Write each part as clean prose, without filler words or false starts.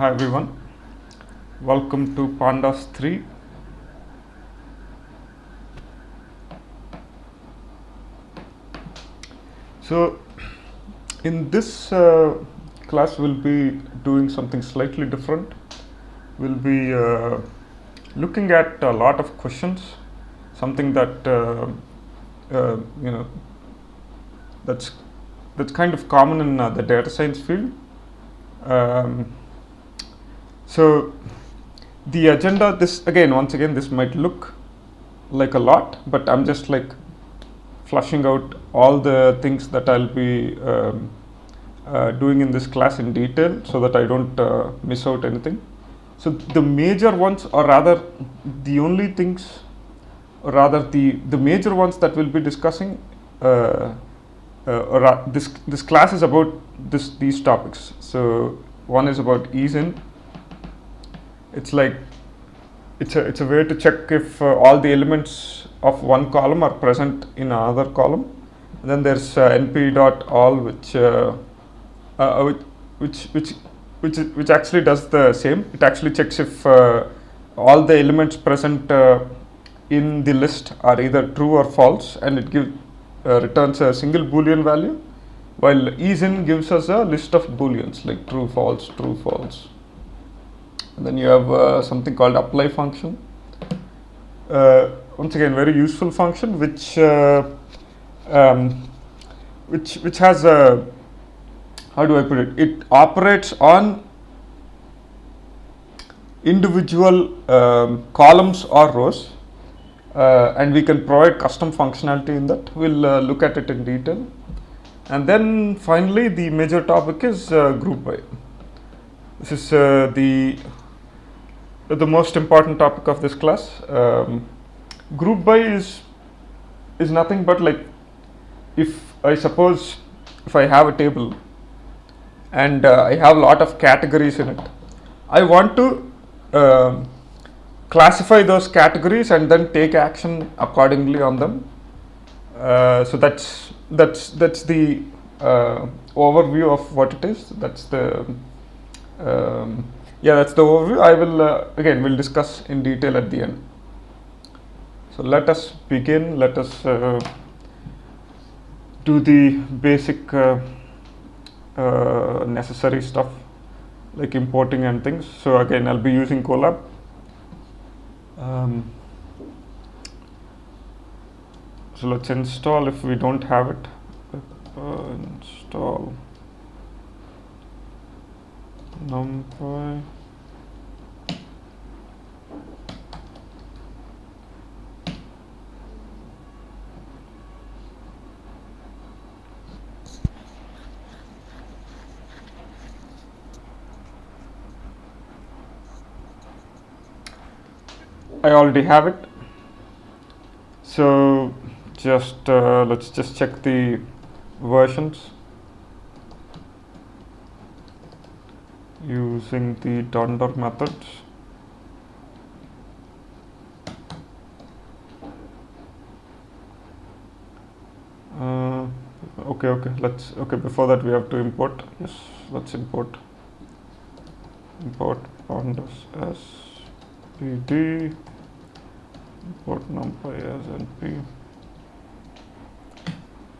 Hi everyone, welcome to Pandas 3. So, in this class, we'll be doing something slightly different. We'll be looking at a lot of questions, something that uh, you know that's that's kind of common in the data science field. Um, so, the agenda. Once again, this might look like a lot, but I'm just like flushing out all the things that I'll be doing in this class in detail so that I don't miss out anything. So the major ones, or rather the only things, or rather the major ones that we'll be discussing, this class is about these topics. So one is about ease in. It's like it's a way to check if all the elements of one column are present in another column. And then there's np dot all, uh, which which which actually does the same. It actually checks if all the elements present in the list are either true or false, and it returns a single boolean value, while isIn gives us a list of booleans like true, false, true, false. And then you have something called apply function. Once again, very useful function um, which has a, how do I put it? It operates on individual columns or rows, and we can provide custom functionality in that. We'll look at it in detail. And then finally, the major topic is group by. This is the most important topic of this class. Group by is nothing but like, if I have a table and I have a lot of categories in it, I want to classify those categories and then take action accordingly on them. So that's the overview of what it is. That's the that's the overview. I will again we'll discuss in detail at the end. So let us begin. Let us do the basic necessary stuff like importing and things. So again, I'll be using Colab. So let's install if we don't have it. Install numpy. I already have it. So just let's just check the versions using the dunder methods. Okay, before that we have to import. Yes, let's import pandas as pd, import numpy as np,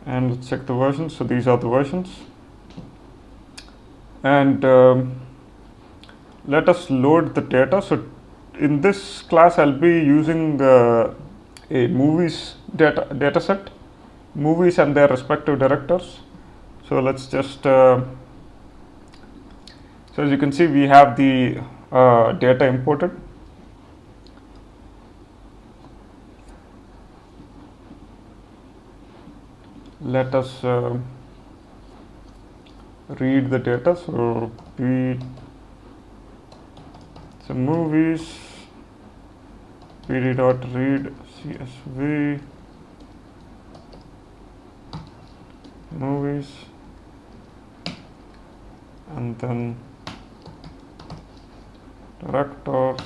and let's check the versions. So these are the versions, and let us load the data. So in this class I'll be using a movies data set, movies and their respective directors. So let's just so as you can see, we have the data imported. Let us read the data. So movies pd.read csv movies, and then directors,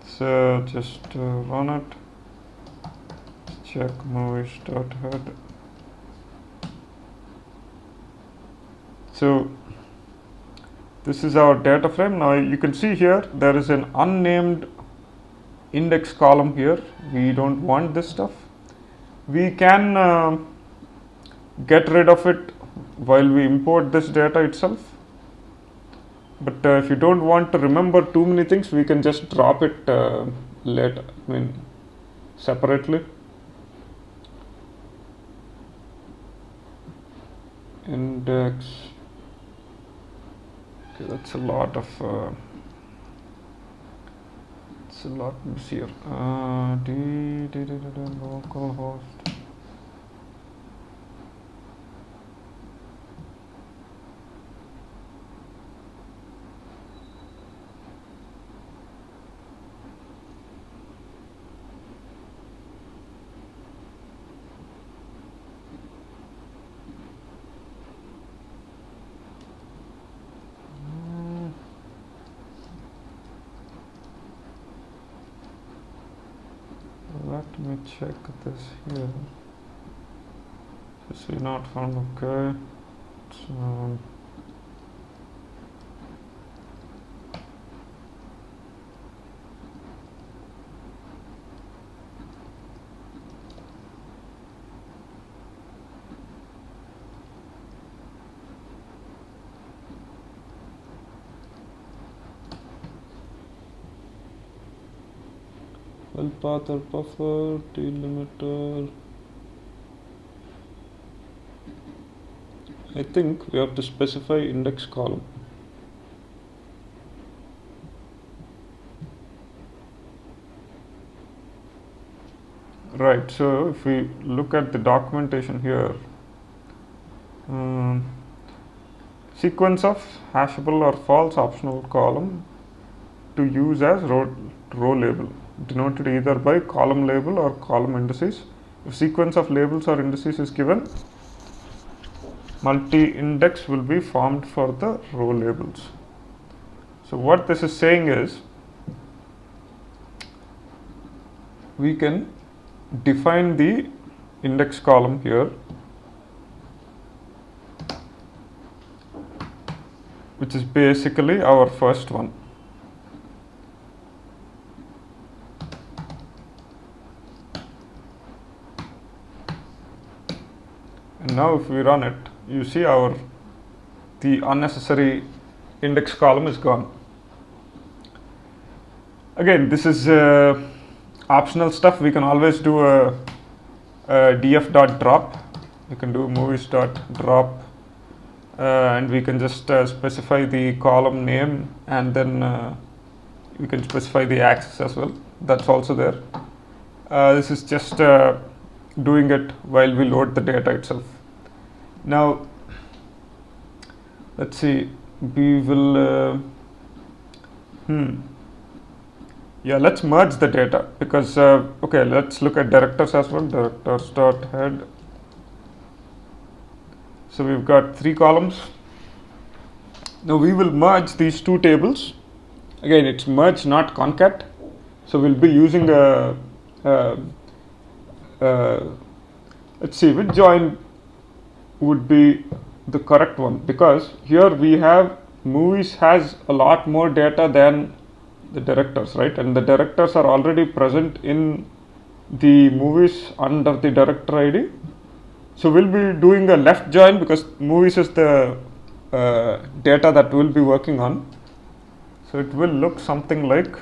so just run it, check movies.head. So this is our data frame. Now you can see here there is an unnamed index column here. We don't want this stuff. We can get rid of it while we import this data itself. But if you don't want to remember too many things, we can just drop it later, separately. Index. Okay, that's a lot of. It's a lot easier. Localhost. Let me check this here. This is not found. Okay. So path or buffer, delimiter. I think we have to specify index column. Right, so if we look at the documentation here, sequence of hashable or false optional column to use as row label, denoted either by column label or column indices. If sequence of labels or indices is given, multi-index will be formed for the row labels. So what this is saying is, we can define the index column here, which is basically our first one. And now if we run it, you see the unnecessary index column is gone. Again, this is optional stuff. We can always do a df.drop. We can do movies.drop, and we can just specify the column name, and then we can specify the axis as well. That's also there. This is just doing it while we load the data itself. Now let's see, we will let's merge the data, because okay, let's look at directors as well. Directors.head. So we've got 3 columns. Now we will merge these 2 tables. Again, it's merge, not concat. So we'll be using a let's see which join would be the correct one, because here we have movies has a lot more data than the directors, right? And the directors are already present in the movies under the director ID. So we'll be doing a left join, because movies is the data that we'll be working on. So it will look something like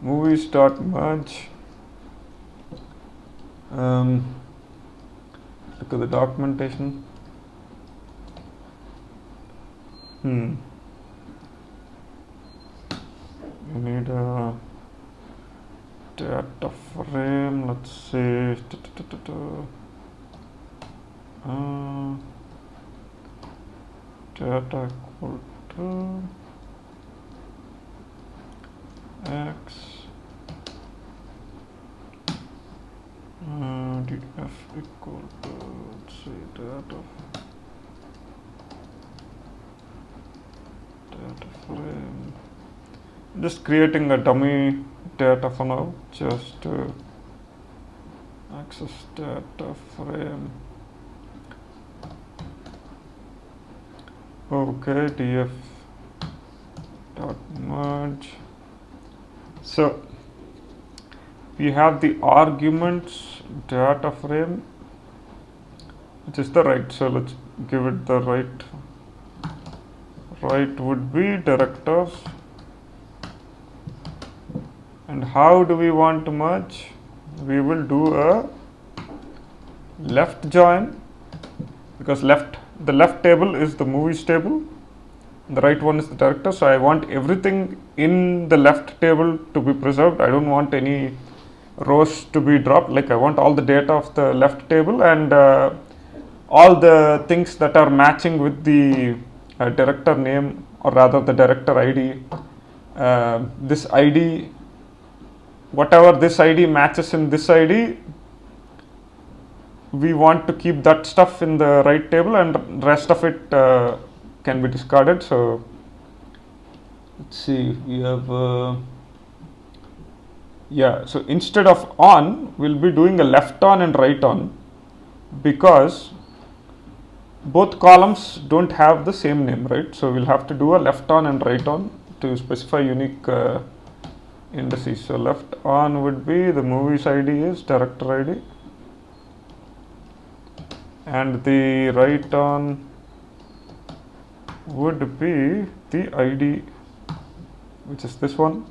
movies.merge. Look at the documentation. We need a data frame. Let's see. Data equal to x. df equal to, let's see, data frame. Just creating a dummy data for now, just access data frame. Okay, df dot merge. So we have the arguments data frame, which is the right. So let's give it the right. Right would be directors. And how do we want to merge? We will do a left join, because the left table is the movies table, the right one is the director. So I want everything in the left table to be preserved. I don't want any rows to be dropped. Like I want all the data of the left table and all the things that are matching with the director name, or rather the director ID. This ID, whatever this ID matches in this ID, we want to keep that stuff in the right table, and rest of it can be discarded. So let's see, we have so instead of on, we'll be doing a left on and right on, because both columns don't have the same name, right? So we'll have to do a left on and right on to specify unique indices. So left on would be the movies ID is director ID, and the right on would be the ID, which is this one.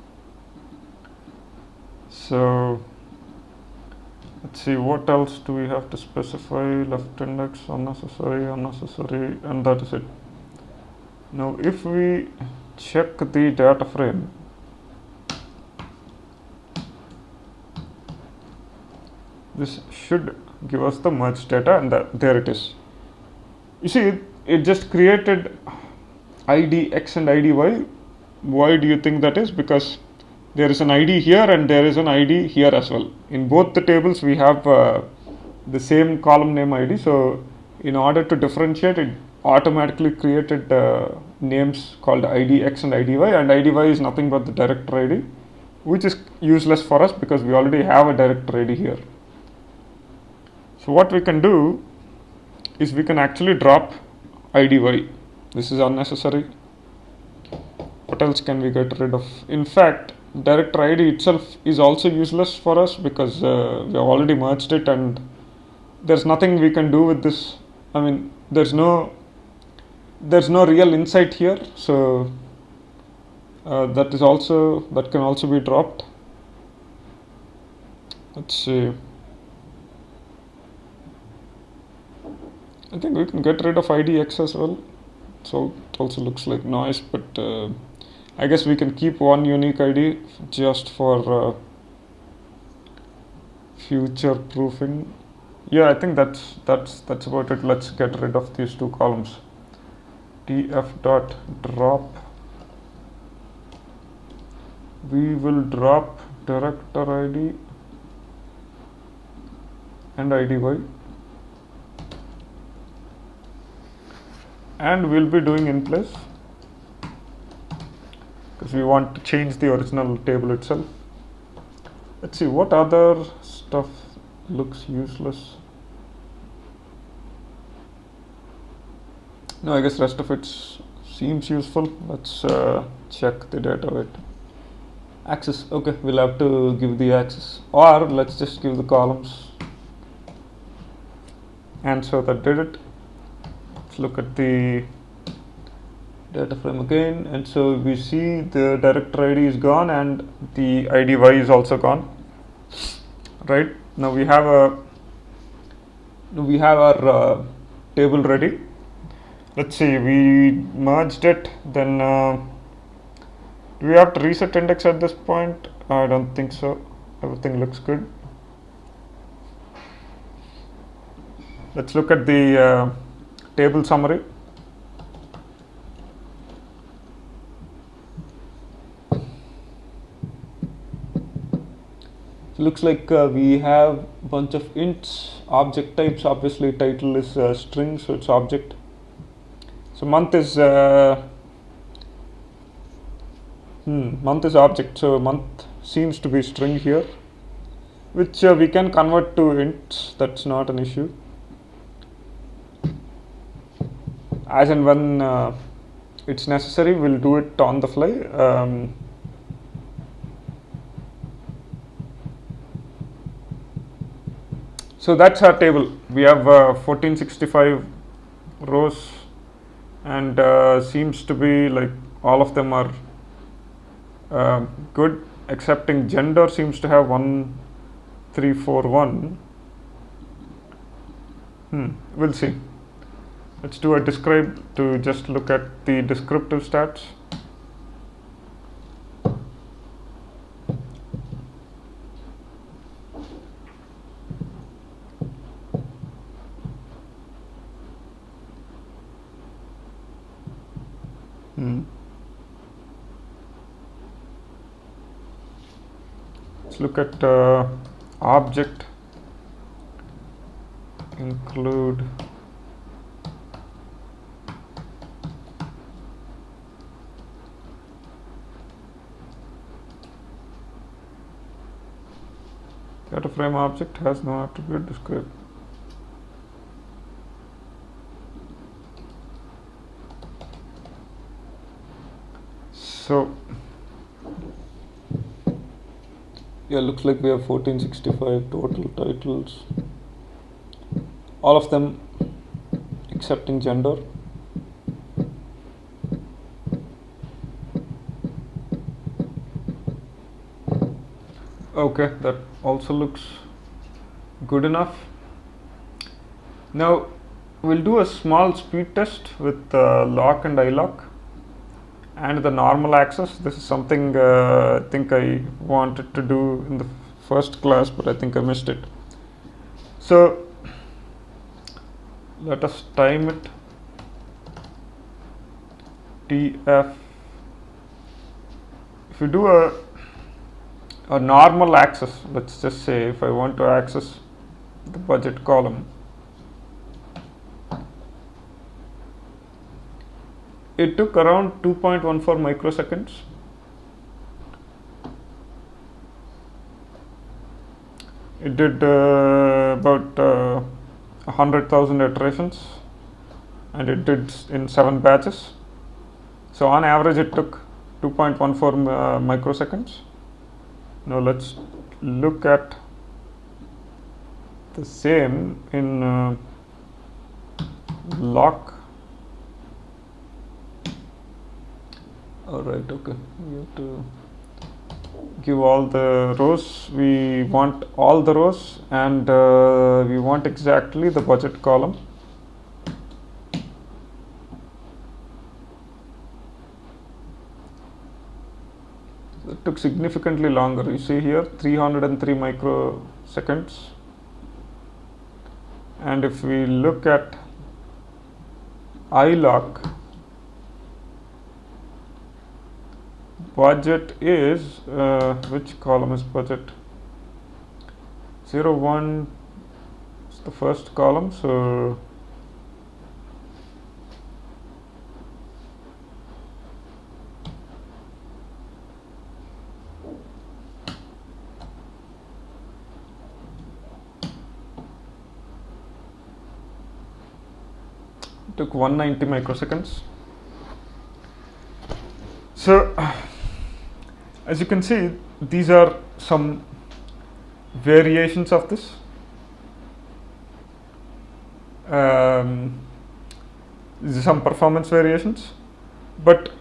So let's see, what else do we have to specify? Left index, unnecessary, and that is it. Now if we check the data frame, this should give us the merged data, and there it is. You see, it just created ID X and ID Y. Why do you think that is? Because there is an ID here and there is an ID here as well. In both the tables we have the same column name ID. So in order to differentiate, it automatically created names called ID X and ID Y, and ID Y is nothing but the director ID, which is useless for us because we already have a director ID here. So what we can do is we can actually drop ID Y. This is unnecessary. What else can we get rid of? In fact, director ID itself is also useless for us because we have already merged it, and there's nothing we can do with this. I mean, there's no real insight here, so that can also be dropped. Let's see. I think we can get rid of ID X as well. So it also looks like noise, but I guess we can keep one unique ID just for future proofing. Yeah, I think that's about it. Let's get rid of these two columns. df dot drop. We will drop director ID and IDY, and we'll be doing in place because we want to change the original table itself. Let's see what other stuff looks useless. No, I guess rest of it seems useful. Let's check the data. Wait, access. Okay, we'll have to give the access, or let's just give the columns. And so that did it. Let's look at the data frame again, and so we see the director ID is gone and the IDY is also gone. Right, now we have our table ready. Let's see, we merged it, then do we have to reset index at this point? I don't think so. Everything looks good. Let's look at the table summary. Looks like we have a bunch of ints, object types. Obviously title is string, so it's object. So month is month is object, so month seems to be string here, which we can convert to ints. That's not an issue. as and when it's necessary, we'll do it on the fly. So that's our table. We have 1465 rows, and seems to be like all of them are good, excepting gender seems to have 1341. We'll see. Let's do a describe to just look at the descriptive stats. Let's look at object include data frame object has no attribute describe. So yeah, looks like we have 1465 total titles, all of them excepting gender. Okay, that also looks good enough. Now we'll do a small speed test with lock and iLock and the normal access. This is something I think I wanted to do in the first class, but I think I missed it. So let us time it. TF. If you do a normal access, let's just say if I want to access the budget column, it took around 2.14 microseconds. It did about 100,000 iterations, and it did in 7 batches. So on average it took 2.14 microseconds. Now let's look at the same in lock. Alright, okay, we have to give all the rows. We want all the rows, and we want exactly the budget column. It took significantly longer. You see here 303 microseconds, and if we look at iLock, budget is which column is budget? 01 is the first column, so it took 190 microseconds. So as you can see, these are some variations of this. These are some performance variations, but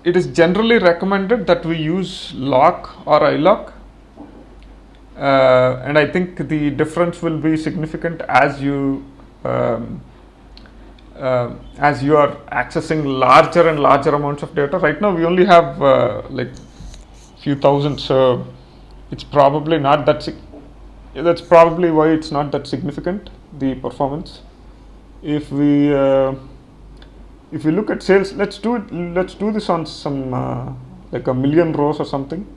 it is generally recommended that we use lock or iLock, and I think the difference will be significant as you are accessing larger and larger amounts of data. Right now we only have like few thousand, so it's probably not that that's probably why it's not that significant, the performance. If we look at sales, let's do this on some like a million rows or something.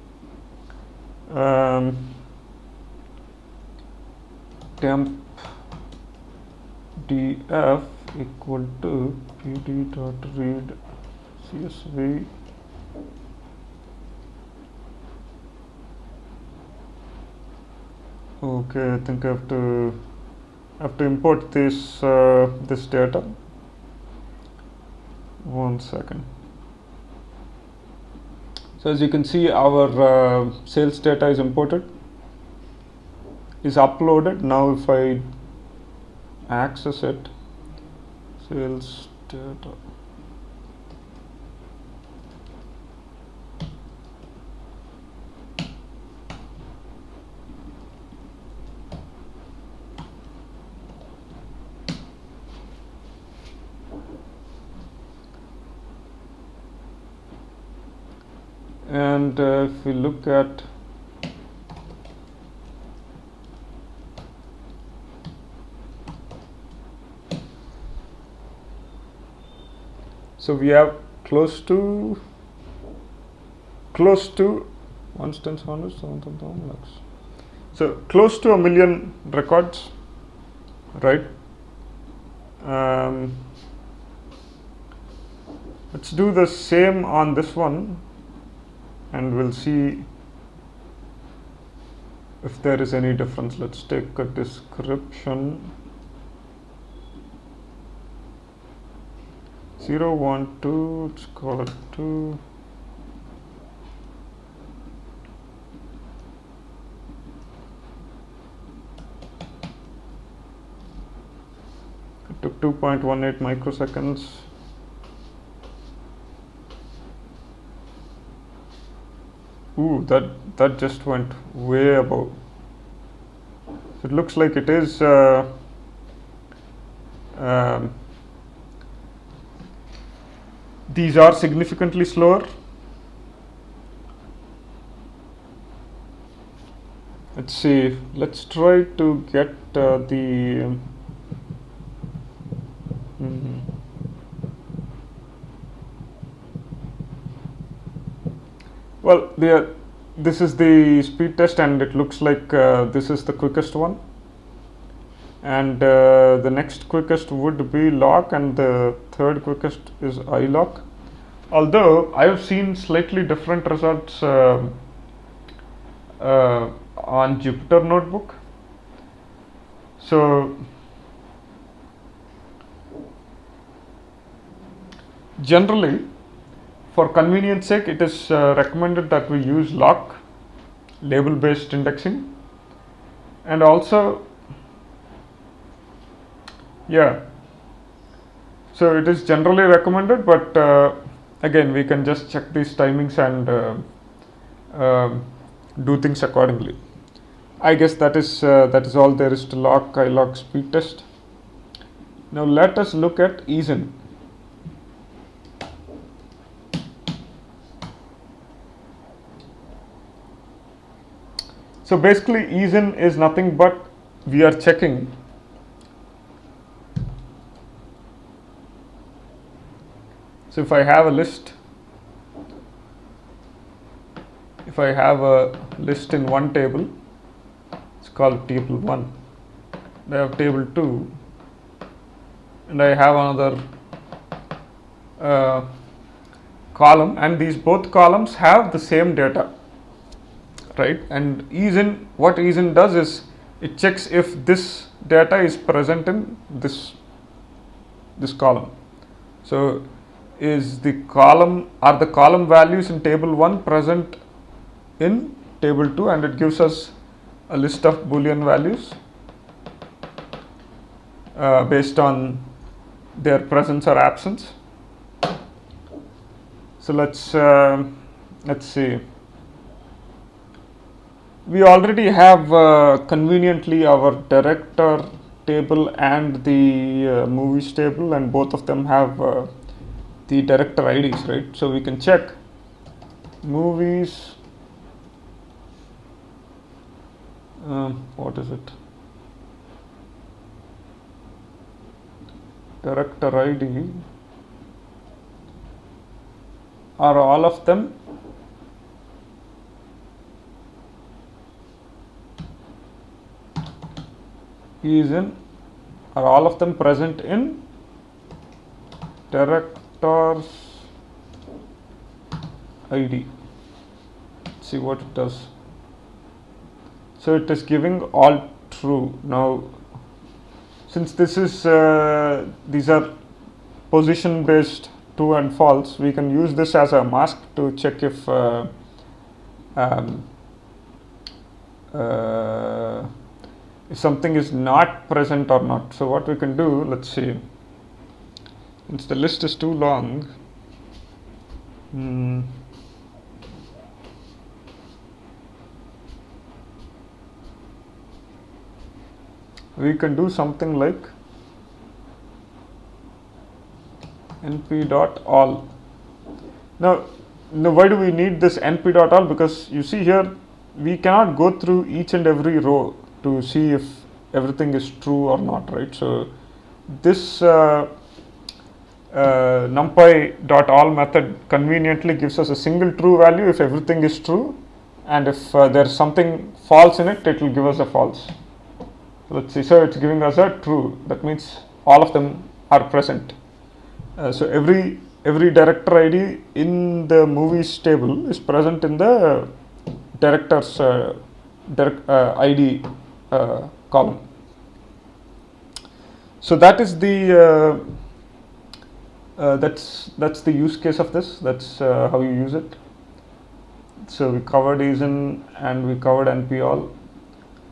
Temp df equal to pd.read csv Okay, I think I have to import this this data. 1 second. So as you can see, our sales data is imported, is uploaded. Now if I access it, sales data, and if we look at so we have close to 1,100,000 lakhs. So close to 1 million records, right? Let's do the same on this one, and we'll see if there is any difference. Let's take a description. 0, 1, 2, let's call it 2. It took 2.18 microseconds. Ooh, that just went way above. So it looks like it is these are significantly slower. Let's see. Let's try to get the. Well, this is the speed test, and it looks like this is the quickest one. And the next quickest would be lock, and the third quickest is iLock. Although I have seen slightly different results on Jupyter Notebook. So generally, for convenience sake, it is recommended that we use lock, label-based indexing, and also so it is generally recommended, but again, we can just check these timings and do things accordingly. I guess that is all there is to lock, iLock, speed test. Now let us look at easen. So basically, easen is nothing but we are checking so if I have a list in one table, it's called table 1. I have table 2, and I have another column, and these both columns have the same data, right? And easen, what easen does is it checks if this data is present in this column. So are the column values in table 1 present in table 2, and it gives us a list of Boolean values based on their presence or absence. So let's see. We already have conveniently our director table and the movies table, and both of them have the director IDs, right? So we can check movies. What is it? Director ID. Are all of them are all of them present in director's ID? Let's see what it does. So it is giving all true. Now, since this is these are position based true and false, we can use this as a mask to check if um, if something is not present or not. So what we can do, let's see, since the list is too long, we can do something like np.all. Now, why do we need this np.all? Because you see here, we cannot go through each and every row to see if everything is true or not, right? So this numpy.all method conveniently gives us a single true value if everything is true, and if there's something false in it, it will give us a false. Let's see, so it's giving us a true. That means all of them are present. So every director ID in the movies table is present in the director's ID column. So that is the that's the use case of this. That's how you use it. So we covered ISIN and we covered NP all.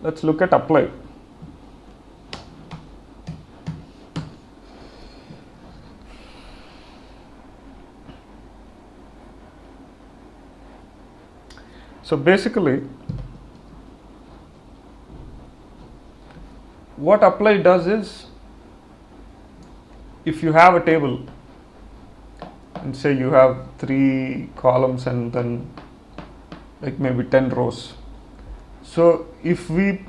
Let's look at apply. So basically, what apply does is, if you have a table and say you have 3 columns and then like maybe 10 rows. So if we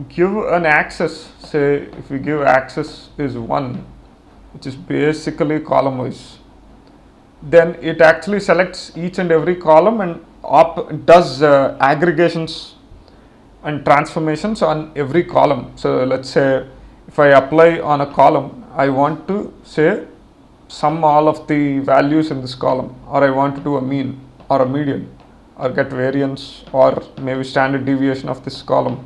give an axis, say if we give axis is 1, which is basically column wise, then it actually selects each and every column and does aggregations and transformations on every column. So let's say if I apply on a column, I want to say sum all of the values in this column, or I want to do a mean or a median, or get variance or maybe standard deviation of this column.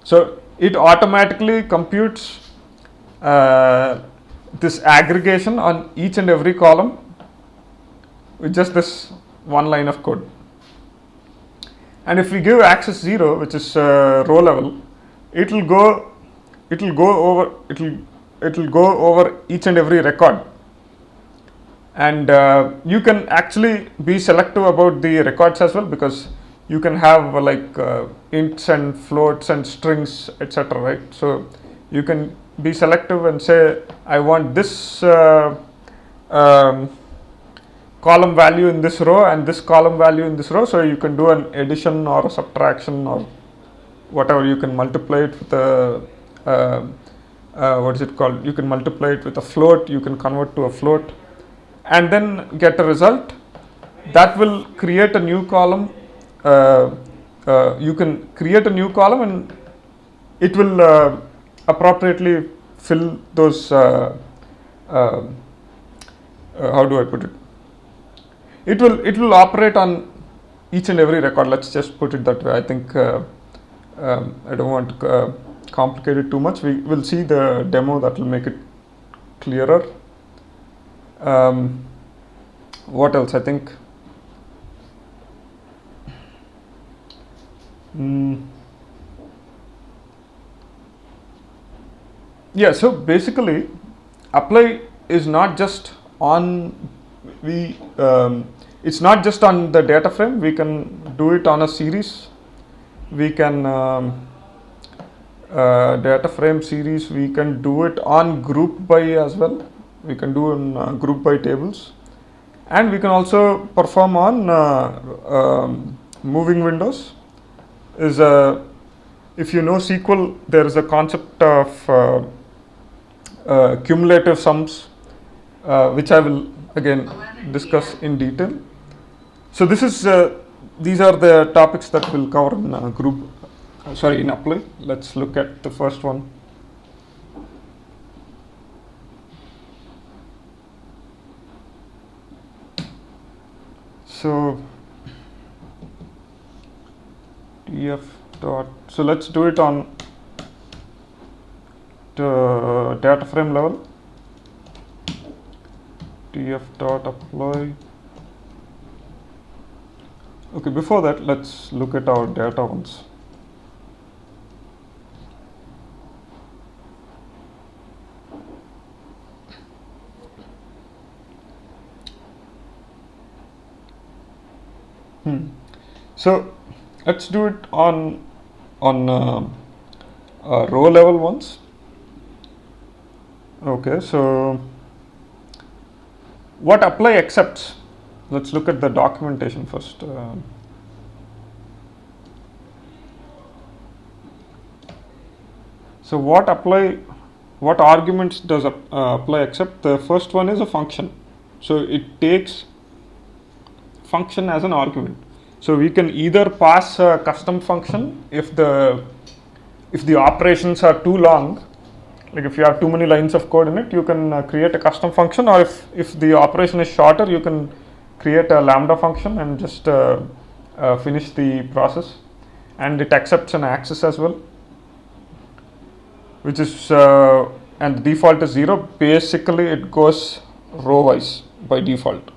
So it automatically computes this aggregation on each and every column with just this one line of code. And if we give axis 0, which is row level, it will go over each and every record. And you can actually be selective about the records as well, because you can have like ints and floats and strings, etc., right? So you can be selective and say, I want this column value in this row and this column value in this row. So you can do an addition or a subtraction or whatever. You can multiply it with a what is it called? You can multiply it with a float. You can convert to a float, and then get a result that will create a new column. You can create a new column, and it will appropriately fill those. How do I put it? It will operate on each and every record. Let's just put it that way. I think I don't want to complicate it too much. We will see the demo that will make it clearer. What else? I think yeah. So basically, apply is not just on it's not just on the data frame. We can do it on a series. We can data frame series. We can do it on group by as well. We can do on group by tables, and we can also perform on moving windows. Is if you know SQL, there is a concept of cumulative sums, which I will again discuss in detail. So this is these are the topics that we'll cover in group. In apply. Let's look at the first one. So df dot. So let's do it on the data frame level. df dot apply. Okay, before that, let's look at our data once. So let's do it on row level once. Okay, so what apply accepts? Let's look at the documentation first. So what arguments does apply accept? The first one is a function. So it takes function as an argument. So we can either pass a custom function if the operations are too long, like if you have too many lines of code in it, you can create a custom function, or if the operation is shorter, you can create a lambda function and just finish the process. And it accepts an access as well, which is and the default is 0. Basically it goes row wise by default.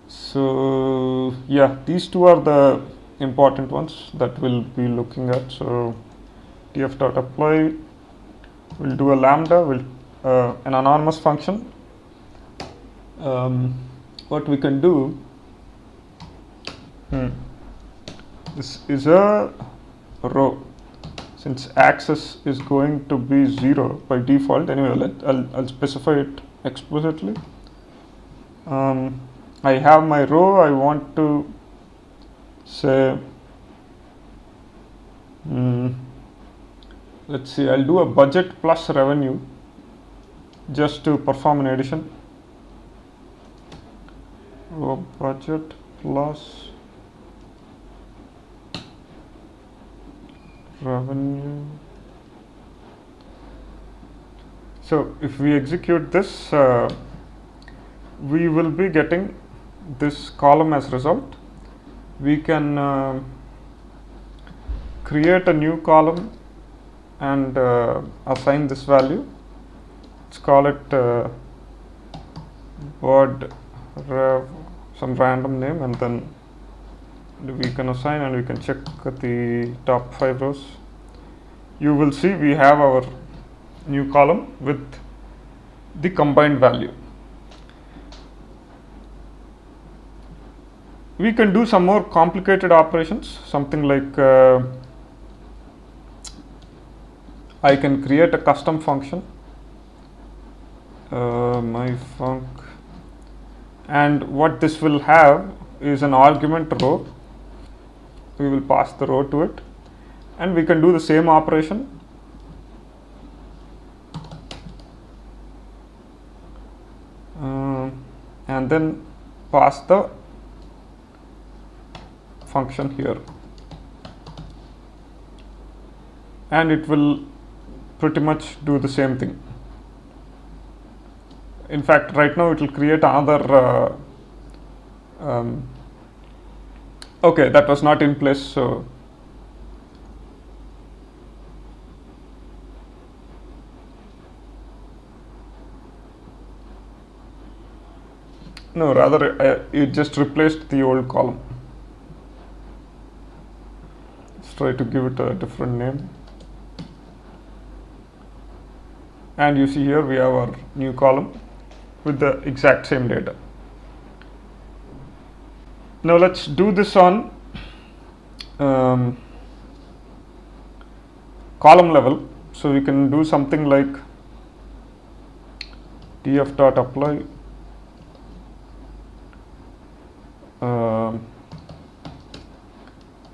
So yeah, these two are the important ones that we'll be looking at. So df.apply, we'll do a lambda, an anonymous function. What we can do, this is a row. Since access is going to be 0 by default, anyway, I'll specify it explicitly. I have my row. I want to say, let's see, I'll do a budget plus revenue just to perform an addition. Row budget plus revenue. So if we execute this, we will be getting this column as result. We can create a new column and assign this value. Let's call it word rev, some random name, and then we can assign and we can check the top 5 rows. You will see we have our new column with the combined value. We can do some more complicated operations, something like I can create a custom function, my func, and what this will have is an argument row. We will pass the row to it, and we can do the same operation. And then pass the function here, and it will pretty much do the same thing. In fact, right now it will create another okay, that was not in place, so no, rather it just replaced the old column. Let's try to give it a different name. And you see here we have our new column with the exact same data. Now let's do this on column level. So we can do something like df.apply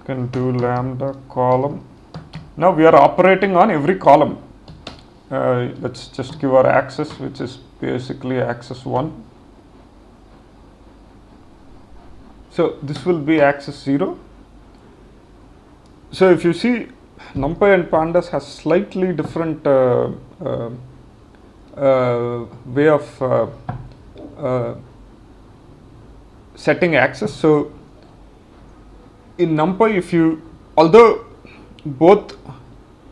can do lambda column. Now we are operating on every column. Let's just give our access, which is basically access 1. So this will be access 0. So if you see, NumPy and Pandas has slightly different way of setting access. So in NumPy, although both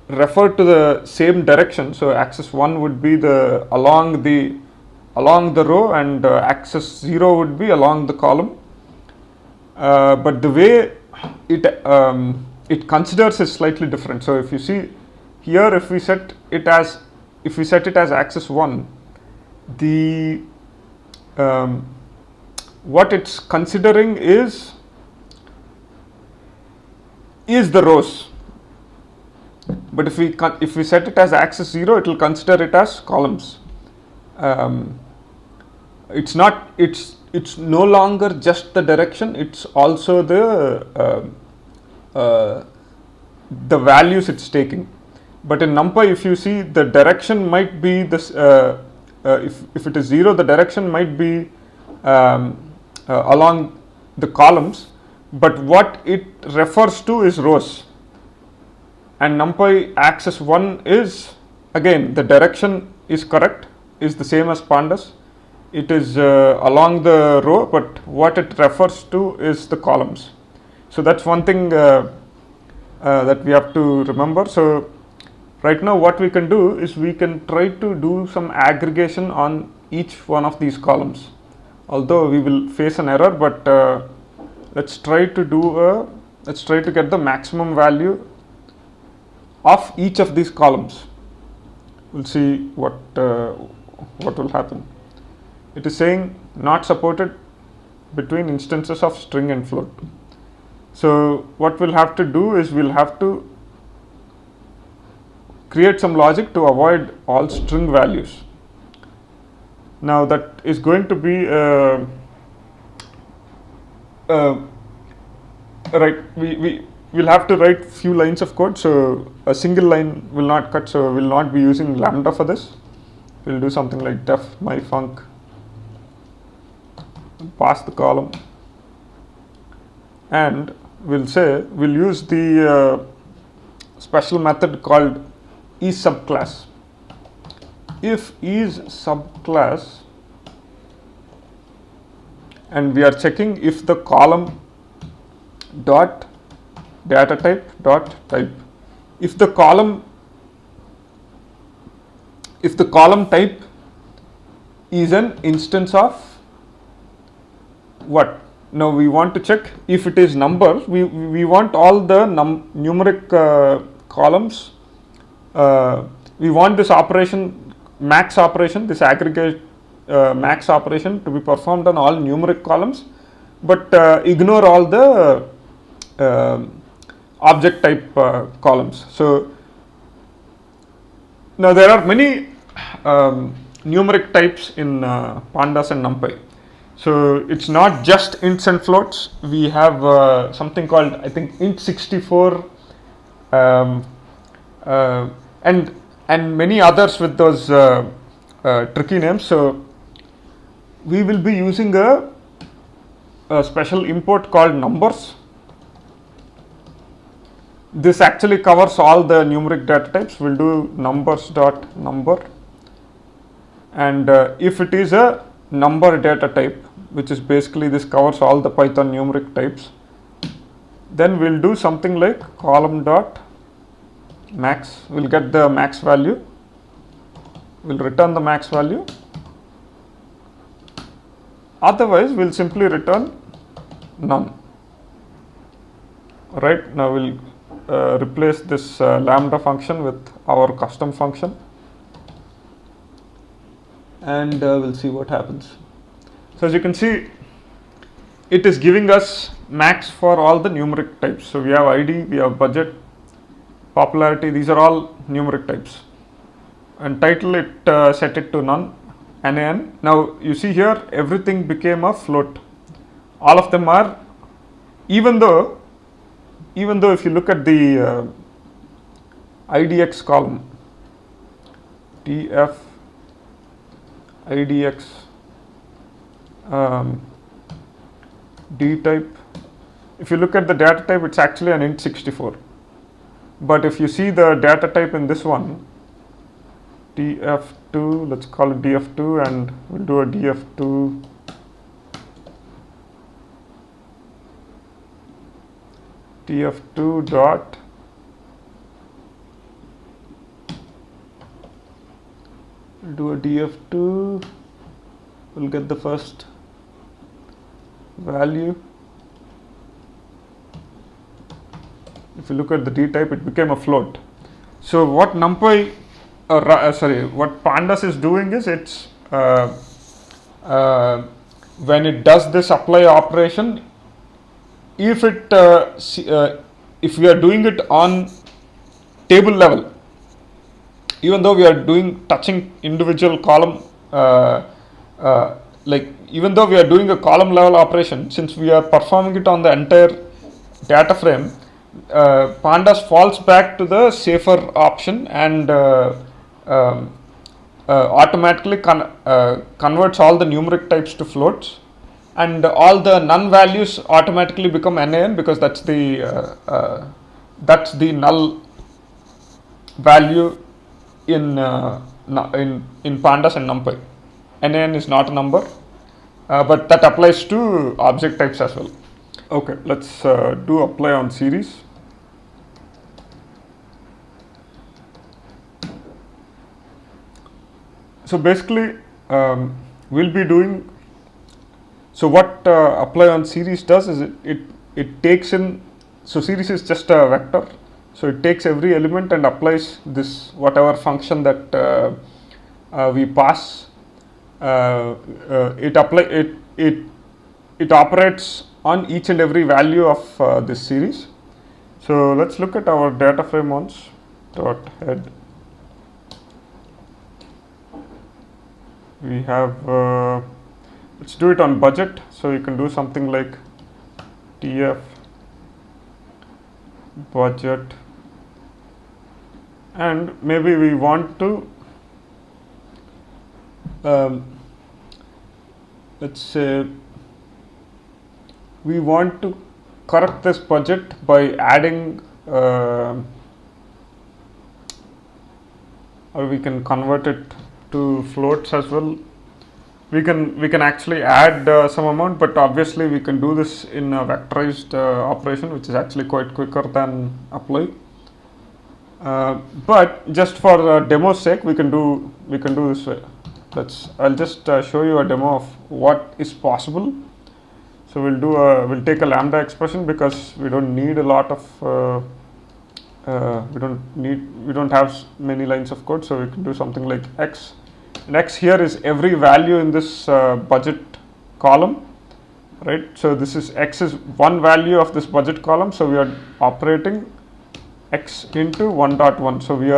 refer to the same direction, so access 1 would be along the along the row, and axis 0 would be along the column. But the way it considers is slightly different. So if you see here, if we set it as axis 1, the what it's considering is the rows. But if we set it as axis 0, it will consider it as columns. It's no longer just the direction, it's also the values it's taking. But in NumPy, if you see, the direction might be this, if it is 0, the direction might be along the columns, but what it refers to is rows. And NumPy axis 1 is, again, the direction is correct, is the same as Pandas. It is along the row, but what it refers to is the columns. So that's one thing that we have to remember. So right now what we can do is we can try to do some aggregation on each one of these columns. Although we will face an error, but let's try to get the maximum value of each of these columns. We'll see what will happen. It is saying not supported between instances of string and float. So what we'll have to do is we'll have to create some logic to avoid all string values. Now that is going to be right. We'll have to write few lines of code. So a single line will not cut. So we'll not be using lambda for this. We'll do something like def myfunc, pass the column, and we'll use the special method called isSubclass. If isSubclass, and we are checking if the column dot data type dot type, if the column type is an instance of what? Now we want to check if it is numbers. We want all the numeric columns. We want this operation, max operation, this aggregate max operation to be performed on all numeric columns, but ignore all the object type columns. So now there are many numeric types in Pandas and NumPy. So it's not just ints and floats. We have something called, I think, int64 and many others with those tricky names. So we will be using a special import called numbers. This actually covers all the numeric data types. We'll do numbers.number, and if it is a number data type, which is basically this covers all the Python numeric types, then we'll do something like column dot max. We'll get the max value, we'll return the max value, otherwise we'll simply return none. Right, now we'll replace this lambda function with our custom function, and we'll see what happens. So as you can see, it is giving us max for all the numeric types. So we have ID, we have budget, popularity, these are all numeric types, and title it set it to none, nan. Now you see here everything became a float. All of them are, even though if you look at the IDX column, df IDX D type, if you look at the data type, it's actually an int64. But if you see the data type in this one, df2, let's call it df2, and we'll do a df2 dot do a df2 we'll get the first value. If you look at the D type, it became a float. So what NumPy, what Pandas is doing is it's when it does this apply operation, if if we are doing it on table level, even though we are touching individual column, even though we are doing a column level operation, since we are performing it on the entire data frame, Pandas falls back to the safer option and automatically converts all the numeric types to floats, and all the none values automatically become NaN, because that's the null value in Pandas and NumPy. NaN is not a number, but that applies to object types as well. Okay, let's do apply on series. So basically, we'll be doing. So what apply on series does is it takes in. So series is just a vector. So it takes every element and applies this whatever function that we pass. It operates on each and every value of this series. So let's look at our data frame once. Dot head. We have let's do it on budget. So you can do something like TF budget, and maybe we want to let's say we want to correct this budget by adding or we can convert it to floats as well. We can actually add some amount, but obviously we can do this in a vectorized operation, which is actually quite quicker than apply. But just for demo's sake, we can do this way. I'll just show you a demo of what is possible. So we'll take a lambda expression, because we don't need a lot of we don't have many lines of code. So we can do something like x, and x here is every value in this budget column, right? So this is x is one value of this budget column. So we are operating x into 1.1. So we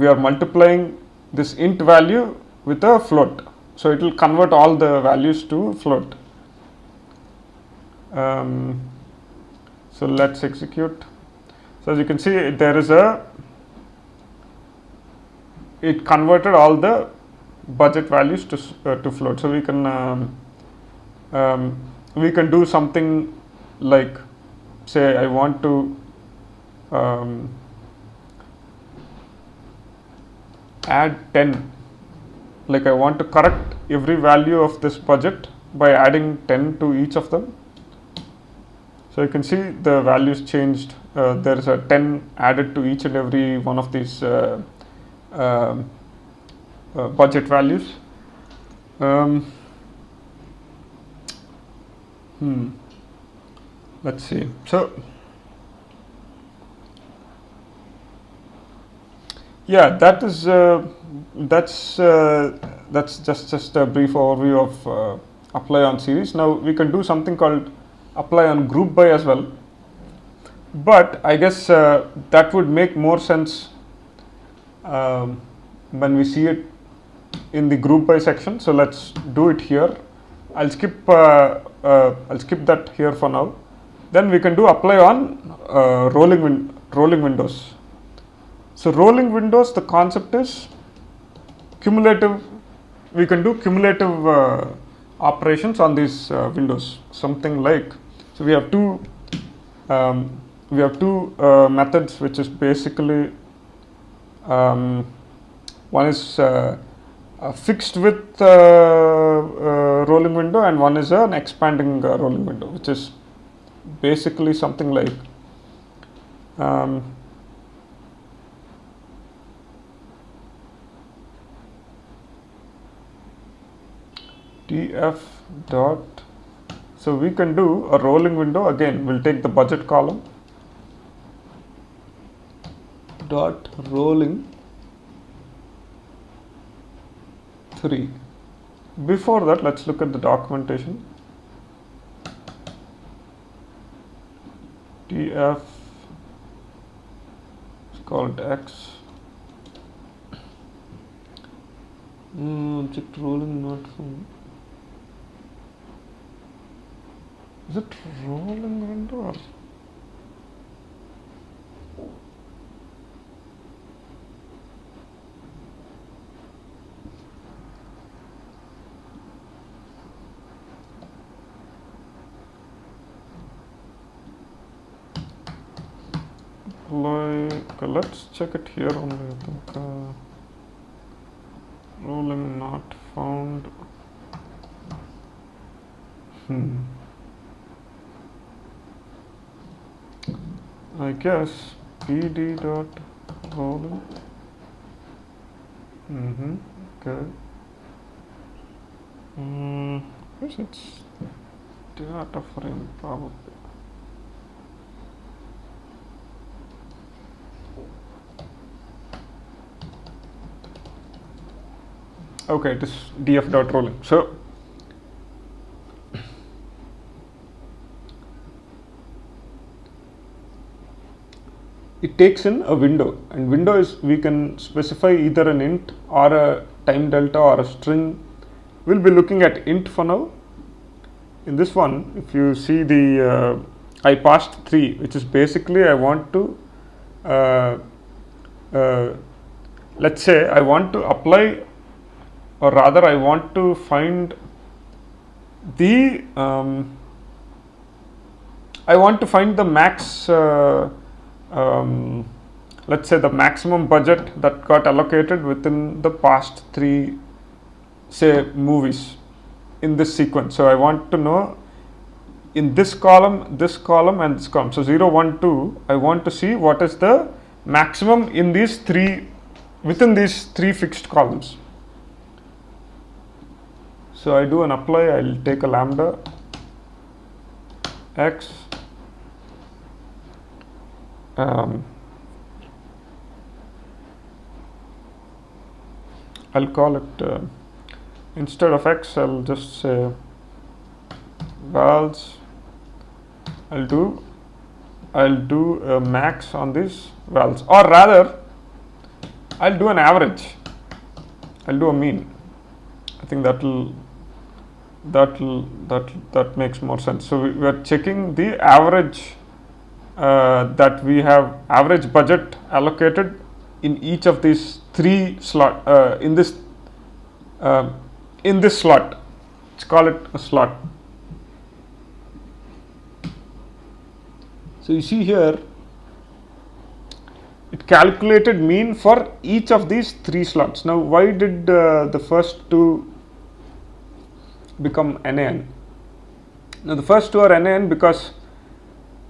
are multiplying this int value with a float. So it will convert all the values to float. So let's execute. So as you can see, it converted all the budget values to float. So we can do something like, say I want to add 10. Like I want to correct every value of this budget by adding 10 to each of them. So you can see the values changed. There is a 10 added to each and every one of these budget values. Let's see. So yeah, that's just a brief overview of apply on series. Now we can do something called apply on group by as well, but I guess that would make more sense when we see it in the group by section. So let's do it here. I'll skip that here for now. Then we can do apply on rolling windows. So rolling windows, the concept is cumulative. We can do cumulative operations on these windows. Something like, so we have two methods, which is basically one is fixed width rolling window, and one is an expanding rolling window, which is basically something like df dot, so we can do a rolling window. Again, we'll take the budget column dot rolling 3. Before that, let's look at the documentation. df is called x. Object rolling not found. Is it rolling window or? Like, let's check it here only. I think rolling not found. I guess pd dot rolling. Okay. Guess it's data frame probably. Okay, it is df dot rolling. So it takes in a window, and window is, we can specify either an int or a time delta or a string. We'll be looking at int for now. In this one, if you see the I passed 3, which is basically I want to let's say I want to apply, or rather I want to find the max let's say the maximum budget that got allocated within the past 3, say, movies in this sequence. So I want to know in this column, and this column. So 0, 1, 2, I want to see what is the maximum in these 3, within these 3 fixed columns. So I do an apply, I'll take a lambda x, I'll call it instead of x, I'll just say vals. I'll do a max on these vals, or rather I'll do an average, I'll do a mean. I think that makes more sense. So we are checking the average that we have, average budget allocated in each of these 3 slot in this slot. Let's call it a slot. So you see here, it calculated mean for each of these 3 slots. Now, why did the first 2 become NaN? Now, the first 2 are NaN because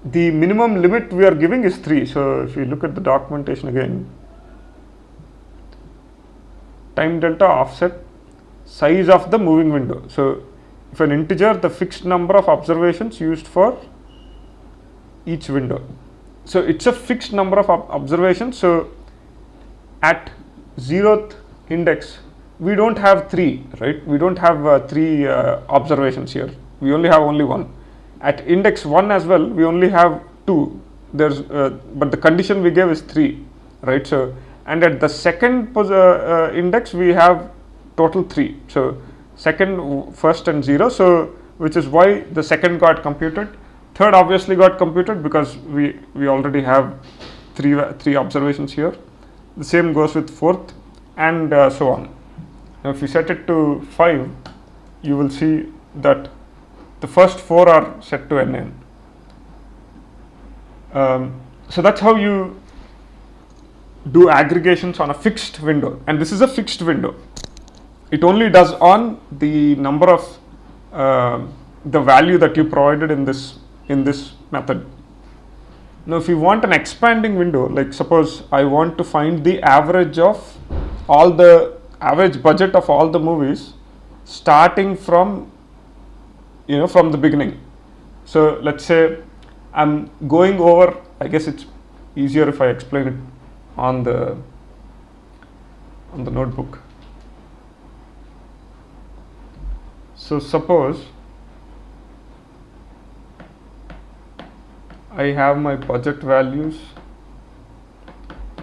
the minimum limit we are giving is 3. So if you look at the documentation again, time delta offset size of the moving window. So if an integer, the fixed number of observations used for each window. So it's a fixed number of observations. So at 0th index, we don't have 3, right? We don't have 3 observations here. We only have only 1. At index 1 as well, we only have 2. There's but the condition we gave is 3, right? So, and at the second index, we have total 3. So second, first, and 0. So which is why the second got computed. Third obviously got computed because we already have three observations here. The same goes with fourth, and so on. Now if you set it to 5, you will see that the first 4 are set to NaN. So that's how you do aggregations on a fixed window, and this is a fixed window. It only does on the number of the value that you provided in this method. Now if you want an expanding window, like suppose I want to find the average of all the average budget of all the movies starting from, from the beginning. So let's say I'm going over, I guess it's easier if I explain it on the notebook. So suppose I have my budget values,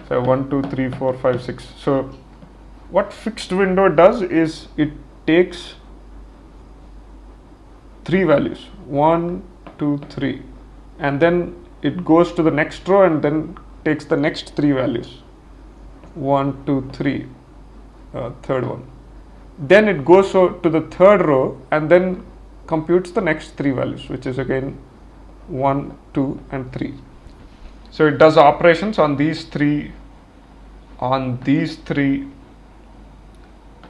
so 1, 2, 3, 4, 5, 6. So what fixed window does is it takes 3 values, 1, 2, 3, and then it goes to the next row and then takes the next 3 values, 1, 2, 3, third one. Then it goes to the third row and then computes the next 3 values, which is again 1, 2, and 3. So it does operations on these 3, on these 3,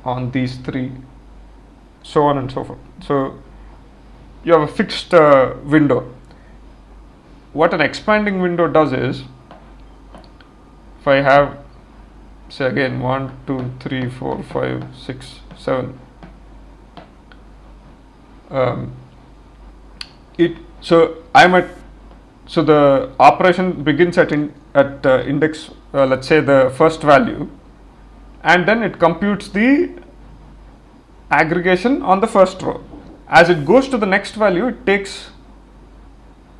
on these 3, so on and so forth. So you have a fixed window. What an expanding window does is, if I have, say again, 1, 2, 3, 4, 5, 6, 7, so the operation begins at index, let's say the first value, and then it computes the aggregation on the first row. As it goes to the next value, it takes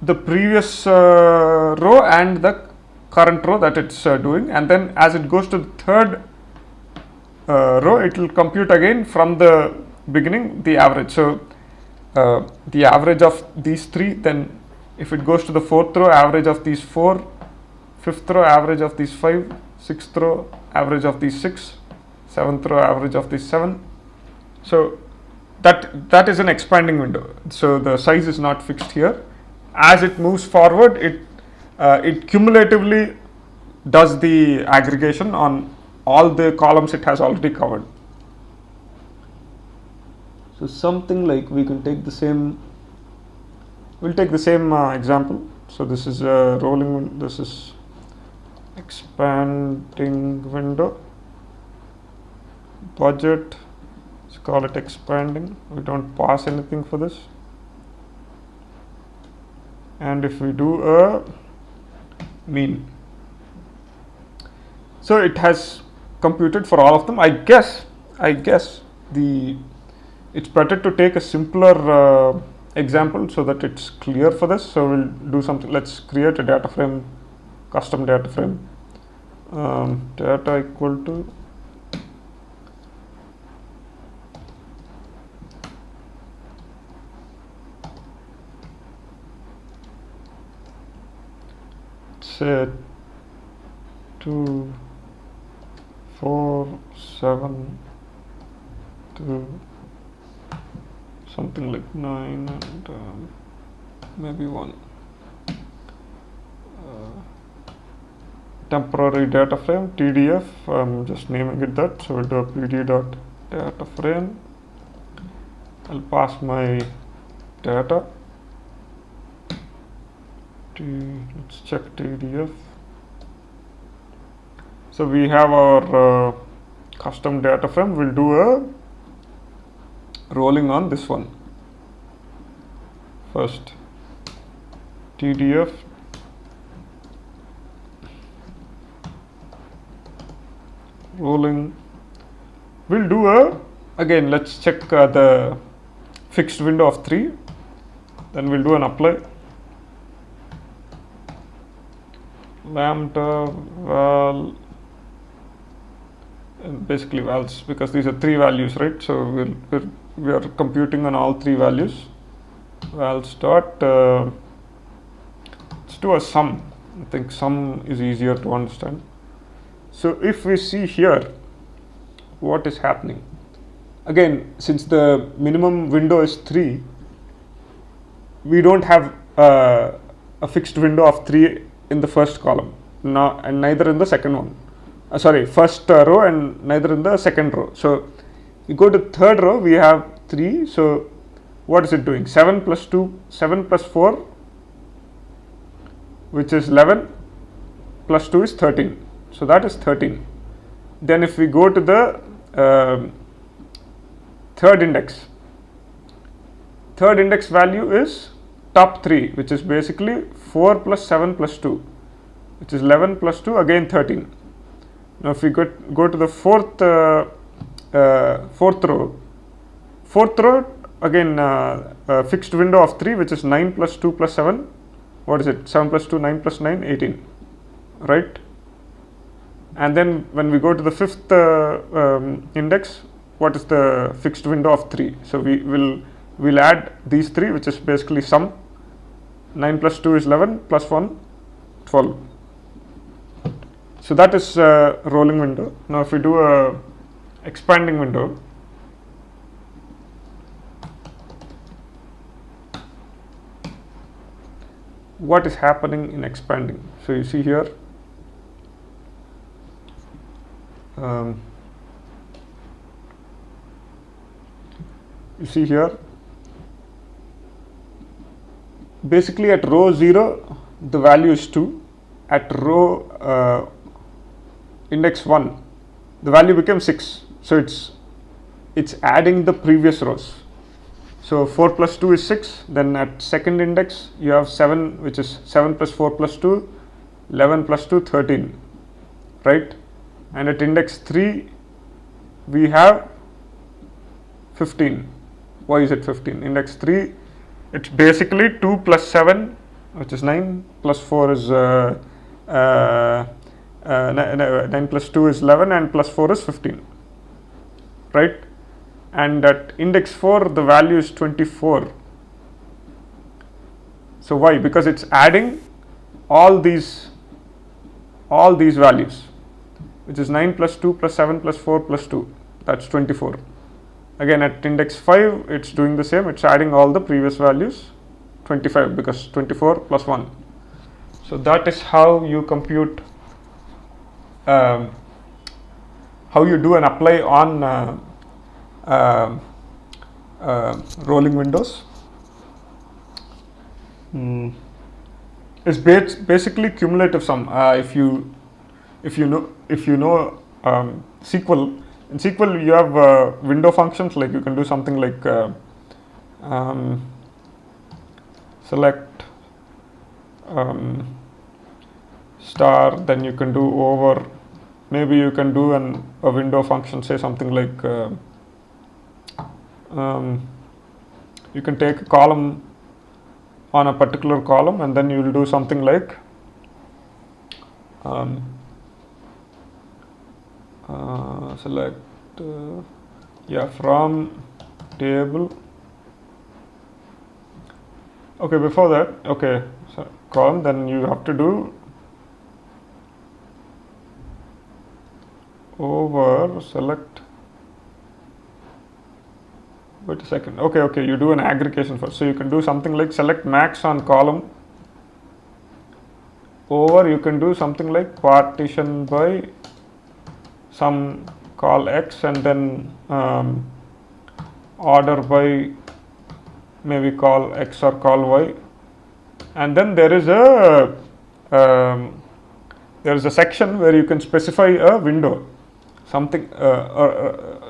the previous row and the current row that it's doing, and then as it goes to the third row, it will compute again from the beginning the average. So the average of these 3, then if it goes to the fourth row, average of these 4, fifth row, average of these 5, sixth row, average of these 6, seventh row, average of these 7. So that is an expanding window. So the size is not fixed here. As it moves forward, it cumulatively does the aggregation on all the columns it has already covered. So something like, we can take the same, we'll take the same example. So this is a rolling, this is expanding window, budget, let's call it expanding. We don't pass anything for this. And if we do a mean, so it has computed for all of them. I guess it's better to take a simpler example so that it's clear for this. So we'll do something. Let's create a data frame, custom data frame, data equal to say 2, 4, 7 to something like 9 and maybe 1. Temporary data frame, TDF, I'm just naming it that. So we'll do a pd.data frame. I'll pass my data. Let's check TDF. So we have our custom data frame. We'll do a rolling on this one first. TDF rolling. We'll do a, again, let's check the fixed window of 3. Then we'll do an apply. Lambda val, basically vals, because these are 3 values, right? So we are computing on all 3 values. Vals dot, let's do a sum. I think sum is easier to understand. So if we see here what is happening, again, since the minimum window is 3, we don't have a fixed window of 3 in the first column, and neither in the second one. First row and neither in the second row. So you go to third row, we have 3. So what is it doing? 7 plus 2, 7 plus 4, which is 11, plus 2 is 13. So that is 13. Then if we go to the third index. Third index value is top 3, which is basically 4 plus 7 plus 2, which is 11 plus 2, again 13. Now if we go to the fourth row, again fixed window of 3, which is 9 plus 2 plus 7. What is it? 7 plus 2, 9 plus 9, 18. Right? And then when we go to the fifth index, what is the fixed window of 3? So we'll add these 3, which is basically sum. 9 plus 2 is 11, plus 1, 12. So that is rolling window. Now if we do a expanding window, what is happening in expanding? So you see here, basically at row 0 the value is 2, at row index 1 the value becomes 6, so it's adding the previous rows. So 4 plus 2 is 6, then at second index you have 7, which is 7 plus 4 plus 2, 11 plus 2, 13, right? And at index 3 we have 15. Why is it 15? Index 3, it's basically 2 plus 7, which is 9, plus 4 is 9 plus 2 is 11, and plus 4 is 15, right? And at index 4 the value is 24. So why? Because it's adding all these values, which is 9 plus 2 plus 7 plus 4 plus 2, that's 24. Again at index 5 it's doing the same, it's adding all the previous values, 25, because 24 plus 1. So that is how you compute, how you do an apply on rolling windows. It's basically cumulative sum. If you know SQL, in SQL you have window functions, like you can do something like select star, then you can do over, maybe you can do a window function, say something like you can take a column on a particular column, and then you will do something like select from table. Okay, before that, okay, so column, then you have to do over select. Wait a second. Okay, you do an aggregation first. So you can do something like select max on column, over you can do something like partition by some call x, and then order by maybe call x or call y, and then there is a section where you can specify a window, something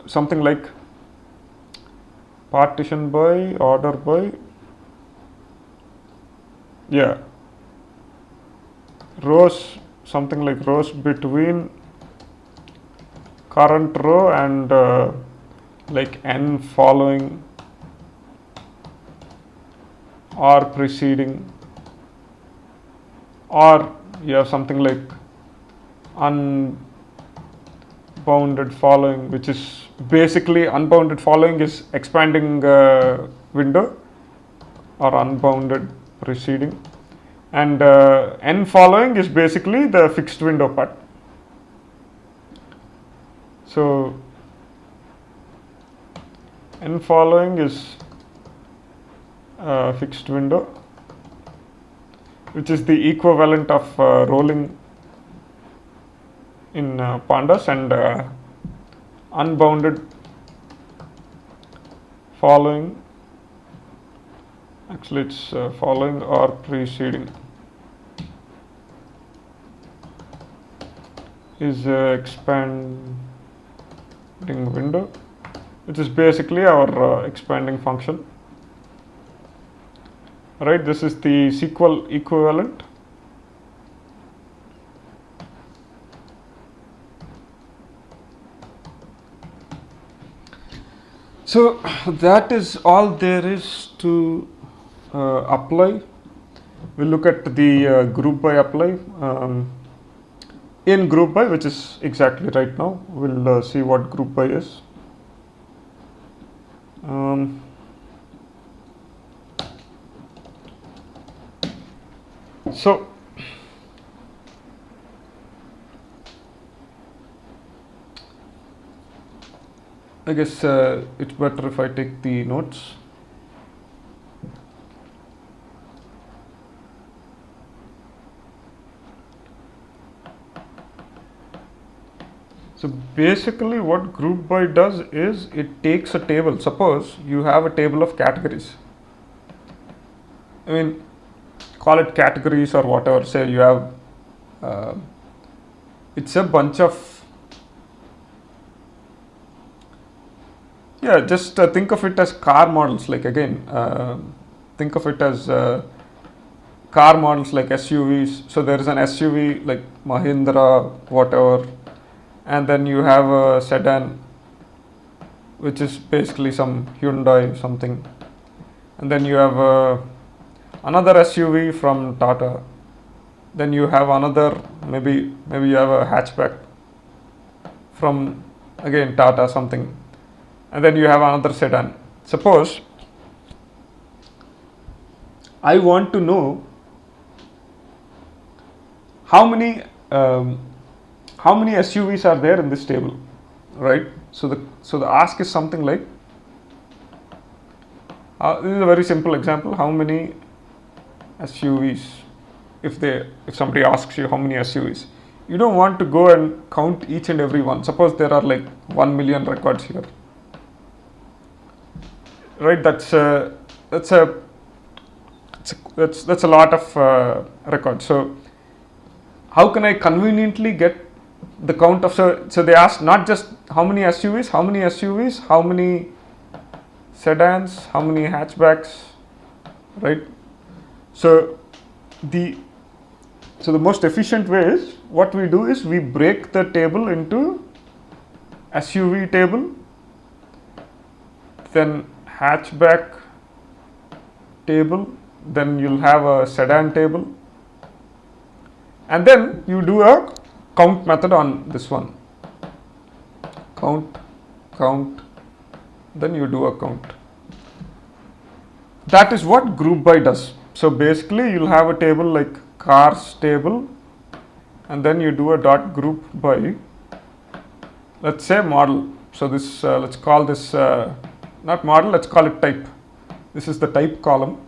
something like partition by, order by, rows, something like rows between current row and like n following or preceding, or you have something like unbounded following, which is basically unbounded following is expanding window, or unbounded preceding, and n following is basically the fixed window part. So n following is fixed window, which is the equivalent of rolling in Pandas, and unbounded following, actually it's following or preceding, is expanding window, which is basically our expanding function. Right, this is the SQL equivalent. So that is all there is to apply. We'll look at the group by apply. In group by, which is exactly right now, we'll see what group by is. So I guess it's better if I take the notes. So basically what group by does is it takes a table. Suppose you have a table of categories. I mean, call it categories or whatever. Say you have, it's a bunch of, yeah, just think of it as car models. Like again, think of it as car models like SUVs. So there is an SUV like Mahindra, whatever. And then you have a sedan, which is basically some Hyundai something. And then you have another SUV from Tata. Then you have another, maybe you have a hatchback from again Tata something. And then you have another sedan. Suppose I want to know how many SUVs are there in this table, right? So the ask is something like, this is a very simple example. How many SUVs? If somebody asks you how many SUVs, you don't want to go and count each and every one. Suppose there are like 1 million records here, right? That's a lot of records. So how can I conveniently get the count of, so they asked not just how many SUVs, how many sedans, how many hatchbacks, right? So the most efficient way is, what we do is we break the table into SUV table, then hatchback table, then you'll have a sedan table, and then you do a count method on this one. Count, then you do a count. That is what group by does. So basically you'll have a table like cars table, and then you do a dot group by, let's say, model. So this, let's call this, not model, let's call it type. This is the type column.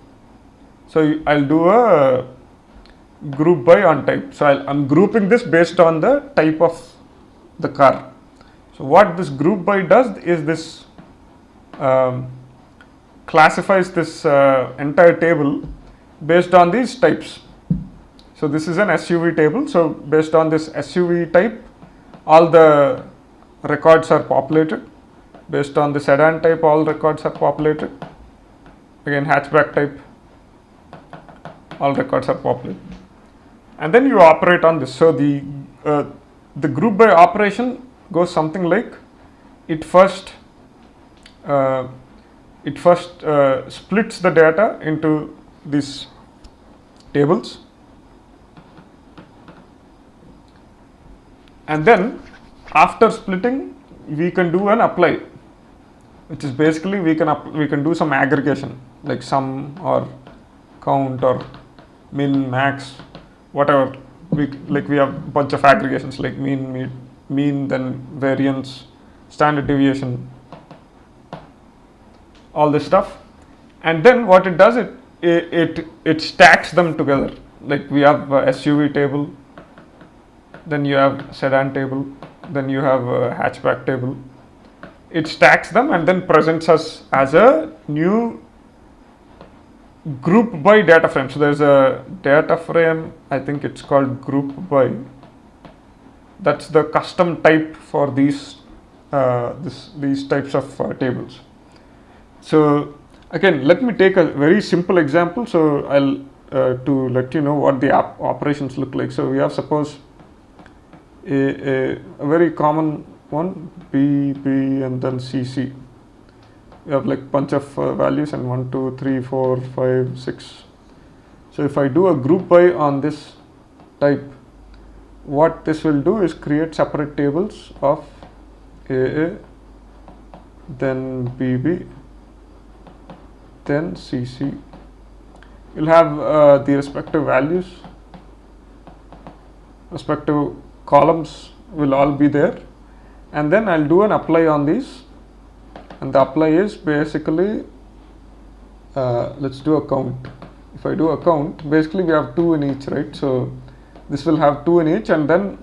So I'll do a group by on type. So I'm grouping this based on the type of the car. So what this group by does is this classifies this entire table based on these types. So this is an SUV table. So based on this SUV type, all the records are populated. Based on the sedan type, all records are populated. Again, hatchback type, all records are populated. And then you operate on this. So the group by operation goes something like, it first splits the data into these tables, and then after splitting we can do an apply, which is basically we can do some aggregation like sum or count or min, max, whatever. We have a bunch of aggregations like mean, then variance, standard deviation, all this stuff. And then what it does, it stacks them together. Like we have a SUV table, then you have sedan table, then you have a hatchback table. It stacks them and then presents us as a new group by data frame. So there's a data frame, I think it's called group by. That's the custom type for these these types of tables. So again, let me take a very simple example. So I'll to let you know what the operations look like. So we have, suppose, a very common one, B, and then C. We have like bunch of values, and 1, 2, 3, 4, 5, 6. So if I do a group by on this type, what this will do is create separate tables of A, then B, then C. You'll have the respective values, respective columns will all be there, and then I'll do an apply on these, and the apply is basically let's do a count. If I do a count, basically we have 2 in each, right? So this will have 2 in each, and then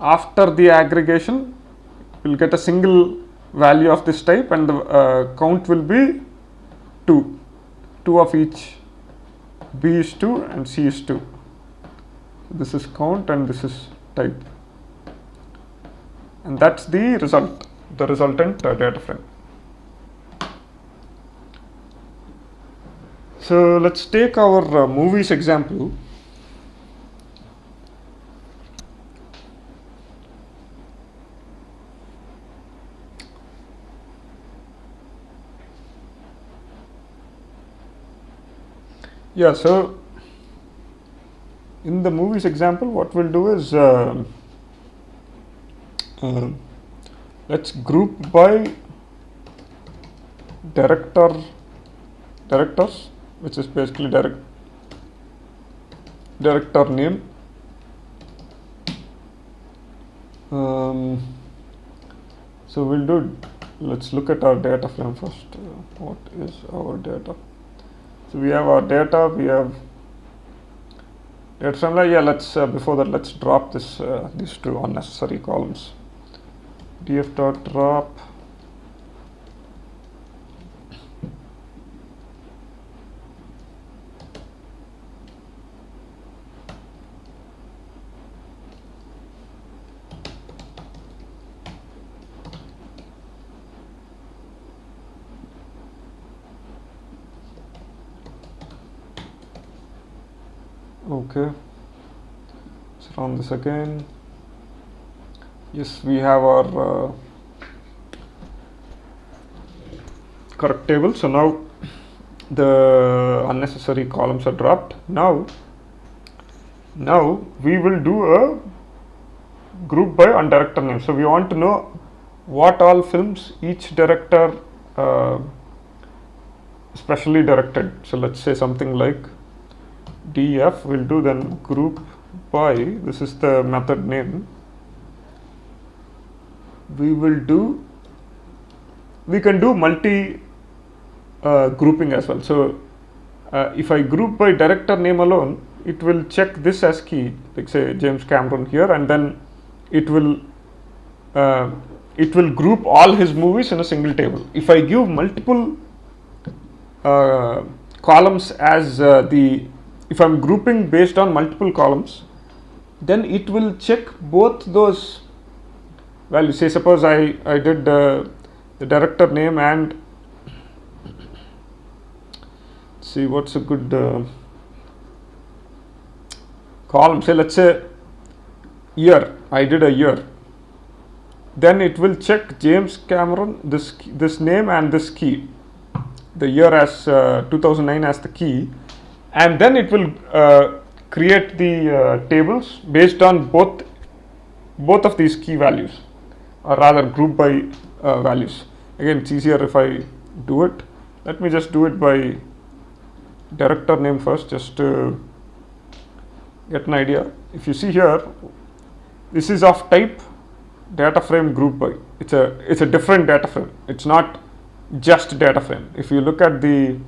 after the aggregation we'll get a single value of this type, and the count will be 2 of each. B is 2 and C is 2. This is count and this is type, and that's the result, the resultant data frame. So let's take our movies example. Yeah, so in the movies example, what we'll do is let's group by directors, which is basically director name. So we'll do, let's look at our data frame first. What is our data? So we have our data, we have data frame. Yeah, let's before that, let's drop this these 2 unnecessary columns. df.drop okay. Let's run this again. Yes, we have our correct table. So now the unnecessary columns are dropped. Now we will do a group by on director name. So we want to know what all films each director specially directed. So let's say something like df will do then group by, this is the method name. We can do multi grouping as well. So if I group by director name alone, it will check this as key, like say James Cameron here, and then it will group all his movies in a single table. If I give multiple columns as if I'm grouping based on multiple columns, then it will check both those values. Say suppose I did the director name and see what's a good column. Say let's say year, I did a year. Then it will check James Cameron, this name and this key, the year as 2009 as the key, and then it will create the tables based on both of these key values, or rather group by values. Again, it's easier if I do it. Let me just do it by director name first, just to get an idea. If you see here, this is of type data frame group by. It's a different data frame. It's not just data frame. If you look at the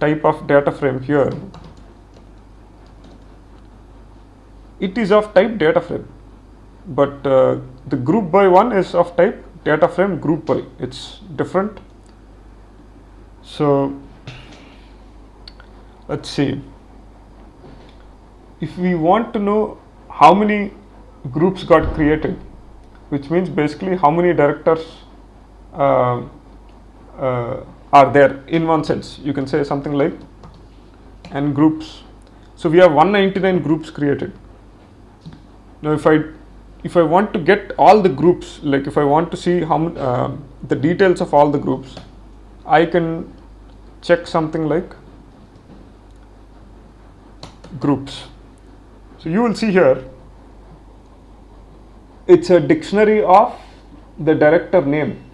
type of data frame here, it is of type data frame, but the group by one is of type data frame group by. It's different. So let's see, if we want to know how many groups got created, which means basically how many directors uh, are there in one sense. You can say something like and groups. So we have 199 groups created. Now if I want to get all the groups, like if I want to see how the details of all the groups, I can check something like groups. So you will see here, it's a dictionary of the director name.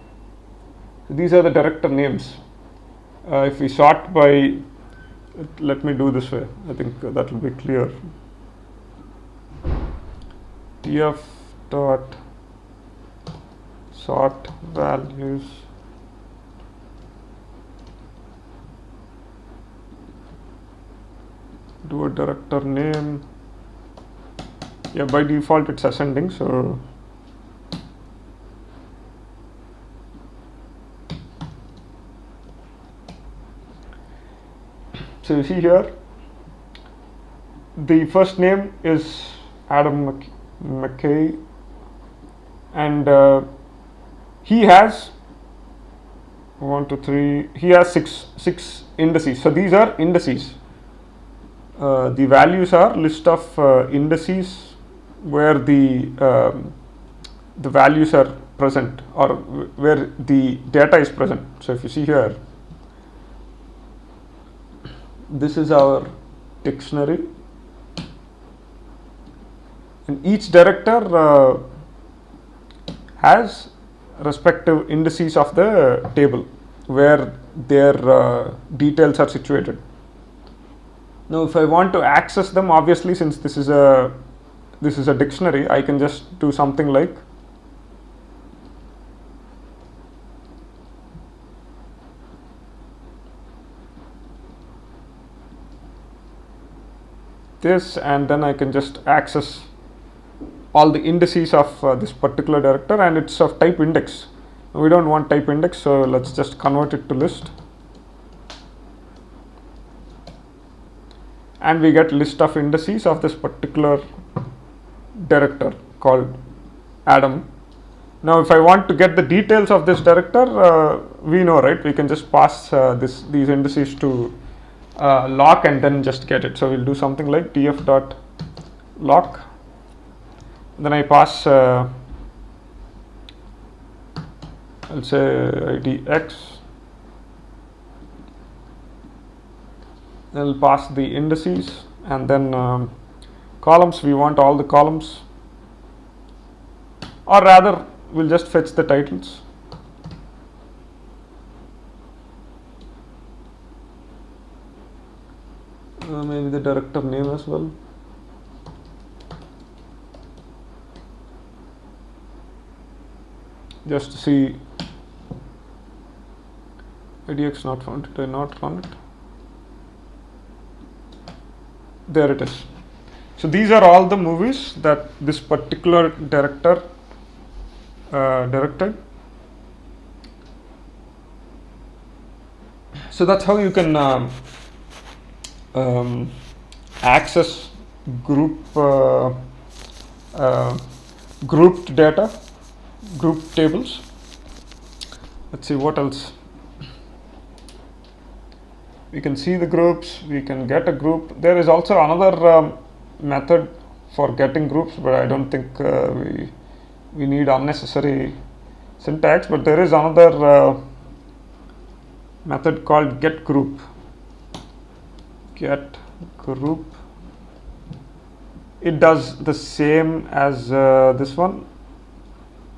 These are the director names. If we sort by, let me do this way, I think that will be clear. Tf dot sort values do a director name. Yeah, by default it's ascending, so you see here the first name is Adam McKay, and he has 1, 2, 3. He has six indices. So these are indices. The values are list of indices where the values are present or where the data is present. So if you see here, this is our dictionary, and each director has respective indices of the table where their details are situated. Now if I want to access them, obviously since this is a dictionary, I can just do something like this, and then I can just access all the indices of this particular director, and it's of type index. We don't want type index, so let's just convert it to list, and we get list of indices of this particular director called Adam. Now if I want to get the details of this director, we know, right, we can just pass these indices to lock and then just get it. So we'll do something like tf dot lock, then I pass I'll say id x, then I'll pass the indices, and then columns, we want all the columns, or rather we'll just fetch the titles. Maybe the director name as well. Just to see idx not found. Did I not run it? There it is. So these are all the movies that this particular director directed. So that's how you can access grouped data, group tables. Let's see what else. We can see the groups, we can get a group. There is also another method for getting groups, but I don't think we need unnecessary syntax, but there is another method called get group. Get group, it does the same as this one.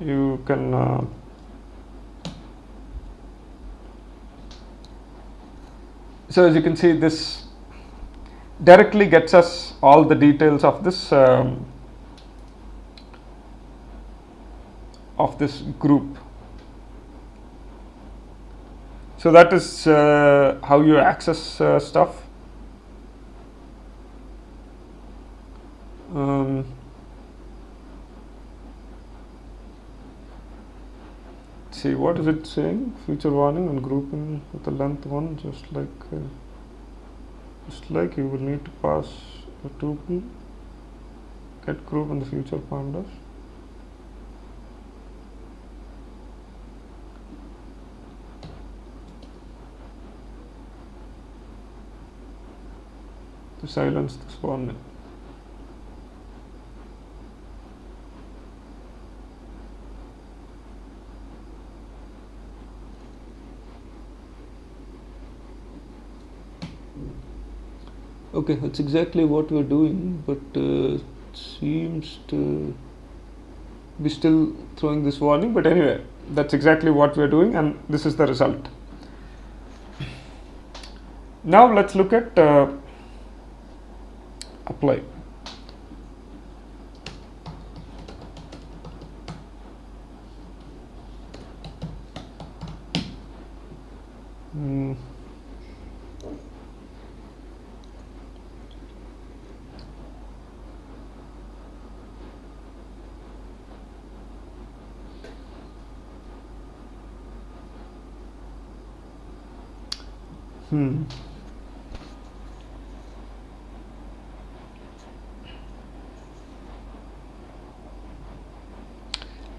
You can so as you can see, this directly gets us all the details of this group. So that is how you access stuff. See, what is it saying? Future warning and grouping with the length 1, just like you will need to pass a tuple get group in the future pandas. to silence this one. Okay, that's exactly what we're doing, but it seems to be still throwing this warning. But anyway, that's exactly what we're doing, and this is the result. Now let's look at apply.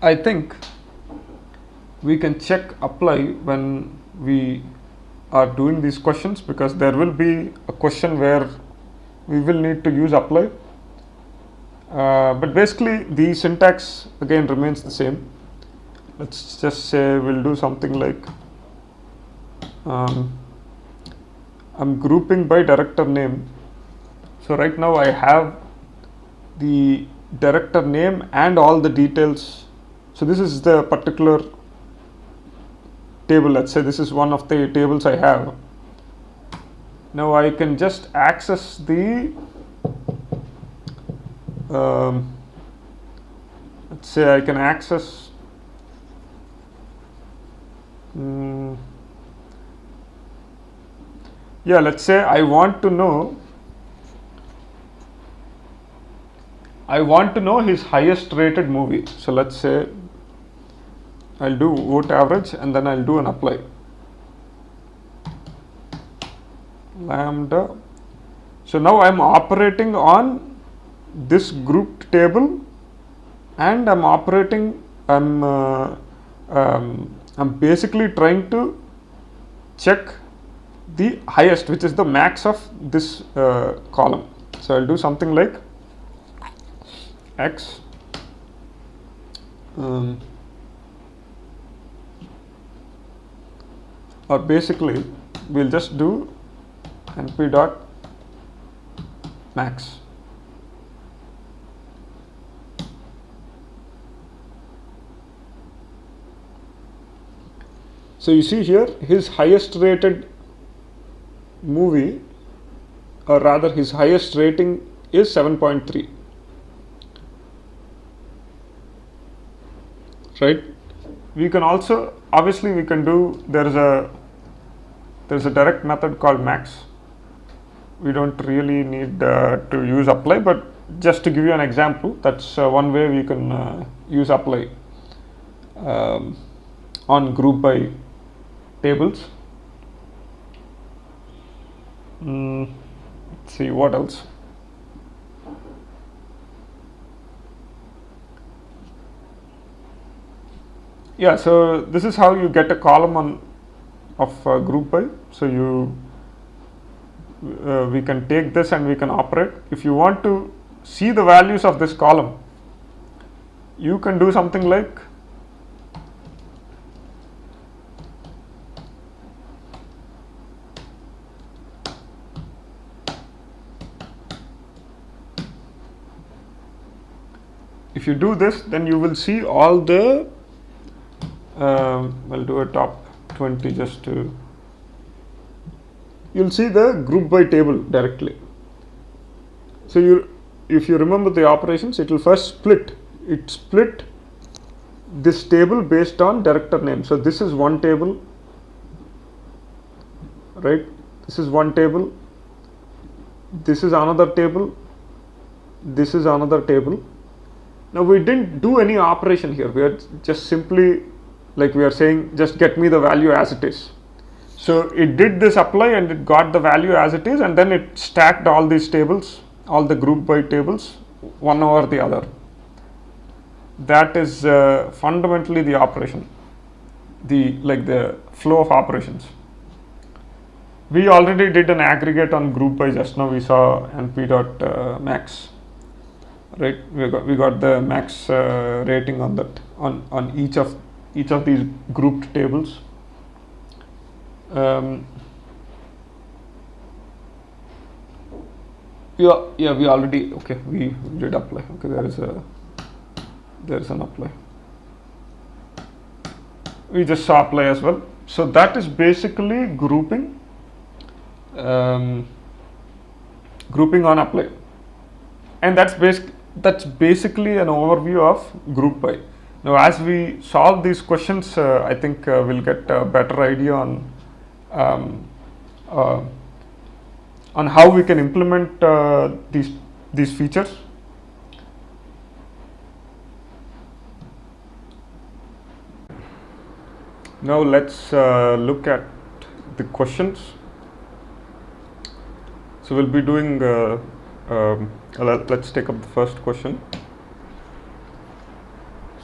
I think we can check apply when we are doing these questions, because there will be a question where we will need to use apply. But basically the syntax again remains the same. Let's just say we'll do something like I'm grouping by director name. So right now I have the director name and all the details. So this is the particular table. Let's say this is one of the tables I have. Now I can just access the let's say I can access let's say I want to know his highest rated movie. So let's say I'll do vote average and then I'll do an apply. Lambda. So now I'm operating on this grouped table, and I'm basically trying to check the highest, which is the max of this column. So I'll do something like x or basically we'll just do np dot max. So you see here his highest rated movie, or rather his highest rating is 7.3. Right? We can also, obviously we can do, there's a direct method called max. We don't really need to use apply, but just to give you an example, that's one way we can use apply on group by tables. Let's see what else. Yeah, so this is how you get a column of group by. So we can take this and we can operate. If you want to see the values of this column, you can do something like if you do this, then you will see all the I'll do a top 20 just to, you'll see the group by table directly. So if you remember the operations, it will first split this table based on director name. So this is one table, right? This is one table, this is another table, this is another table. Now we didn't do any operation here. We are just simply, like we are saying, just get me the value as it is. So it did this apply and it got the value as it is, and then it stacked all these tables, all the group by tables, one over the other. That is fundamentally the operation, the flow of operations. We already did an aggregate on group by just now. We saw np dot max, right? We got the max rating on that on each of these grouped tables. Yeah, we already, okay, we did apply. Okay, there is an apply. We just saw apply as well. So that is basically grouping, grouping on apply, and that's basically an overview of group by. Now, as we solve these questions, I think we'll get a better idea um, uh, on how we can implement these features. Now let's look at the questions. So we'll be doing, let's take up the first question.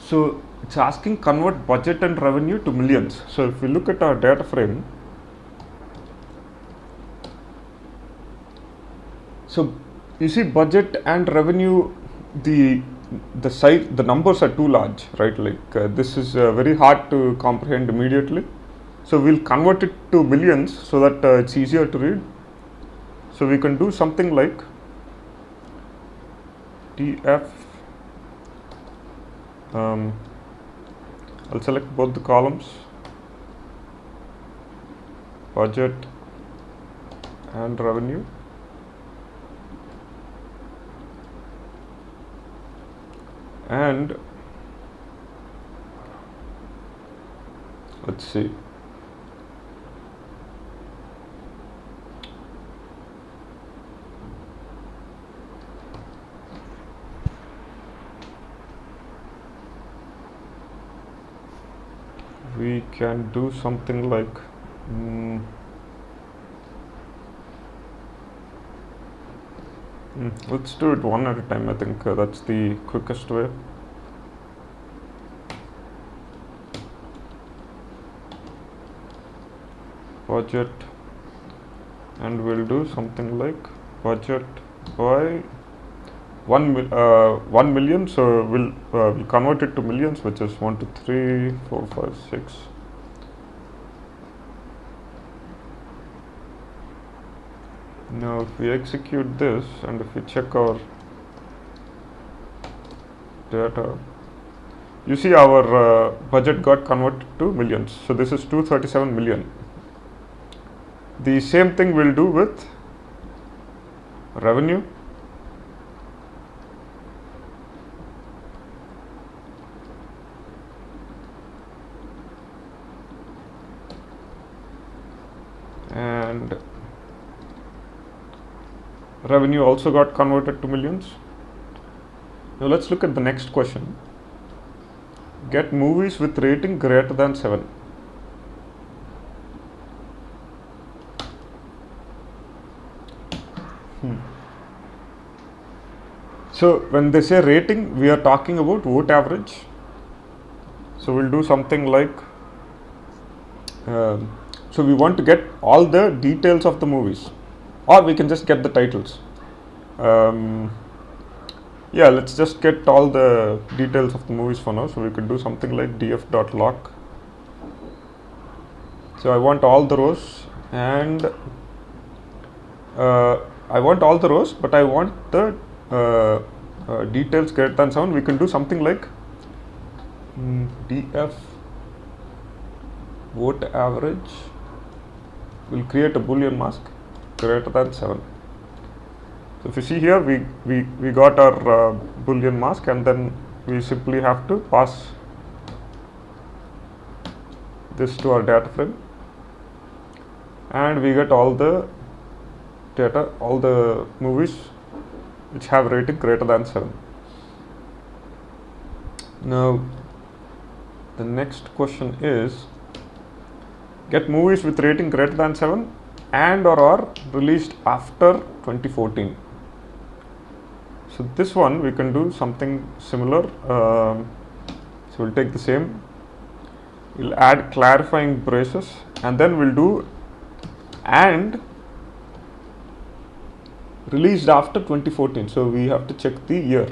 So it's asking convert budget and revenue to millions. So if we look at our data frame, so you see budget and revenue, the size, the numbers are too large, right? Like this is very hard to comprehend immediately. So we'll convert it to millions so that it's easier to read. So we can do something like df. I'll select both the columns, budget and revenue. And let's see. We can do something like let's do it one at a time. I think that's the quickest way. Budget, and we'll do something like budget by 1 million. So we'll convert it to millions, which is 1, 2, 3, 4, 5, 6. Now if we execute this and if we check our data, you see our budget got converted to millions. So this is 237 million. The same thing we'll do with revenue. And revenue also got converted to millions. Now let's look at the next question. Get movies with rating greater than 7. So when they say rating, we are talking about vote average. So we'll do something like, so we want to get all the details of the movies, or we can just get the titles. Yeah, let's just get all the details of the movies for now. So we could do something like df.lock. So I want all the rows, and I want all the rows, but I want the details greater than 7. We can do something like df vote average. We'll create a boolean mask greater than 7. So if you see here, we got our boolean mask, and then we simply have to pass this to our data frame, and we get all the data, all the movies which have rating greater than 7. Now the next question is, get movies with rating greater than 7 and or are released after 2014. So this one we can do something similar. So we'll take the same, we'll add clarifying braces, and then we'll do and released after 2014. So we have to check the year.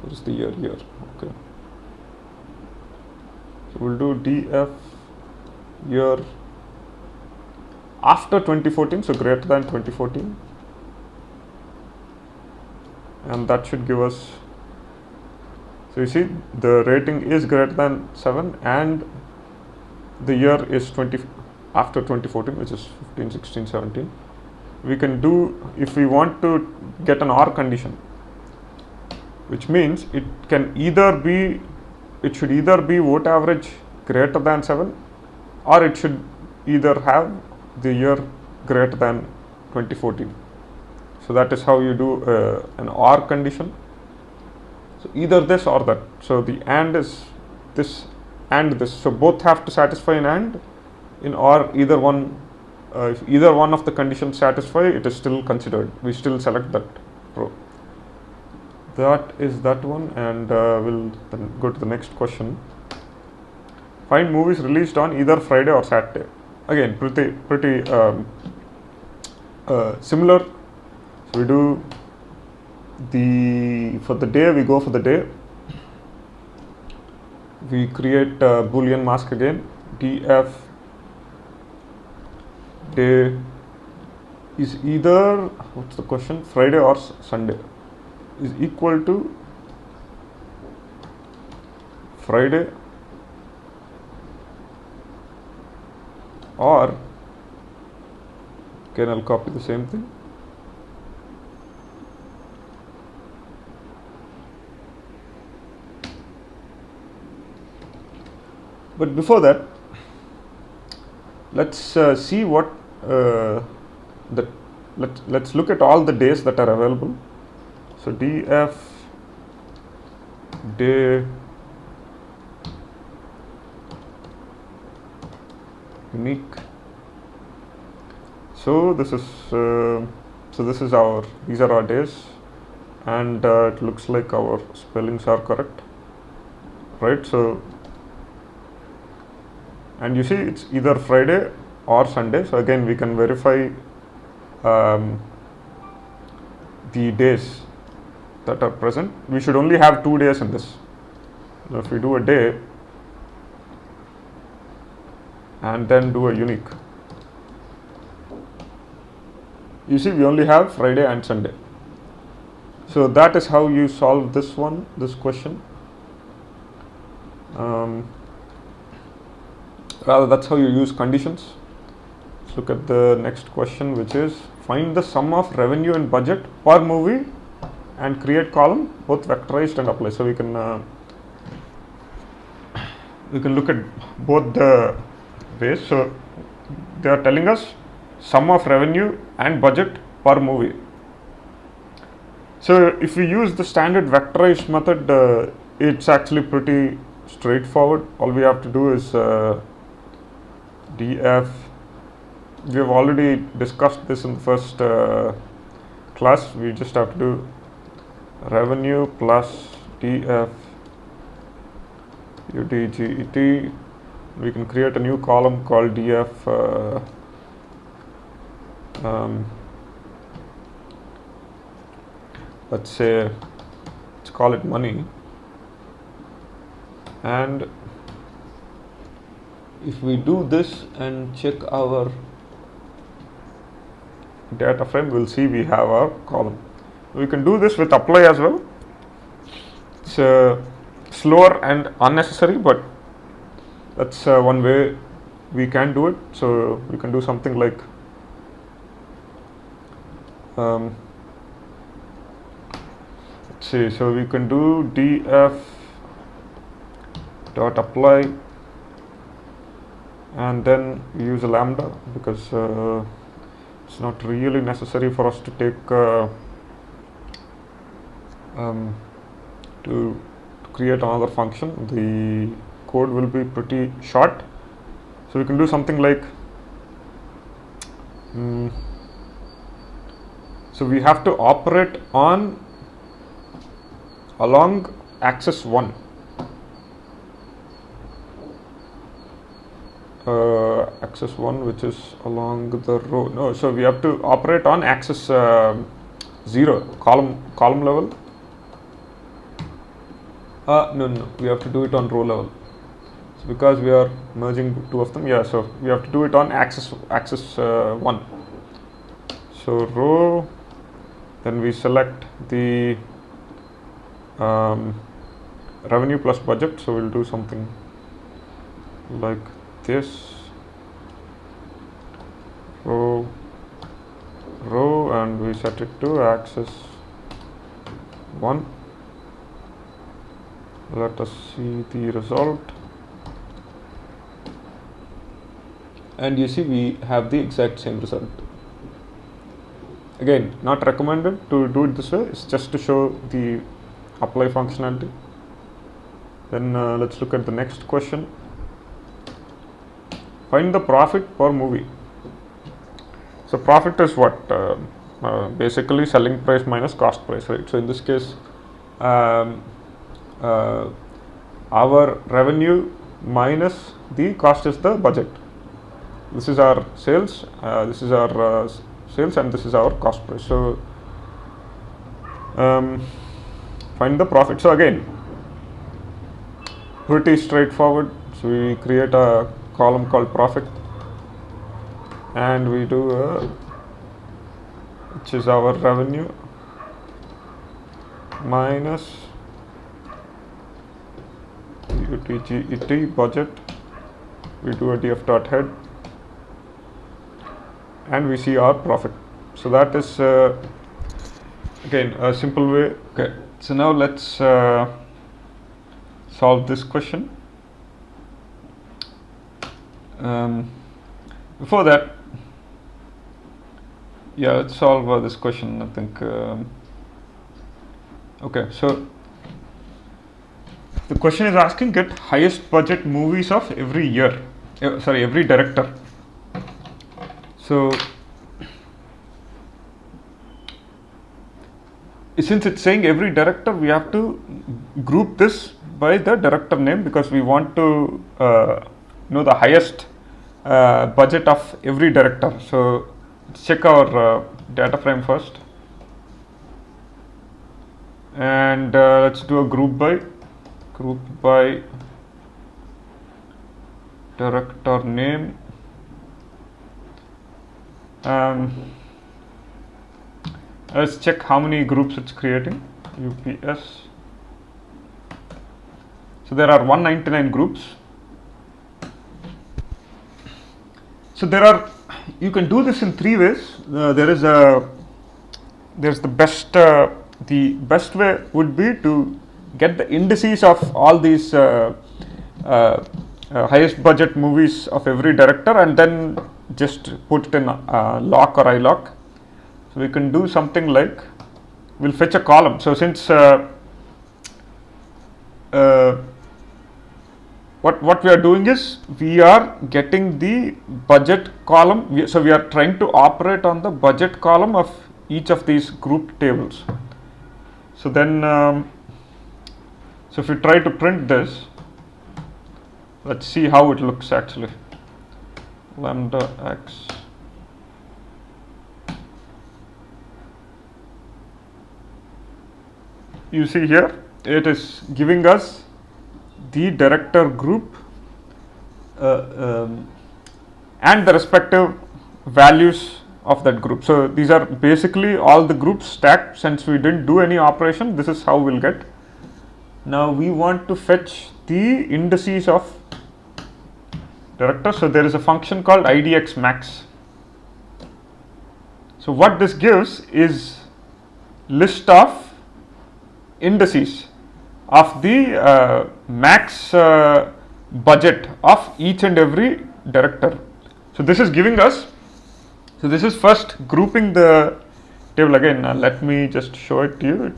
What is the year here? Okay. So we'll do DF year after 2014, so greater than 2014. And that should give us, so you see the rating is greater than 7 and the year is 20 after 2014, which is 15, 16, 17. We can do, if we want to get an OR condition, which means it should either be vote average greater than 7 or it should either have the year greater than 2014. So that is how you do an OR condition. So either this or that. So the AND is this and this. So both have to satisfy an AND. In OR, either one, if either one of the conditions satisfy, it is still considered. We still select that row. That is that one, and we'll then go to the next question. Find movies released on either Friday or Saturday. Again, pretty similar. So we do for the day, we go for the day. We create a Boolean mask again. DF day is either, what's the question, Friday or Sunday, is equal to Friday or, again I'll copy the same thing. But before that, let's see what let's look at all the days that are available. So DF day unique. So this is these are our days, and it looks like our spellings are correct, right? So, and you see it's either Friday or Sunday. So again we can verify the days that are present. We should only have 2 days in this. So if we do a day and then do a unique, you see we only have Friday and Sunday. So that is how you solve this question. Rather, that's how you use conditions. Let's look at the next question, which is find the sum of revenue and budget per movie and create column, both vectorized and apply. So we can look at both the ways. So they are telling us sum of revenue and budget per movie. So if we use the standard vectorized method, it's actually pretty straightforward. All we have to do is DF. We have already discussed this in the first class. We just have to do revenue plus DF UDGET. We can create a new column called DF let's say, let's call it money, and if we do this and check our data frame, we'll see we have our column. We can do this with apply as well. It's slower and unnecessary, but that's one way we can do it. So we can do something like let's see, so we can do df dot apply, and then we use a lambda because it's not really necessary for us to take to create another function. The code will be pretty short, so we can do something like so we have to operate along axis 1. axis 1, which is along the row. No, so we have to operate on axis 0, column level. No, we have to do it on row level. So because we are merging two of them, yeah, so we have to do it on axis 1. So row, then we select the revenue plus budget. So we'll do something like this, row, and we set it to axis 1. Let us see the result, and you see we have the exact same result. Again, not recommended to do it this way, it's just to show the apply functionality. Then let's look at the next question. Find the profit per movie. So profit is what? Basically selling price minus cost price, right? So in this case, our revenue minus the cost is the budget. This is our sales, this is our sales, and this is our cost price. So find the profit. So again, pretty straightforward. So we create a column called profit, and we do which is our revenue minus UTG budget. We do a df dot head, and we see our profit. So that is again a simple way. Okay, so now let's solve this question. Before that, yeah, let's solve this question. I think okay, so the question is asking, get highest budget movies of every year, every director. So since it's saying every director, we have to group this by the director name, because we want to know the highest budget of every director. So let's check our data frame first, and let's do a group by director name. Let's check how many groups it's creating. UPS. So there are 199 groups. So you can do this in 3 ways. There's the best way would be to get the indices of all these highest budget movies of every director, and then just put it in lock or iLock. So we can do something like, we'll fetch a column. So since what we are doing is, we are getting the budget column. So we are trying to operate on the budget column of each of these group tables. So then, so if we try to print this, let's see how it looks actually. Lambda x. You see here, it is giving us the director group and the respective values of that group. So these are basically all the groups stacked. Since we didn't do any operation, this is how we'll get. Now we want to fetch the indices of director. So there is a function called idx max. So what this gives is list of indices of the max budget of each and every director. So this is giving us, so this is first grouping the table again. Let me just show it to you.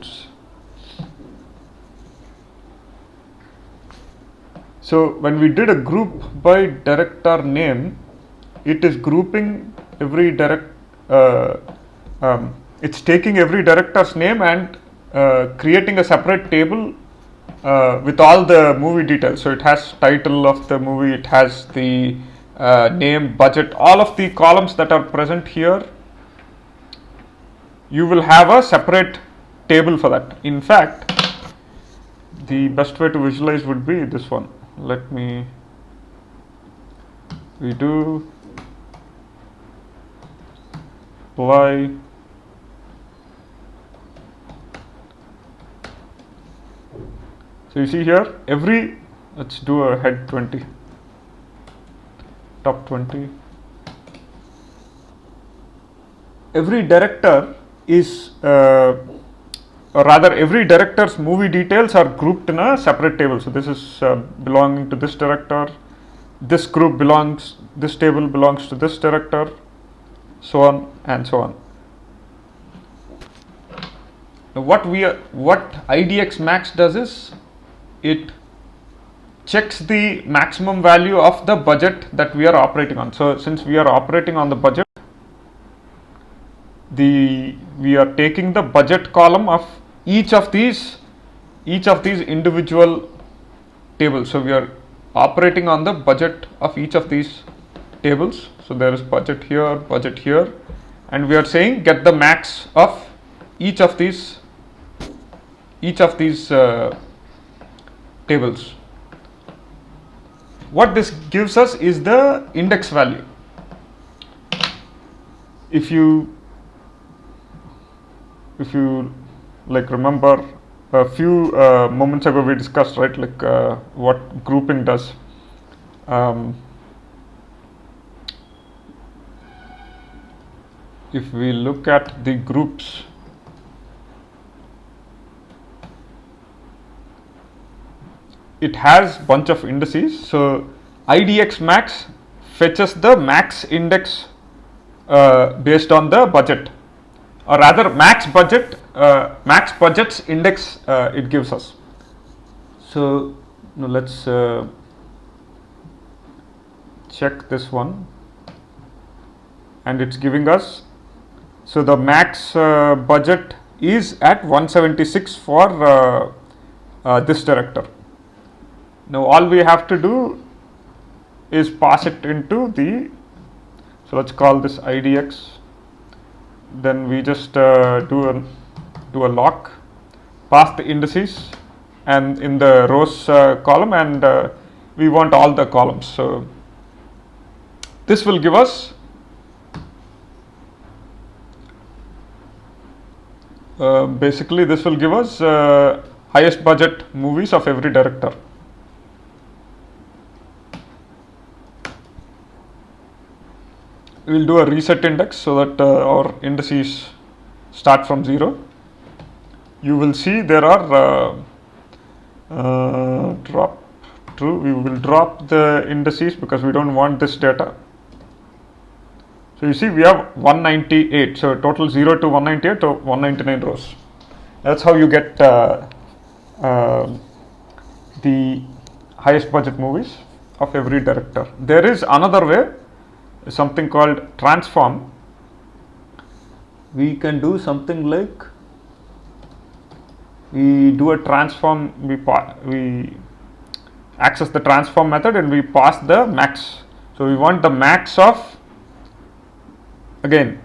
So when we did a group by director name, it is grouping every it's taking every director's name and creating a separate table with all the movie details. So it has title of the movie, it has the name, budget, all of the columns that are present here, you will have a separate table for that. In fact, the best way to visualize would be this one. We do apply so you see here let's do a head 20, top 20. Every director is or rather every director's movie details are grouped in a separate table. So this is belonging to this director, this table belongs to this director, so on and so on. Now what IDX max does is it checks the maximum value of the budget that we are operating on. So since we are operating on the budget, we are taking the budget column of each of these individual tables. So we are operating on the budget of each of these tables. So there is budget here, and we are saying get the max of each of these tables. What this gives us is the index value. If you remember a few moments ago we discussed, right, what grouping does. If we look at the groups, it has bunch of indices. So IDX max fetches the max index based on the budget, or rather max budget's index it gives us. So now let's check this one, and it's giving us, so the max budget is at 176 for this director. Now all we have to do is pass it into so let's call this IDX. Then we just do a lock, pass the indices, and in the rows column, and we want all the columns. So this will give us basically this will give us highest budget movies of every director. We will do a reset index so that our indices start from 0. You will see there are we will drop the indices because we don't want this data. So you see we have 198, so total 0 to 198 to 199 rows. That's how you get the highest budget movies of every director. There is another way, something called transform. We can do something like, we do a transform, we access the transform method and we pass the max. So we want the max of, again,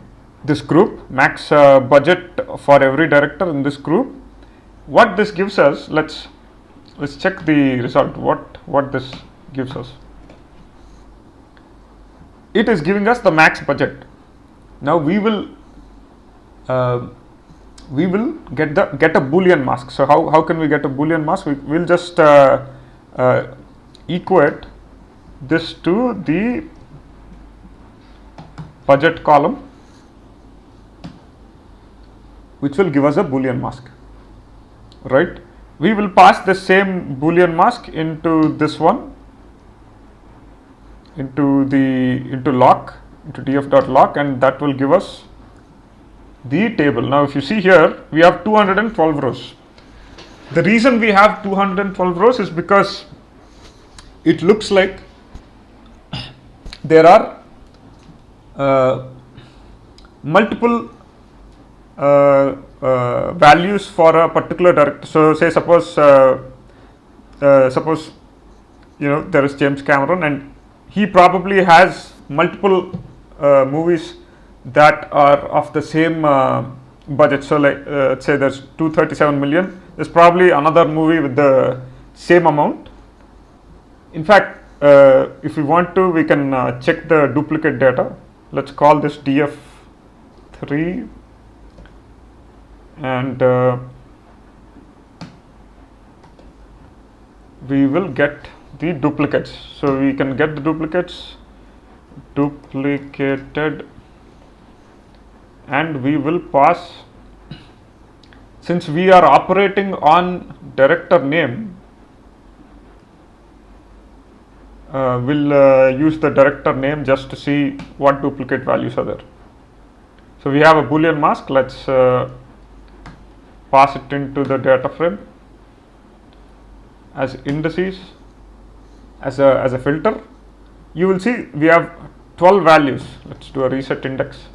this group, max budget for every director in this group. What this gives us, let's check the result, what this gives us. It is giving us the max budget. Now we will get a Boolean mask. So how can we get a Boolean mask? We'll just equate this to the budget column, which will give us a Boolean mask, right? We will pass the same Boolean mask into this one, into df.lock, and that will give us the table. Now if you see here, we have 212 rows. The reason we have 212 rows is because it looks like there are multiple values for a particular director. So say suppose there is James Cameron, and he probably has multiple movies that are of the same budget. So like let's say there's 237 million, there's probably another movie with the same amount. In fact, if we want to, we can check the duplicate data. Let's call this df3, and we will get the duplicates. So we can get the duplicates duplicated, and we will pass, since we are operating on director name, we'll use the director name just to see what duplicate values are there. So we have a Boolean mask. Let's pass it into the data frame as indices, as a filter. You will see we have 12 values. Let's do a reset index.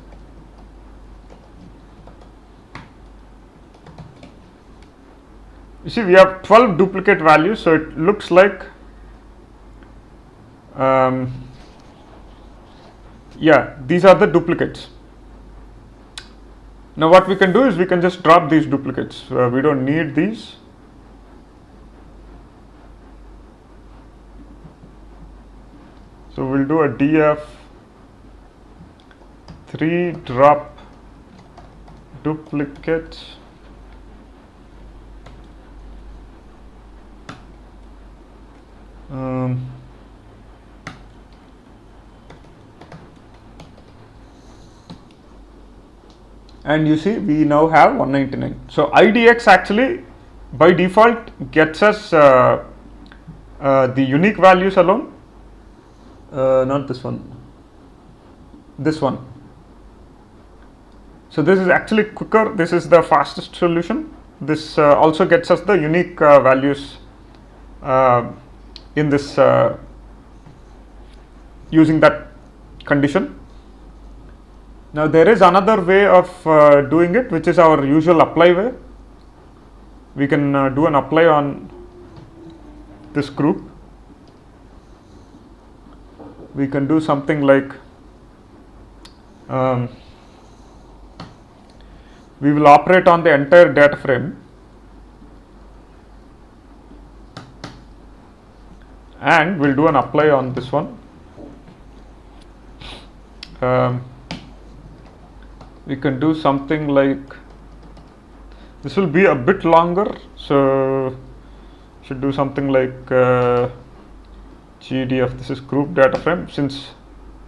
You see we have 12 duplicate values, so it looks like yeah, these are the duplicates. Now what we can do is we can just drop these duplicates. We don't need these. So we'll do a df3 drop duplicates. And you see we now have 199. So IDX actually by default gets us the unique values alone, not this one, this one. So this is actually quicker, this is the fastest solution. This also gets us the unique values in this using that condition. Now there is another way of doing it, which is our usual apply way. We can do an apply on this group. We can do something like we will operate on the entire data frame, and we'll do an apply on this one. We can do something like, this will be a bit longer, so should do something like GDF. This is group data frame, since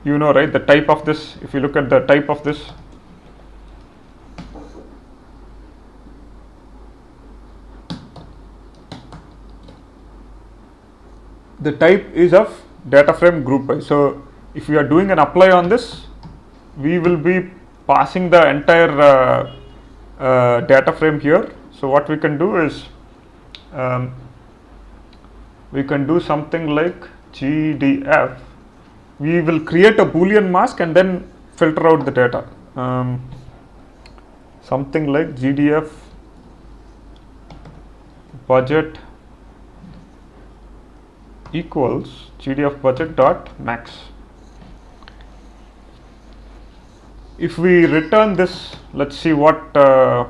you know, right, the type of this. If you look at the type of this, the type is of data frame group by. So if we are doing an apply on this, we will be passing the entire data frame here. So what we can do is we can do something like GDF. We will create a Boolean mask and then filter out the data. Something like GDF budget equals GDF budget dot max. If we return this, let's see what the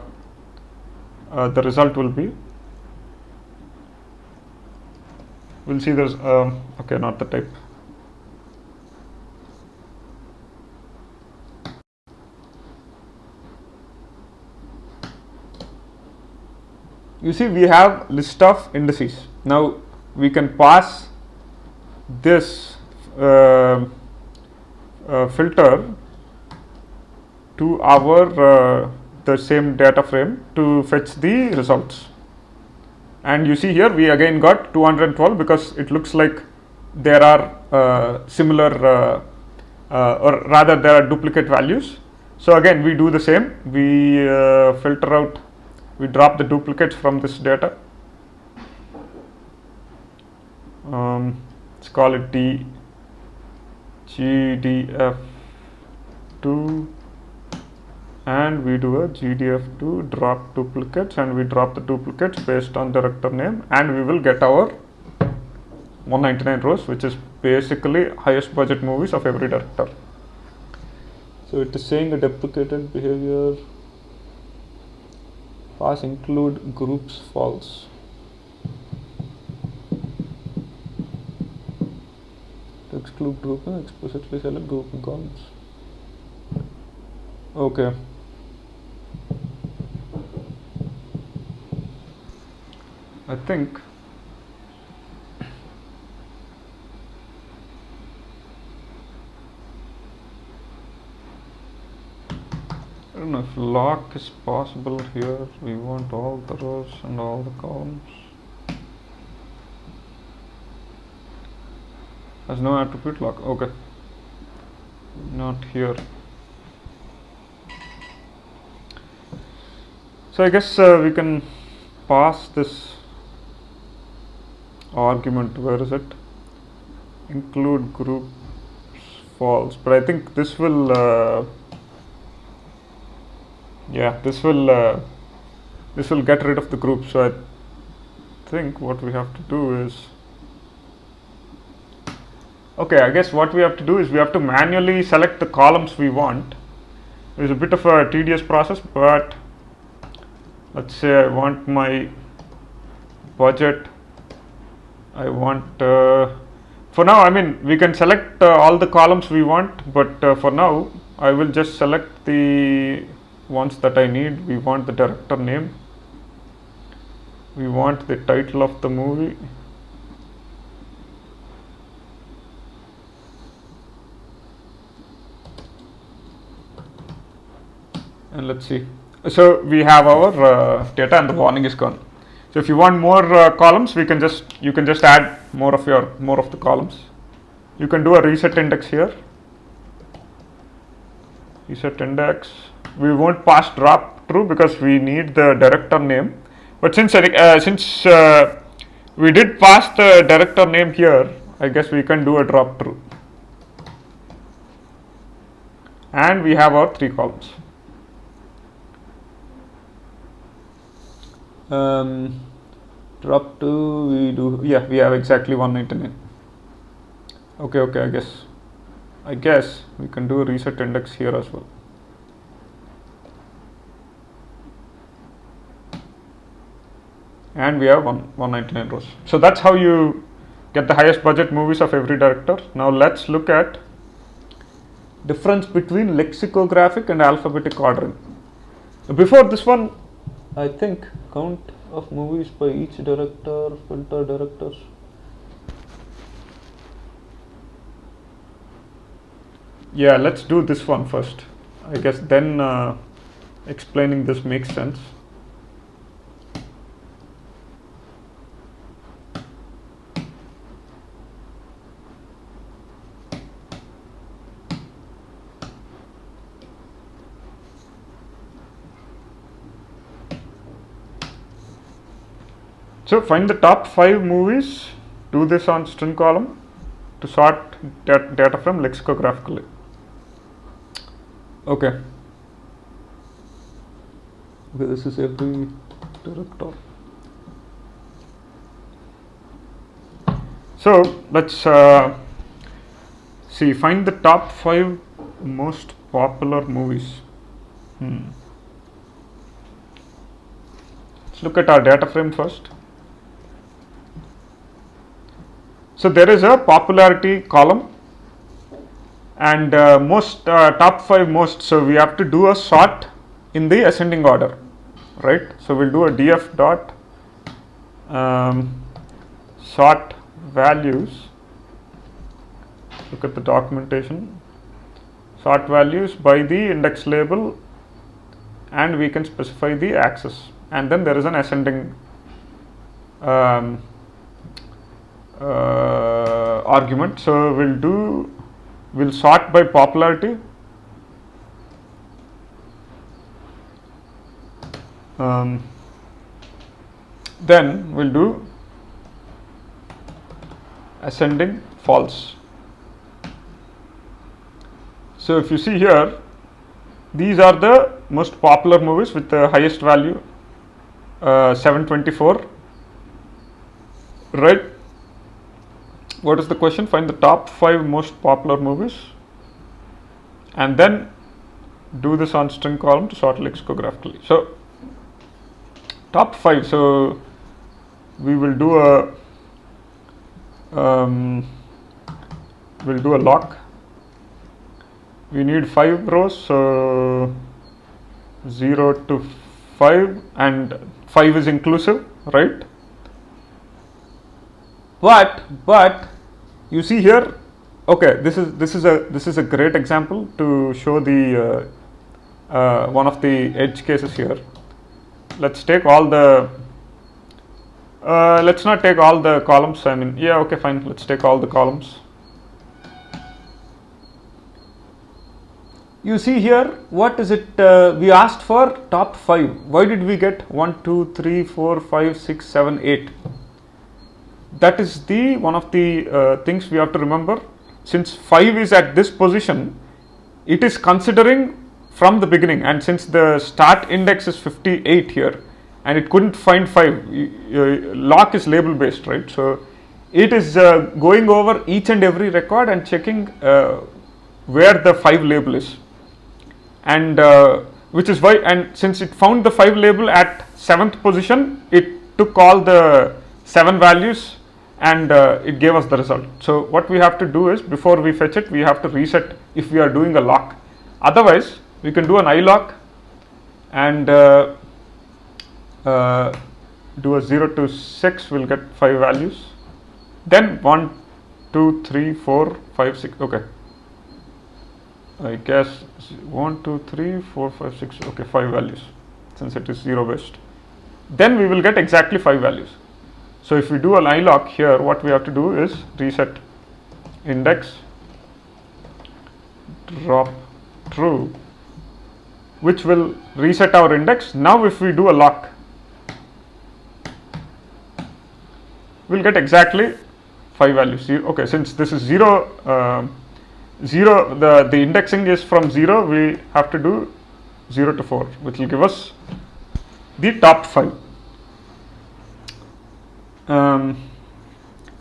result will be. We'll see there's okay, not the type. You see we have list of indices. Now we can pass this filter to our the same data frame to fetch the results. And you see here we again got 212 because it looks like there are similar or rather there are duplicate values. So again we do the same, we filter out, we drop the duplicates from this data. Let's call it GDF2, and we do a GDF2 drop duplicates, and we drop the duplicates based on director name, and we will get our 199 rows, which is basically highest budget movies of every director. So it is saying a deprecated behavior pass include groups false. To exclude grouping, explicitly select grouping columns. Okay. I think I don't know if lock is possible here. We want all the rows and all the columns. Has no attribute lock. Okay. Not here. So I guess we can pass this argument. Where is it? Include groups false. But I think this will this will get rid of the group. So I think what we have to do is, okay, I guess what we have to do is we have to manually select the columns we want. It's a bit of a tedious process, but let's say I want my budget. I want for now, I mean, we can select all the columns we want, but for now I will just select the ones that I need. We want the director name, we want the title of the movie, and let's see. So we have our data and the warning is gone. So if you want more columns, you can just add more of the columns. You can do a reset index here. Reset index. We won't pass drop true because we need the director name. But since we did pass the director name here, I guess we can do a drop true. And we have our 3 columns. Drop to we have exactly 199. Okay, I guess we can do a reset index here as well. And we have 199 rows. So that's how you get the highest budget movies of every director. Now let's look at difference between lexicographic and alphabetic ordering. Before this one, I think count of movies by each director, filter directors. Yeah, let's do this one first. I guess then explaining this makes sense. So find the top 5 movies, do this on string column to sort data from lexicographically. Okay, this is every director. So let's see, find the top 5 most popular movies. Let's look at our data frame first. So there is a popularity column and most top 5 most. So we have to do a sort in the ascending order, right? So we'll do a df dot sort values. Look at the documentation. Sort values by the index label, and we can specify the axis, and then there is an ascending argument. So we'll sort by popularity, then we'll do ascending false. So if you see here, these are the most popular movies with the highest value, 724, right? what is the question? Find the top 5 most popular movies and then do this on string column to sort lexicographically. So top 5, so we will do a lock. We need 5 rows, so 0 to 5, and 5 is inclusive, right? But you see here, okay, this is a great example to show the one of the edge cases here. Let's take all the let's not take all the columns. I mean, yeah, okay, fine. Let's take all the columns. You see here, what is it? We asked for top 5. Why did we get 1, 2, 3, 4, 5, 6, 7, 8? That is the one of the things we have to remember. Since 5 is at this position, it is considering from the beginning, and since the start index is 58 here and it couldn't find 5, lock is label based, right? So it is going over each and every record and checking where the 5 label is, and which is why, and since it found the 5 label at 7th position, it took all the 7 values and it gave us the result. So what we have to do is, before we fetch it, we have to reset if we are doing a lock. Otherwise we can do an iLock and do a 0 to 6, we'll get 5 values, then 1, 2, 3, 4, 5, 6, okay, I guess 1, 2, 3, 4, 5, 6, okay, 5 values, since it is 0 based. Then we will get exactly 5 values. So if we do an iLock here, what we have to do is reset index, drop true, which will reset our index. Now if we do a lock, we'll get exactly 5 values. Okay, since this is 0, the indexing is from 0, we have to do 0 to 4, which will give us the top 5. And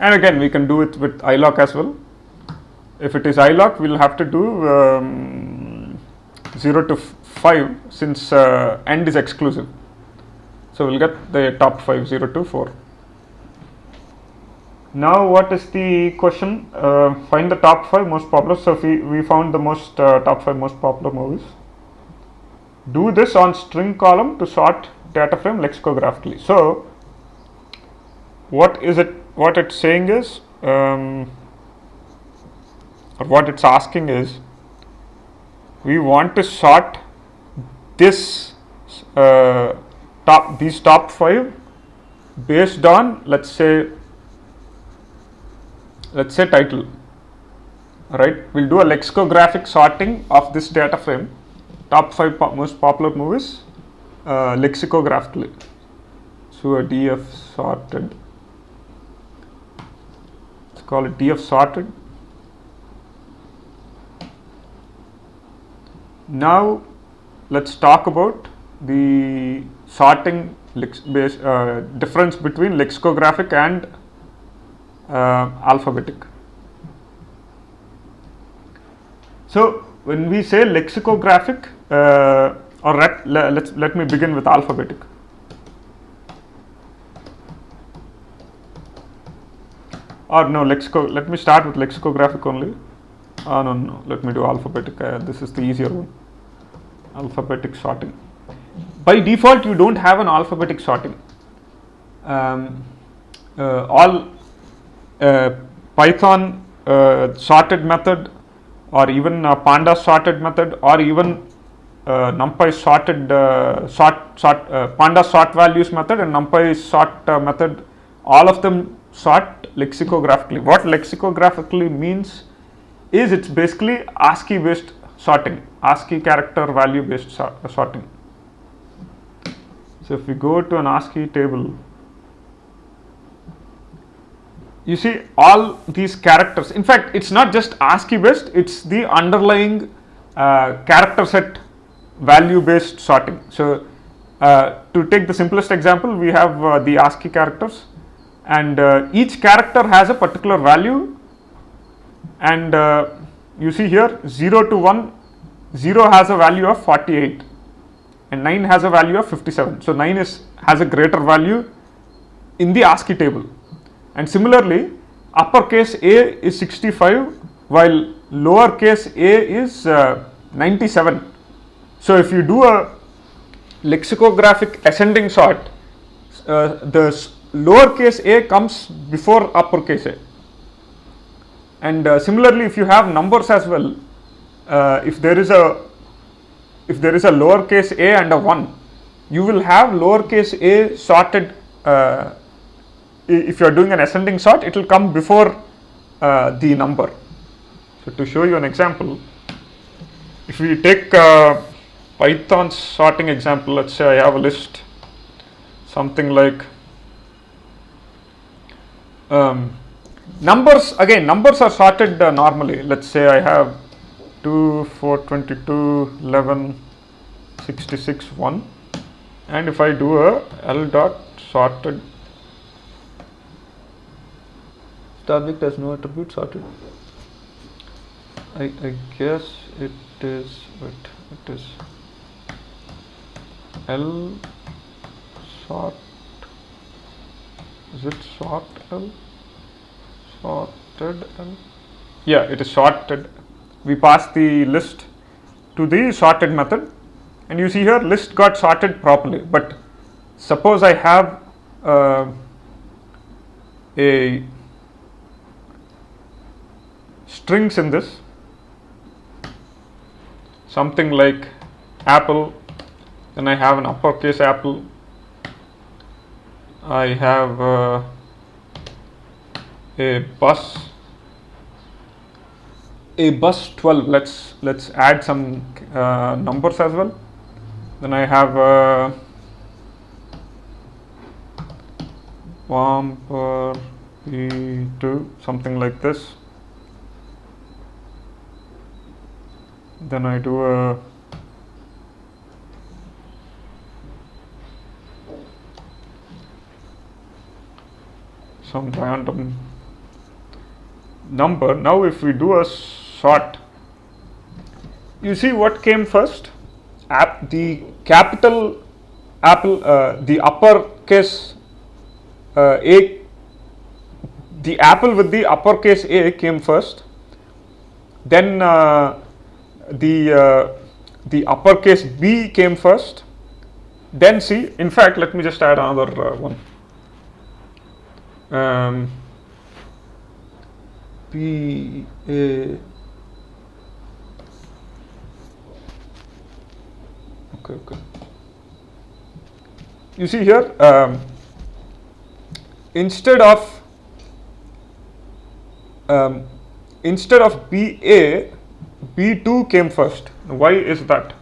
again, we can do it with iLock as well. If it is iLock, we'll have to do 0 to 5, since end is exclusive. So we'll get the top 5, 0 to 4. Now what is the question? Find the top 5 most popular. So we found the most top 5 most popular movies. Do this on string column to sort data frame lexicographically. So what it's saying is, or what it's asking is, we want to sort this these top 5 based on, let's say title, right? We'll do a lexicographic sorting of this data frame, top 5 most popular movies, lexicographically. So a df sorted, let's call it df sorted. Now let's talk about the sorting difference between lexicographic and alphabetic. So when we say lexicographic, or let me begin with alphabetic. Or no, let me start with lexicographic only. No, let me do alphabetic. This is the easier one. Alphabetic sorting. By default, you don't have an alphabetic sorting. All Python sorted method, or even Pandas sorted method, or even NumPy sorted Pandas sort values method and NumPy sort method, all of them sort lexicographically. What lexicographically means is, it's basically ASCII based sorting, ASCII character value based sorting. So if we go to an ASCII table, you see all these characters. In fact, it's not just ASCII based, it's the underlying character set value based sorting. So to take the simplest example, we have the ASCII characters. and each character has a particular value, and you see here 0 to 1, 0 has a value of 48 and 9 has a value of 57. So 9 has a greater value in the ASCII table, and similarly uppercase A is 65 while lowercase a is 97. So if you do a lexicographic ascending sort, the lowercase a comes before uppercase a, and similarly if you have numbers as well, if there is a lowercase a and a 1, you will have lowercase a sorted. If you are doing an ascending sort, it will come before the number. So to show you an example, if we take Python's sorting example, let's say I have a list something like numbers. Again, numbers are sorted normally. Let's say I have 2, 4, 22, 11, 66, 1, and if I do a L dot sorted, object has no attribute sorted. I guess it is, it is L sort, is it sort L, sorted L, yeah, it is sorted. We pass the list to the sorted method, and you see here list got sorted properly. But suppose I have a strings in this, something like apple, then I have an uppercase apple, I have a bus 12. Let's add some numbers as well. Then I have bumper P2, something like this. Then I do a some random number. Now if we do a sort, you see what came first? The capital apple, the uppercase A, the apple with the uppercase A came first, then the uppercase B came first, then C. In fact, let me just add another one. P A. Okay. You see here, instead of BA, B2 came first. Why is that?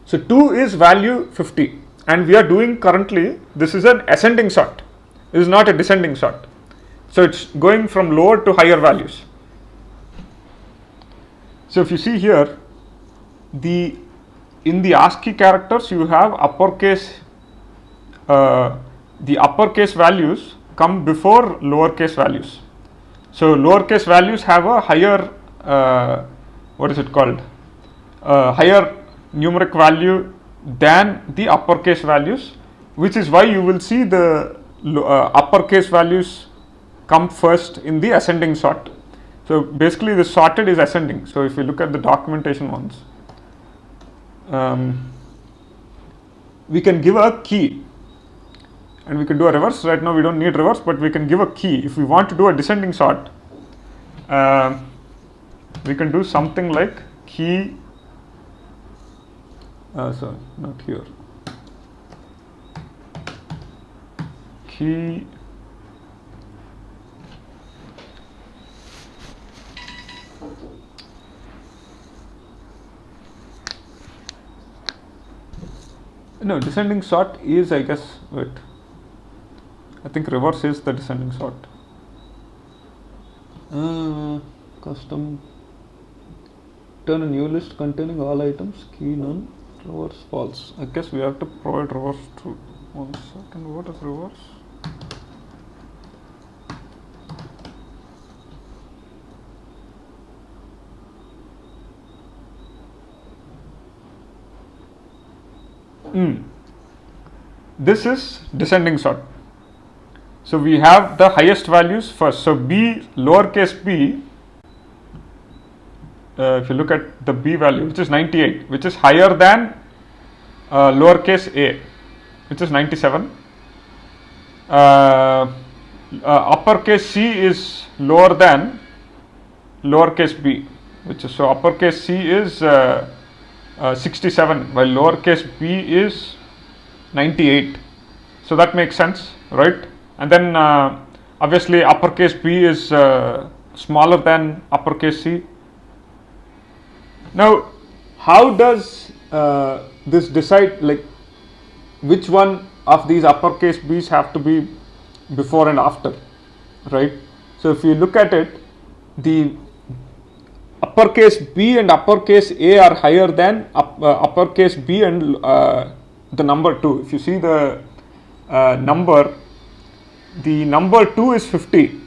So 2 is value 50, and we are doing currently, this is an ascending sort. This is not a descending sort. So it's going from lower to higher values. So if you see here, in the ASCII characters you have uppercase, the uppercase values come before lowercase values. So lowercase values have a higher, what is it called, higher numeric value than the uppercase values, which is why you will see the uppercase values come first in the ascending sort. So basically the sorted is ascending. So if you look at the documentation ones, we can give a key and we can do a reverse. Right now we don't need reverse, but we can give a key. If we want to do a descending sort, we can do something like key, sorry, not here, key no, descending sort is, I guess, wait, I think reverse is the descending sort. Custom, turn a new list containing all items, key none, reverse false. I guess we have to provide reverse true. 1 second, what is reverse? This is descending sort. So we have the highest values first. So b, lowercase b, if you look at the b value, which is 98, which is higher than lowercase a, which is 97. Uppercase c is lower than lowercase b, which is, so uppercase c is 67, while lowercase b is 98. So that makes sense, right? And then obviously uppercase b is smaller than uppercase c. Now, how does this decide, like, which one of these uppercase b's have to be before and after, right? So if you look at it, the uppercase b and uppercase a are higher than uppercase b and the number 2. If you see the number 2 is 50,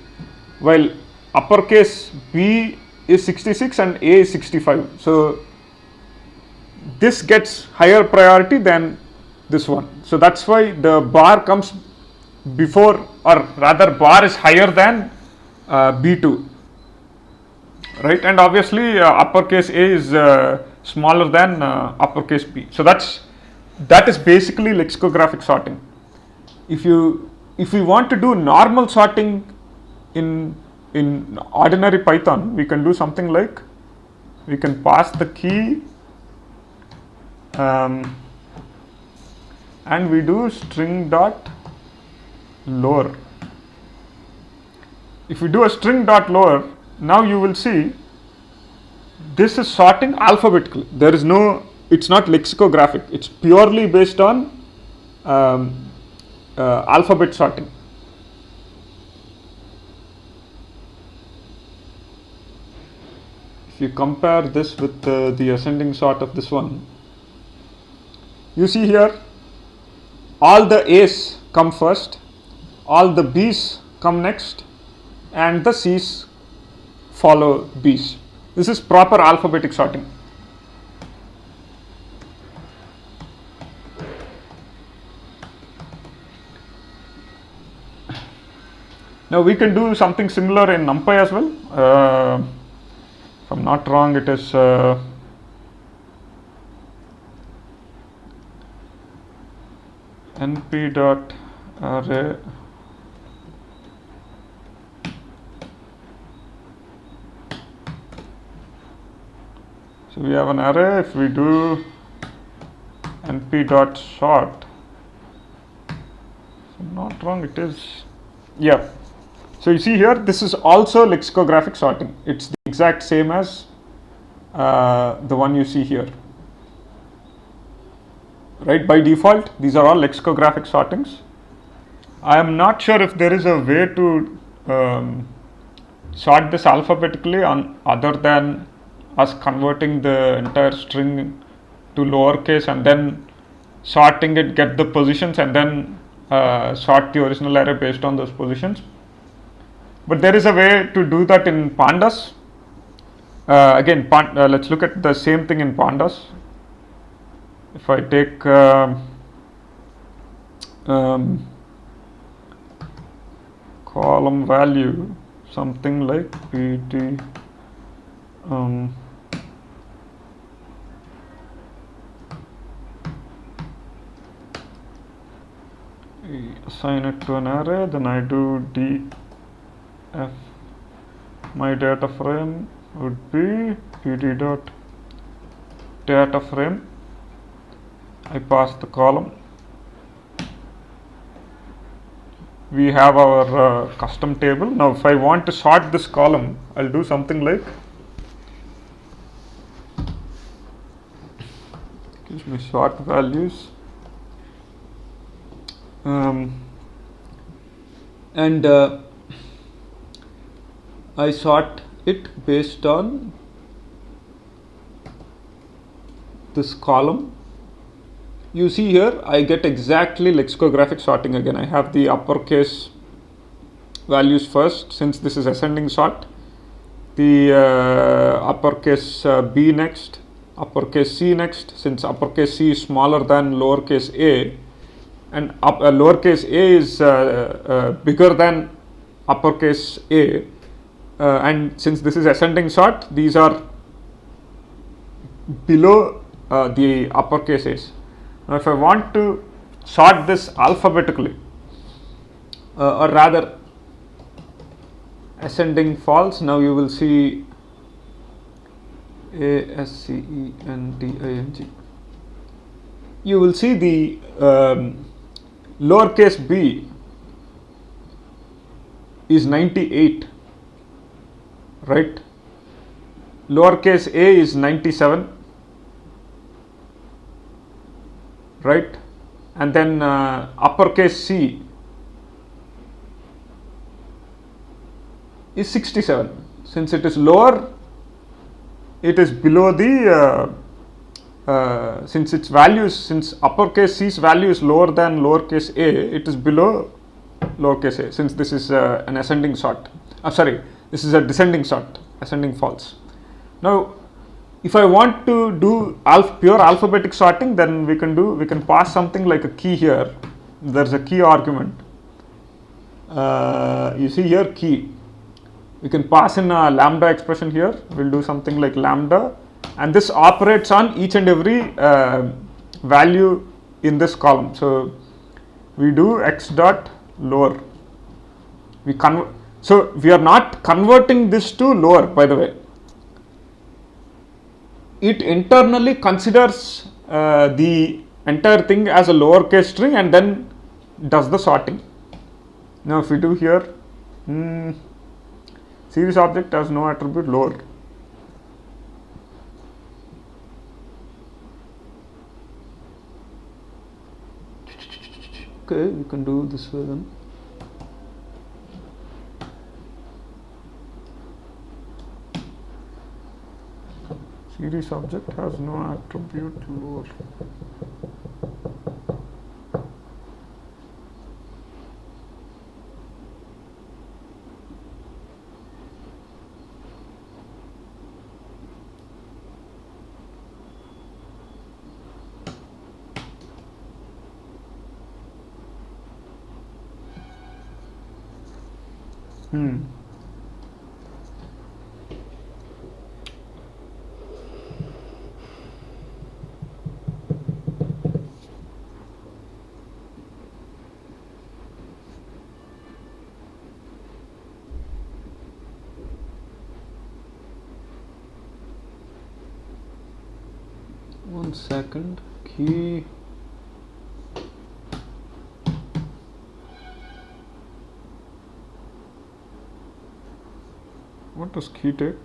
while uppercase b is 66 and a is 65. So this gets higher priority than this one. So that's why the bar comes before, or rather bar is higher than b2, right? And obviously uppercase a is smaller than uppercase b. So that is basically lexicographic sorting. If we want to do normal sorting in ordinary Python, we can do something like, we can pass the key and we do string dot lower. If we do a string dot lower, now you will see this is sorting alphabetically. There is no, it's not lexicographic, it's purely based on alphabet sorting. If you compare this with the ascending sort of this one, you see here all the A's come first, all the B's come next, and the C's follow B's. This is proper alphabetic sorting. Now we can do something similar in NumPy as well. If I'm not wrong, it is np.array so we have an array. If we do np.sort, if I'm not wrong, it is, yeah. So you see here, this is also lexicographic sorting. It's the exact same as the one you see here, right? By default, these are all lexicographic sortings. I am not sure if there is a way to sort this alphabetically on other than us converting the entire string to lowercase and then sorting it, get the positions, and then sort the original array based on those positions. But there is a way to do that in Pandas. Again, let's look at the same thing in Pandas. If I take column value, something like pt assign it to an array, then I do df, my data frame would be pd dot data frame. I pass the column. We have our custom table. Now if I want to sort this column, I'll do something like, gives me sort values, and I sort it based on this column. You see here, I get exactly lexicographic sorting again. I have the uppercase values first, since this is ascending sort, the uppercase B next, uppercase C next, since uppercase C is smaller than lowercase a, and lowercase a is bigger than uppercase a, and since this is ascending sort, these are below the uppercase a's. Now if I want to sort this alphabetically, or rather ascending false, now you will see ASCENDING. You will see the lowercase b is 98, right? Lowercase a is 97, right? And then uppercase c is 67. Since it is lower, it is below the since its values, since uppercase c's value is lower than lowercase a, it is below lowercase a, since this is an ascending sort. Sorry, this is a descending sort, ascending false. Now if I want to do pure alphabetic sorting, then we can pass something like a key here. There's a key argument. You see here key. We can pass in a lambda expression here. We'll do something like lambda, and this operates on each and every value in this column. So we do x dot lower. So we are not converting this to lower, by the way. It internally considers the entire thing as a lowercase string and then does the sorting. Now if we do here, series object has no attribute lower. Okay, we can do this way then. Series object has no attribute lower. One second, key. What does key take?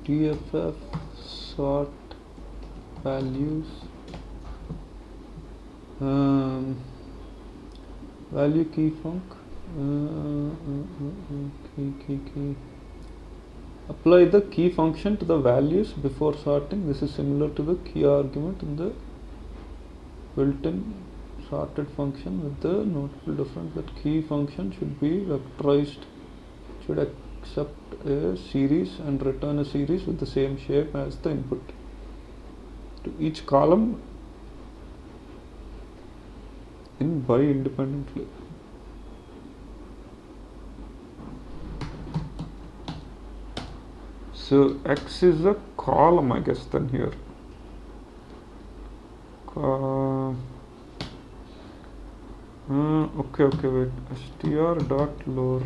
DFF sort values, value key func, key. Apply the key function to the values before sorting. This is similar to the key argument in the built-in sorted function, with the notable difference that key function should be vectorized, should accept a series and return a series with the same shape as the input to each column in by independently. So x is a column, I guess, then here. Okay, wait. str dot lower.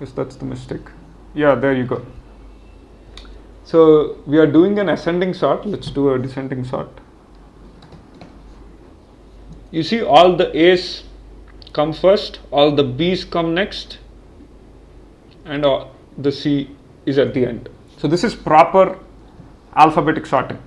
Yes, that's the mistake. Yeah, there you go. So we are doing an ascending sort. Let's do a descending sort. You see, all the A's come first, all the B's come next, and all the C is at the end. So this is proper alphabetic sorting.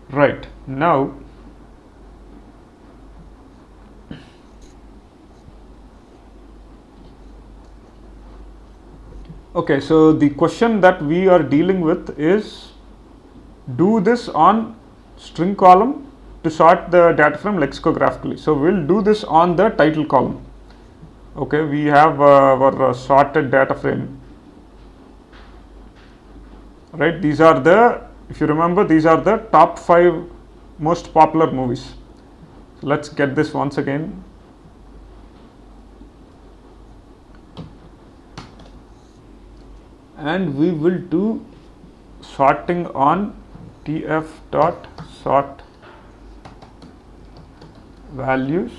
Right, now Okay, so the question that we are dealing with is, do this on string column to sort the data frame lexicographically. So we'll do this on the title column. Okay, we have our sorted data frame, right? These are the, if you remember, these are the top 5 most popular movies. So let's get this once again. And we will do sorting on tf dot sort values,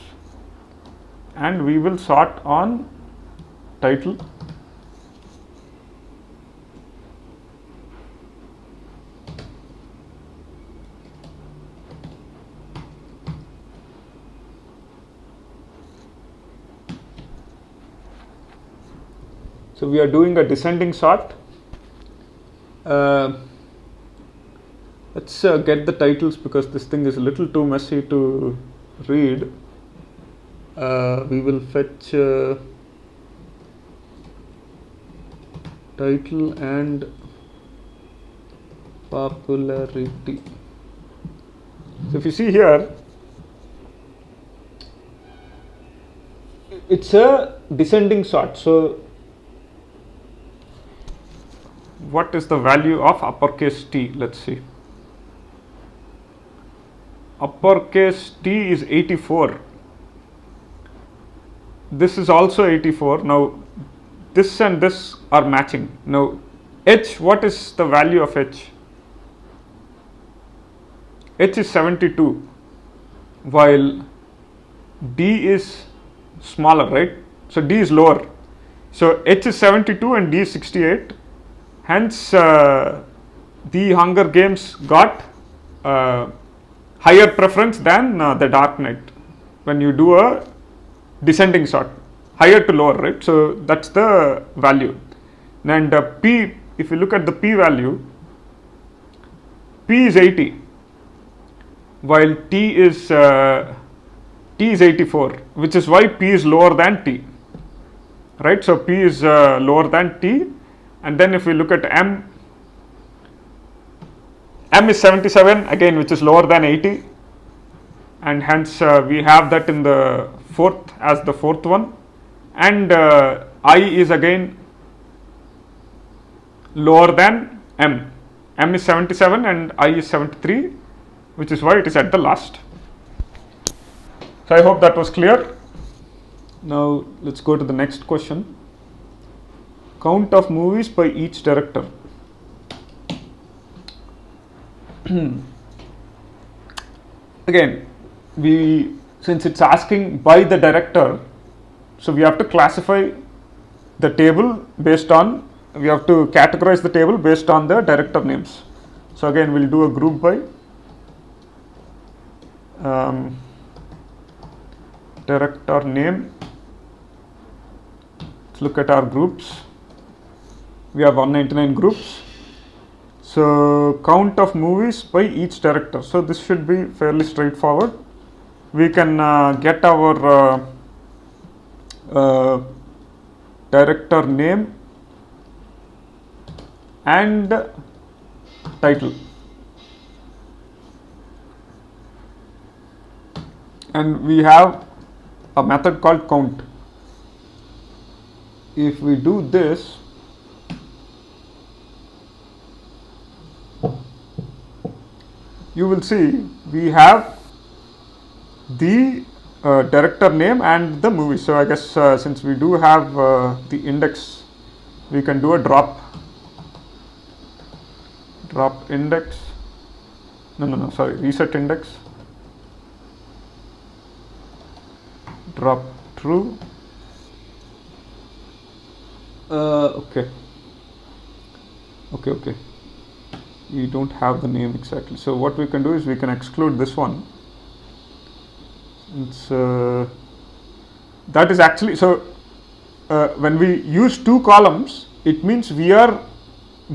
and we will sort on title. So we are doing a descending sort. Let's get the titles, because this thing is a little too messy to read. We will fetch title and popularity. So if you see here, it's a descending sort. So what is the value of uppercase T? Let's see. Uppercase T is 84. This is also 84. Now this and this are matching. Now H, what is the value of H? H is 72, while D is smaller, right? So D is lower. So H is 72 and D is 68. Hence, the Hunger Games got higher preference than the Dark Knight when you do a descending sort, higher to lower, right? So that's the value. And P, if you look at the P value, P is 80, while T is 84, which is why P is lower than T, right? So P is lower than T. And then if we look at M, M is 77 again, which is lower than 80, and hence we have that in the fourth as the fourth one. And I is again lower than M. M is 77 and I is 73, which is why it is at the last. So I hope that was clear. Now let's go to the next question. Count of movies by each director. Again, since it's asking by the director, so we have to classify the table based on, we have to categorize the table based on the director names. So again, we'll do a group by director name. Let's look at our groups. We have 199 groups. So count of movies by each director. So this should be fairly straightforward. We can get our director name and title, and we have a method called count. If we do this, you will see we have the director name and the movie. So I guess since we do have the index, we can do a drop index. Sorry, reset index, drop true. Okay. We don't have the name exactly. So what we can do is we can exclude this one. It's that is actually, so when we use two columns, it means we are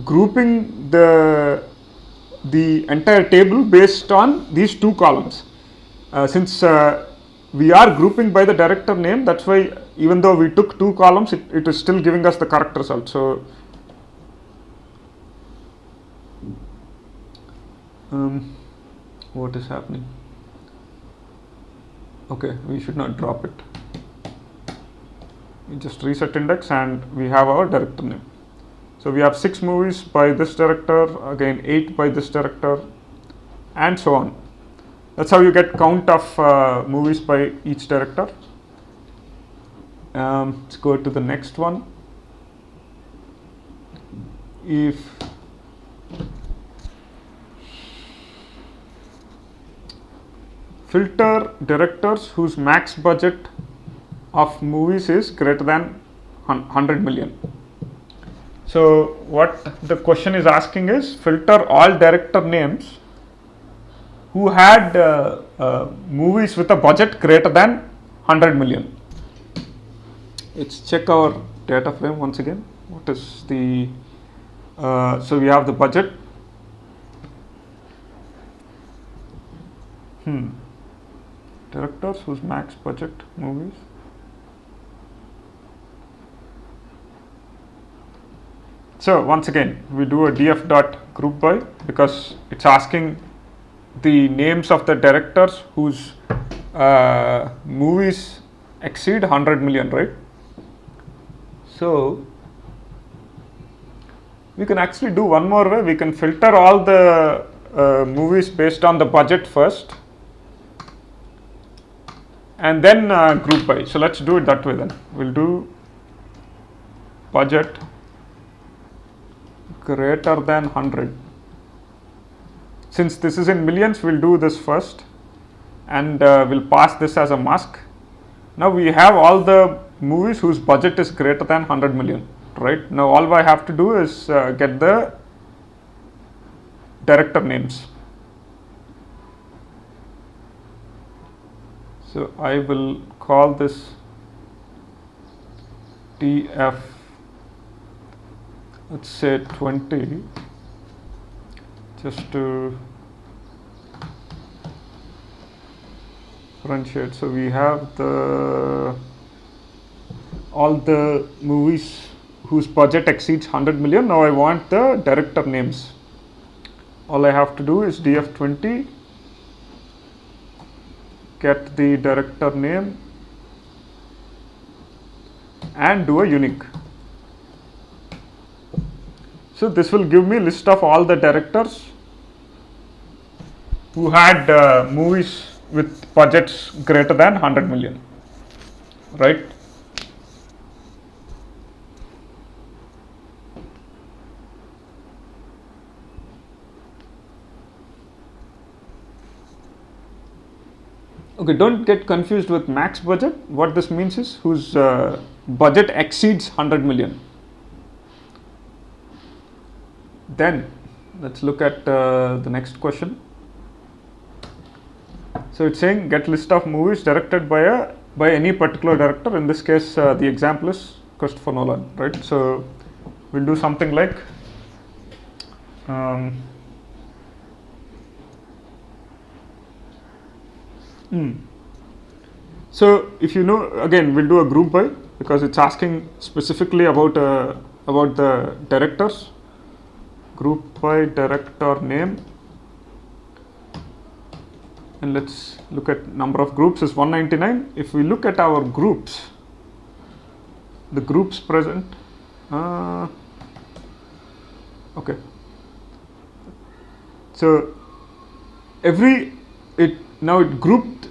grouping the entire table based on these two columns. Since we are grouping by the director name, that's why even though we took two columns, it is still giving us the correct result. So what is happening? Okay, we should not drop it. We just reset index and we have our director name. So we have 6 movies by this director, again 8 by this director, and so on. That's how you get count of movies by each director. Let's go to the next one. If filter directors whose max budget of movies is greater than 100 million. So what the question is asking is filter all director names who had movies with a budget greater than 100 million. Let's check our data frame once again. What is the so we have the budget. Directors whose max budget movies. So once again, we do a df dot group by because it's asking the names of the directors whose movies exceed 100 million, right? So we can actually do one more way. We can filter all the movies based on the budget first and then group by. So let's do it that way then. We'll do budget greater than 100. Since this is in millions, we'll do this first and we'll pass this as a mask. Now we have all the movies whose budget is greater than 100 million, right? Now all I have to do is get the director names. So I will call this TF, let's say 20, just to differentiate. So we have all the movies whose budget exceeds 100 million. Now I want the director names. All I have to do is df20 get the director name and do a unique. So this will give me a list of all the directors who had movies with budgets greater than 100 million, right? Okay, don't get confused with max budget. What this means is whose budget exceeds 100 million. Then let's look at the next question. So it's saying get list of movies directed by any particular director. In this case, the example is Christopher Nolan, right? So we'll do something like so if you know, again we'll do a group by because it's asking specifically about the directors. Group by director name, and let's look at number of groups is 199. If we look at our groups, the groups present, okay, so now it grouped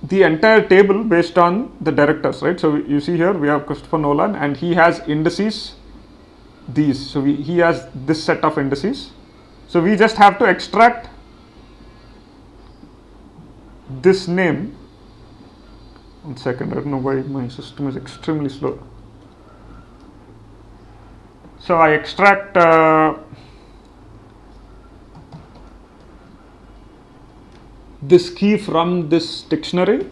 the entire table based on the directors, right? So you see here we have Christopher Nolan and he has indices these. So he has this set of indices. So we just have to extract this name. 1 second, I don't know why my system is extremely slow. So I extract this key from this dictionary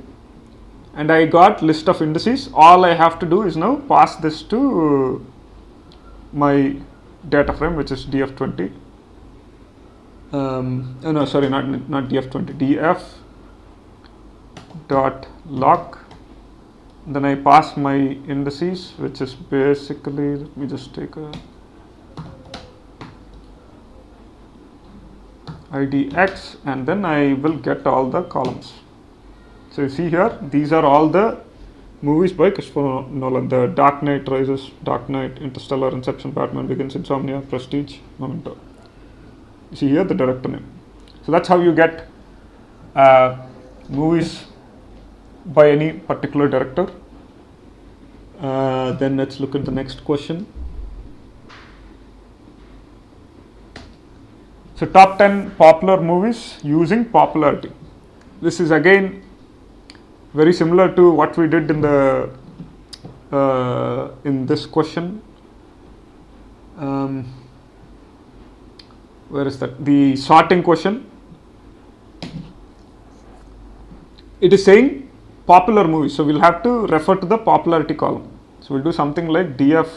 and I got list of indices. All I have to do is now pass this to my data frame, which is df20. No, sorry, not df20, df dot lock. Then I pass my indices, which is basically, let me just take a ID X, and then I will get all the columns. So you see here, these are all the movies by Christopher Nolan: The Dark Knight Rises, Dark Knight, Interstellar, Inception, Batman Begins, Insomnia, Prestige, Memento. You see here the director name. So that's how you get movies by any particular director. Then let's look at the next question. So top 10 popular movies using popularity. This is again very similar to what we did in the in this question. Where is that? The sorting question. It is saying popular movies, so we'll have to refer to the popularity column. So we'll do something like df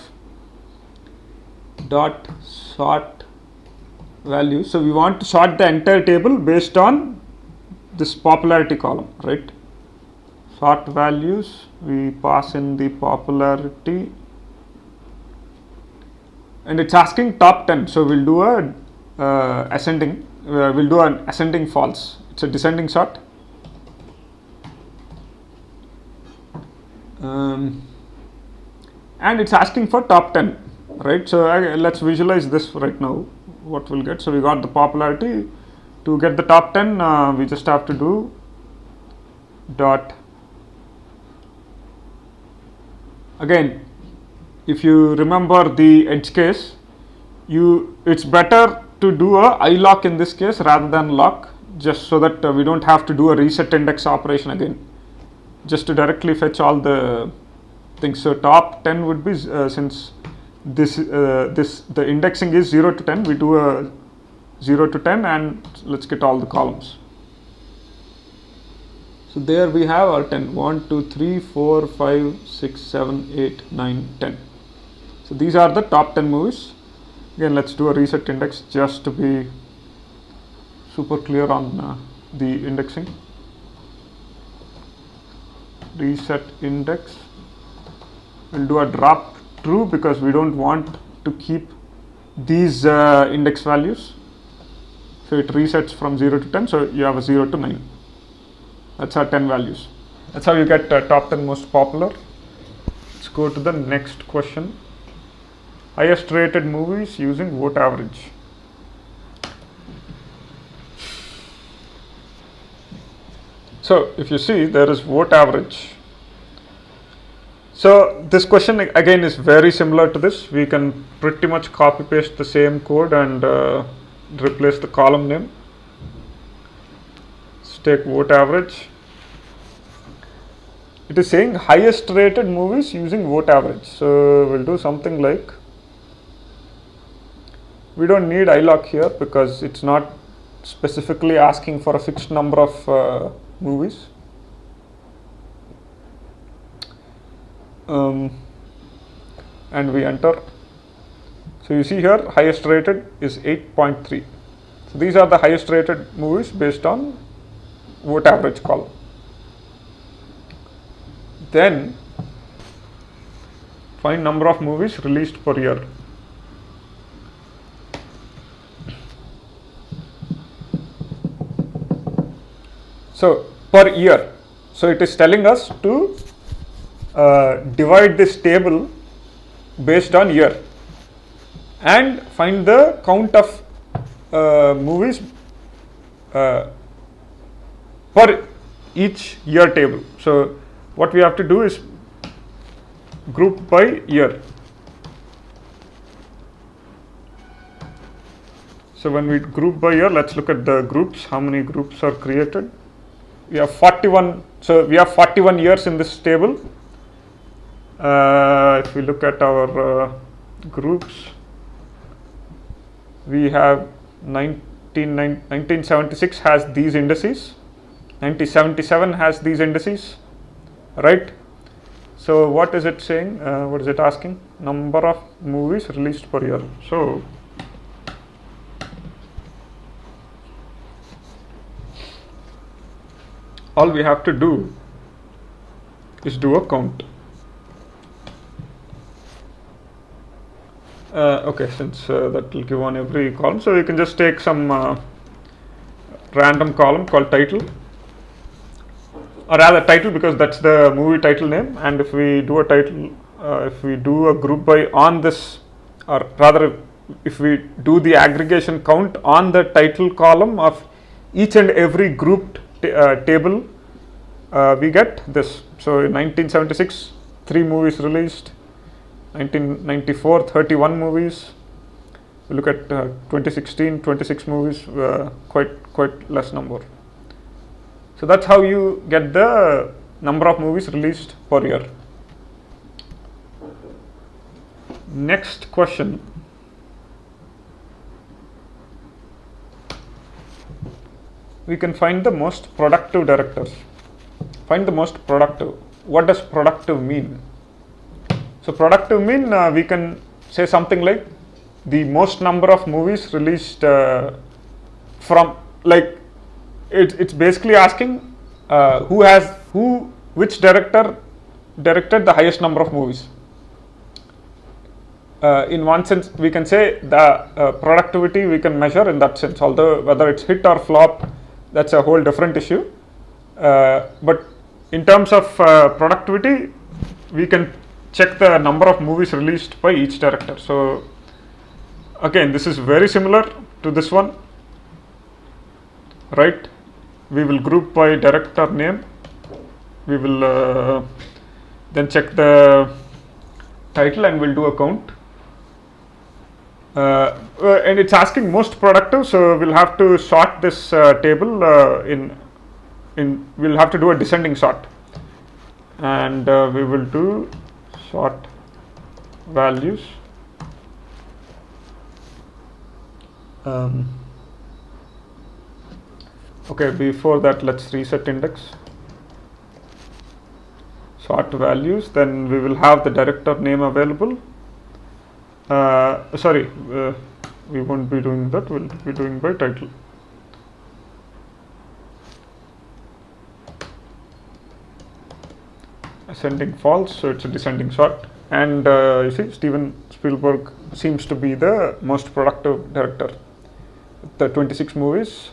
dot sort values. So we want to sort the entire table based on this popularity column, right? Sort values, we pass in the popularity, and it's asking top 10. So we'll do a ascending. We'll do an ascending false. It's a descending sort. And it's asking for top 10, right? So let's visualize this right now, what we'll get. So we got the popularity. To get the top 10, we just have to do dot. Again, if you remember the edge case, it's better to do a iLock in this case rather than lock, just so that we don't have to do a reset index operation again, just to directly fetch all the things. So top 10 would be, since the indexing is 0 to 10, we do a 0 to 10, and let's get all the columns. So there we have our 10. 1, 2, 3, 4, 5, 6, 7, 8, 9, 10. So these are the top 10 movies. Again, let's do a reset index just to be super clear on the indexing. Reset index. We'll do a drop true because we don't want to keep these index values. So it resets from 0 to 10. So you have a 0 to 9. That's our 10 values. That's how you get top 10 most popular. Let's go to the next question. Highest rated movies using vote average. So if you see, there is vote average. So this question again is very similar to this. We can pretty much copy paste the same code and replace the column name. Let's take vote average. It is saying highest rated movies using vote average. So we'll do something like, we don't need iLock here because it's not specifically asking for a fixed number of movies. And we enter. So you see here, highest rated is 8.3. So these are the highest rated movies based on vote average column. Then find number of movies released per year. So per year. So it is telling us to divide this table based on year and find the count of movies per each year table. So what we have to do is group by year. So when we group by year, let's look at the groups. How many groups are created? We have 41. So we have 41 years in this table. If we look at our groups, we have 1976 has these indices, 1977 has these indices, right? So what is it saying? What is it asking? Number of movies released per year. So all we have to do is do a count. Okay, since that will give on every column, so you can just take some random column called title, or rather title, because that's the movie title name. And if we do a title, if we do a group by on this, or rather if we do the aggregation count on the title column of each and every grouped table, we get this. So in 1976, 3 movies released. 1994, 31 movies. We look at 2016, 26 movies, quite less number. So that's how you get the number of movies released per year. Next question. We can find the most productive directors. Find the most productive. What does productive mean? So productive mean, we can say something like the most number of movies released from, like, it's basically asking which director directed the highest number of movies. In one sense, we can say the productivity we can measure in that sense, although whether it's hit or flop, that's a whole different issue. But in terms of productivity, we can check the number of movies released by each director. So again, this is very similar to this one, right? We will group by director name. We will then check the title and we'll do a count. And it's asking most productive, so we'll have to sort this table we'll have to do a descending sort, and we will do sort values. Okay, before that, let's reset index. Sort values, then we will have the director name available. We won't be doing that, we'll be doing by title. Ascending false, so it's a descending sort. And you see, Steven Spielberg seems to be the most productive director. The 26 movies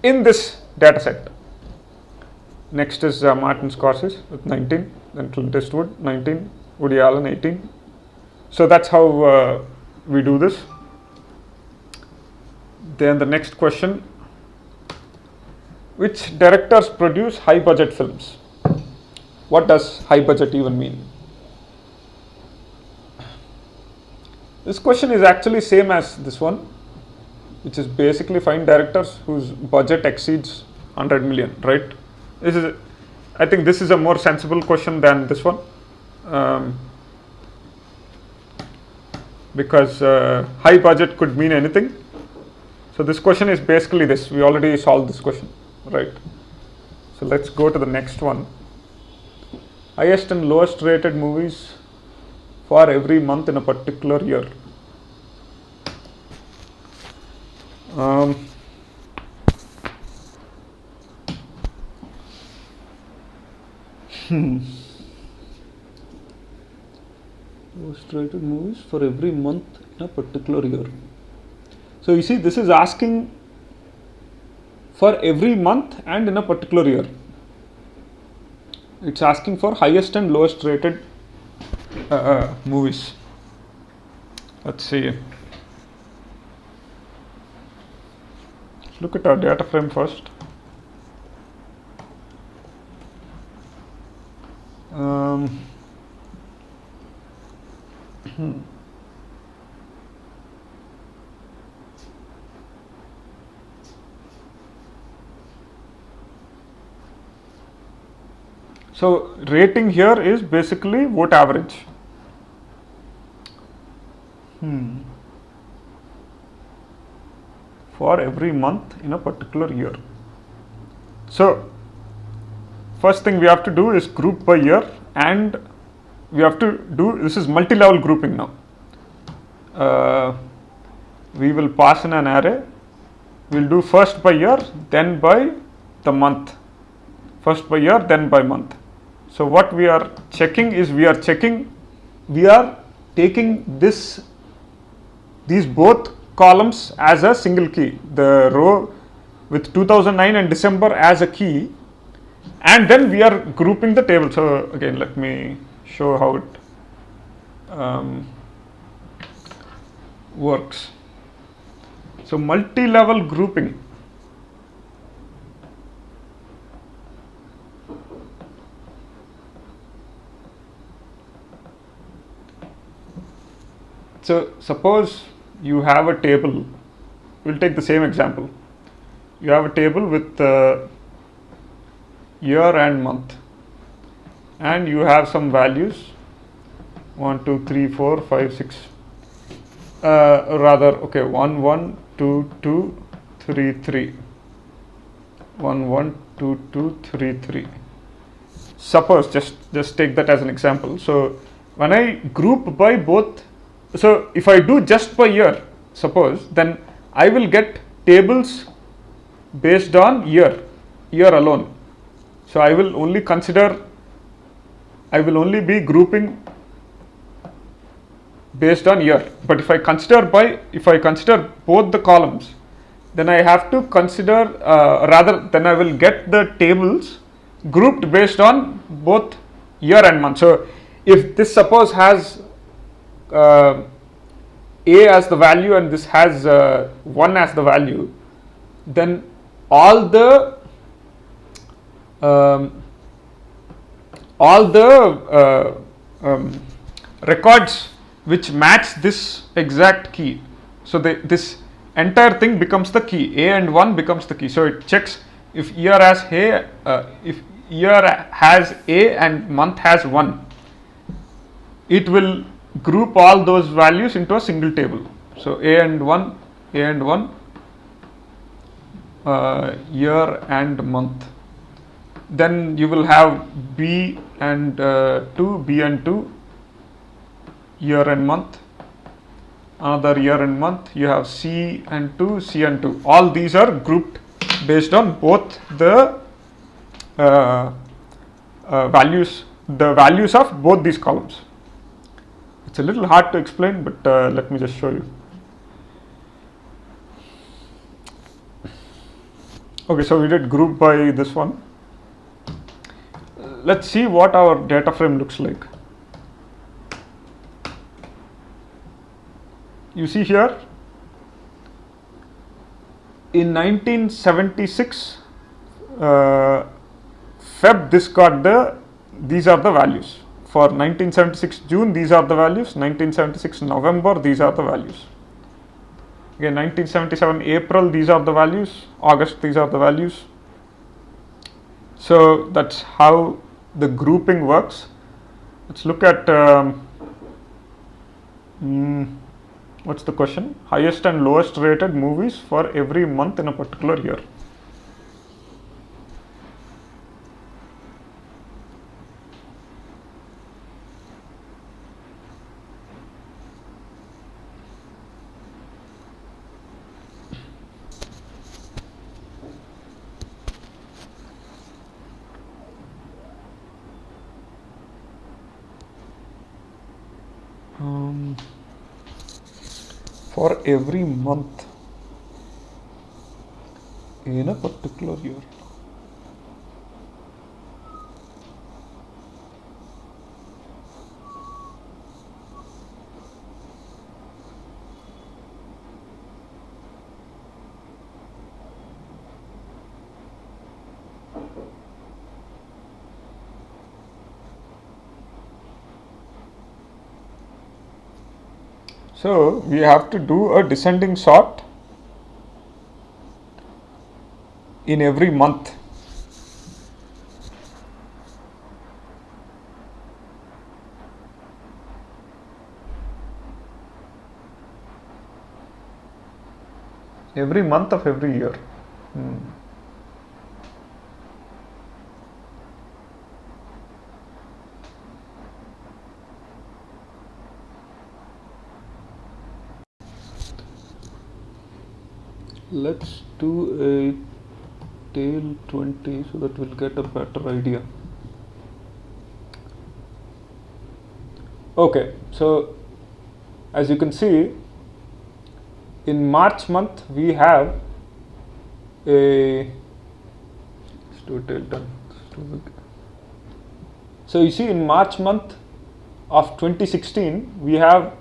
in this data set. Next is Martin Scorsese with 19, then Clint Eastwood 19, Woody Allen 18. So that's how we do this. Then the next question: which directors produce high budget films? What does high budget even mean? This question is actually same as this one, which is basically find directors whose budget exceeds 100 million, right? I think this is a more sensible question than this one, because high budget could mean anything. So this question is basically this. We already solved this question, right? So let's go to the next one. Highest and lowest rated movies for every month in a particular year. Lowest rated movies for every month in a particular year. So you see, this is asking for every month and in a particular year. It's asking for highest and lowest rated movies. Let's see. Let's look at our data frame first. So rating here is basically vote average. For every month in a particular year. So first thing we have to do is group by year, and we have to do, this is multi-level grouping now. We will pass in an array. We'll do first by year, then by the month. First by year, then by month. So what we are checking is, we are taking these both columns as a single key. The row with 2009 and December as a key, and then we are grouping the table. So again, let me show how it works. So multi-level grouping. So suppose you have a table, we'll take the same example. You have a table with year and month, and you have some values 1 2 3 4 5 6 1 1 2 2 3 3 1 1 2 2 3 3. Suppose just take that as an example. So when I group by both, so if I do just by year, suppose, then I will get tables based on year alone. So I will only be grouping based on year. But if I consider both the columns, then I have to consider then I will get the tables grouped based on both year and month. So if this suppose has A as the value and this has 1 as the value, then all the records which match this exact key, so this entire thing becomes the key. A and 1 becomes the key. So it checks if year has A and month has 1, it will group all those values into a single table. So A and 1, year and month. Then you will have B and 2, year and month. Another year and month. You have C and 2. All these are grouped based on both the values of both these columns. It's a little hard to explain, but let me just show you. Okay, so we did group by this one. Let's see what our data frame looks like. You see here, in 1976 Feb, these are the values. For 1976 June, these are the values. 1976 November, these are the values. Again, 1977 April, these are the values. August, these are the values. So that's how the grouping works. Let's look at what's the question? Highest and lowest rated movies for every month in a particular year. For every month in a particular year. So we have to do a descending sort in every month. Every month of every year. Let's do a tail 20 so that we'll get a better idea. Okay, so as you can see, in March month we have a, let's do tail turn. It's too big. So you see, in March month of 2016, we have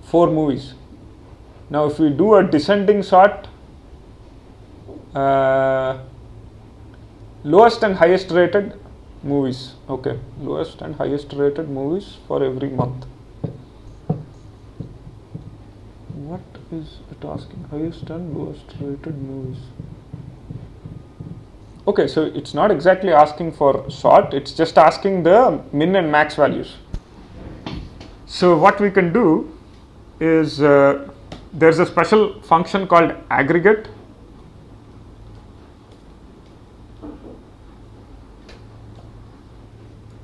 4 movies. Now, if we do a descending sort, lowest and highest rated movies. Okay, lowest and highest rated movies for every month. What is it asking? Highest and lowest rated movies. Okay, so it's not exactly asking for sort, it's just asking the min and max values. So what we can do is there's a special function called aggregate.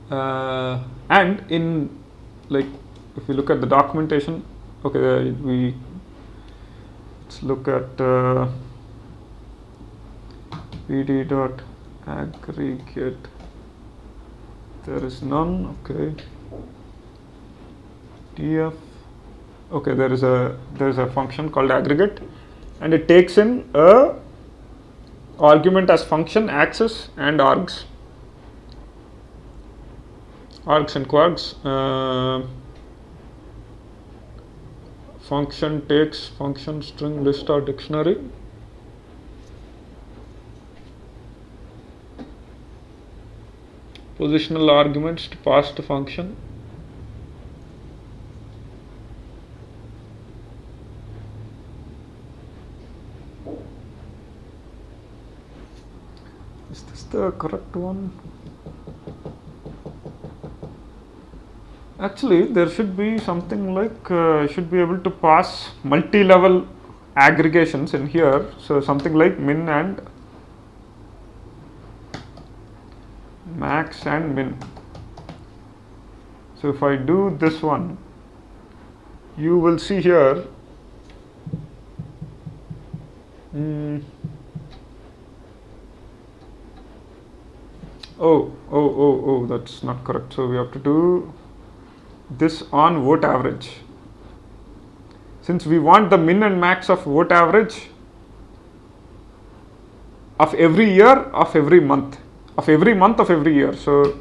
And in, like, if we look at the documentation, okay, let's look at pd.aggregate. There is none. Okay. df. Okay, there is a function called aggregate, and it takes in a argument as function, access, and args and quargs. Function takes function string list or dictionary. Positional arguments to pass the function. Is this the correct one? Actually, there should be something like should be able to pass multi-level aggregations in here. So something like min and max and min. So if I do this one, you will see here. Oh, that's not correct. So we have to do this on vote average. Since we want the min and max of vote average of every year, of every month, of every year. So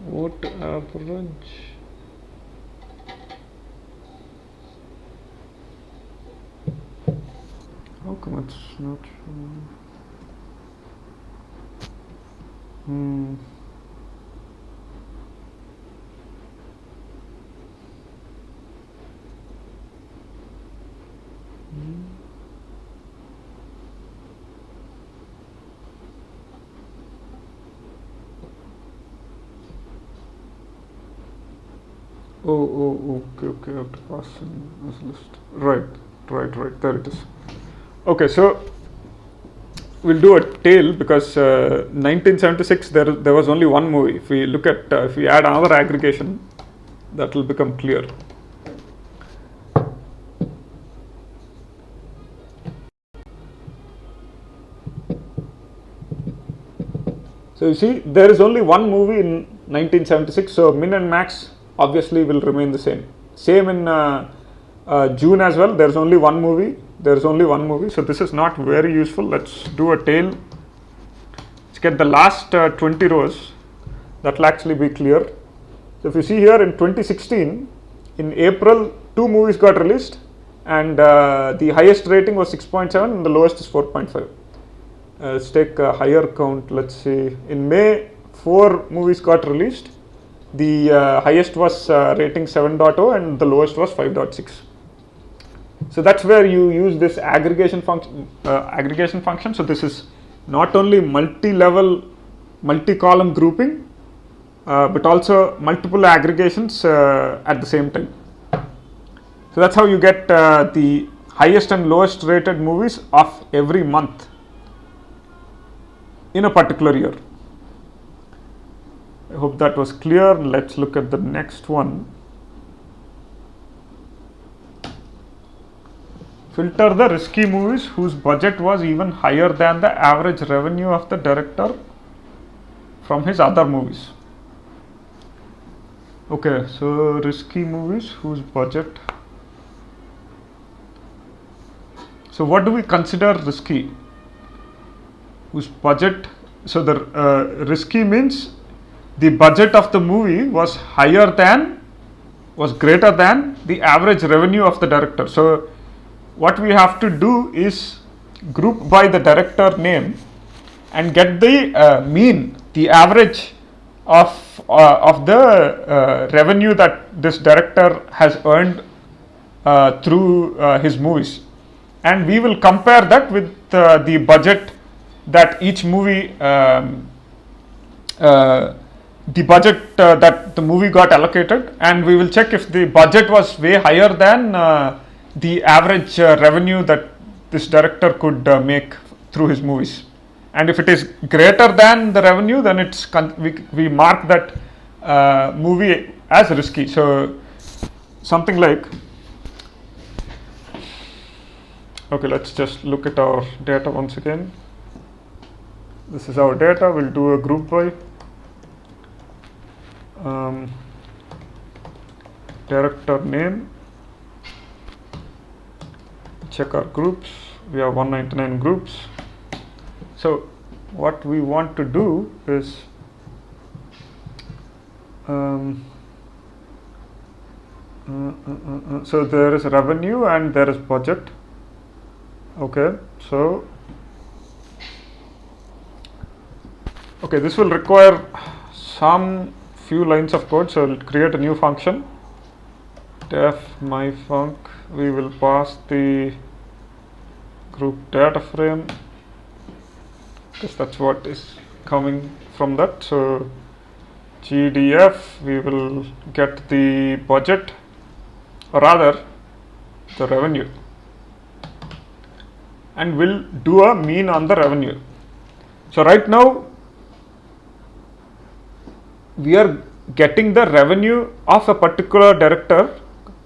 vote average. How come it's not showing? Okay, I have to pass in this list. Right, there it is. Okay, so we'll do a tail because 1976 there was only one movie. If we look at if we add another aggregation, that will become clear. So you see, there is only one movie in 1976. So min and max obviously will remain the same. Same in June as well. There's only one movie. So this is not very useful. Let's do a tail. Let's get the last 20 rows. That will actually be clear. So if you see here in 2016, in April, 2 movies got released, and the highest rating was 6.7 and the lowest is 4.5. Let's take a higher count. Let's see. In May, 4 movies got released. The highest was rating 7.0 and the lowest was 5.6. So that's where you use this aggregation function. So this is not only multi-level, multi-column grouping, but also multiple aggregations at the same time. So that's how you get the highest and lowest rated movies of every month in a particular year. I hope that was clear. Let's look at the next one. Filter the risky movies whose budget was even higher than the average revenue of the director from his other movies. Okay, so risky movies whose budget. So what do we consider risky? Whose budget? So the risky means the budget of the movie was greater than the average revenue of the director. So what we have to do is group by the director name and get the mean, the average of the revenue that this director has earned through his movies, and we will compare that with the budget that each movie the budget that the movie got allocated, and we will check if the budget was way higher than the average revenue that this director could make through his movies. And if it is greater than the revenue, then it's we mark that movie as risky. So something like, okay, let's just look at our data once again. This is our data. We'll do a group by director name, check our groups. We have 199 groups. So what we want to do is so there is revenue and there is budget. Okay, so this will require some few lines of code. So I'll create a new function, def myfunc. We will pass the group data frame because that's what is coming from that. So GDF, we will get the budget, or rather the revenue, and we'll do a mean on the revenue. So right now we are getting the revenue of a particular director.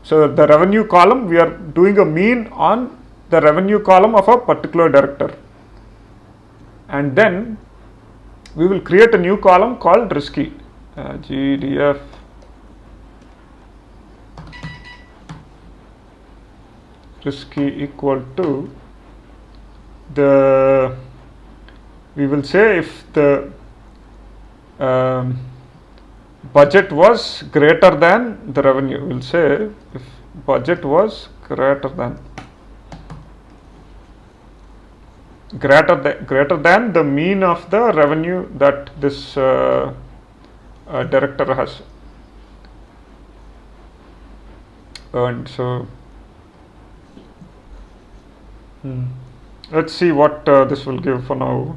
So the revenue column, we are doing a mean on the revenue column of a particular director, and then we will create a new column called risky. GDF risky equal to the, we will say if the budget was greater than the revenue. We'll say if budget was greater than the mean of the revenue that this director has earned. So let's see what this will give for now.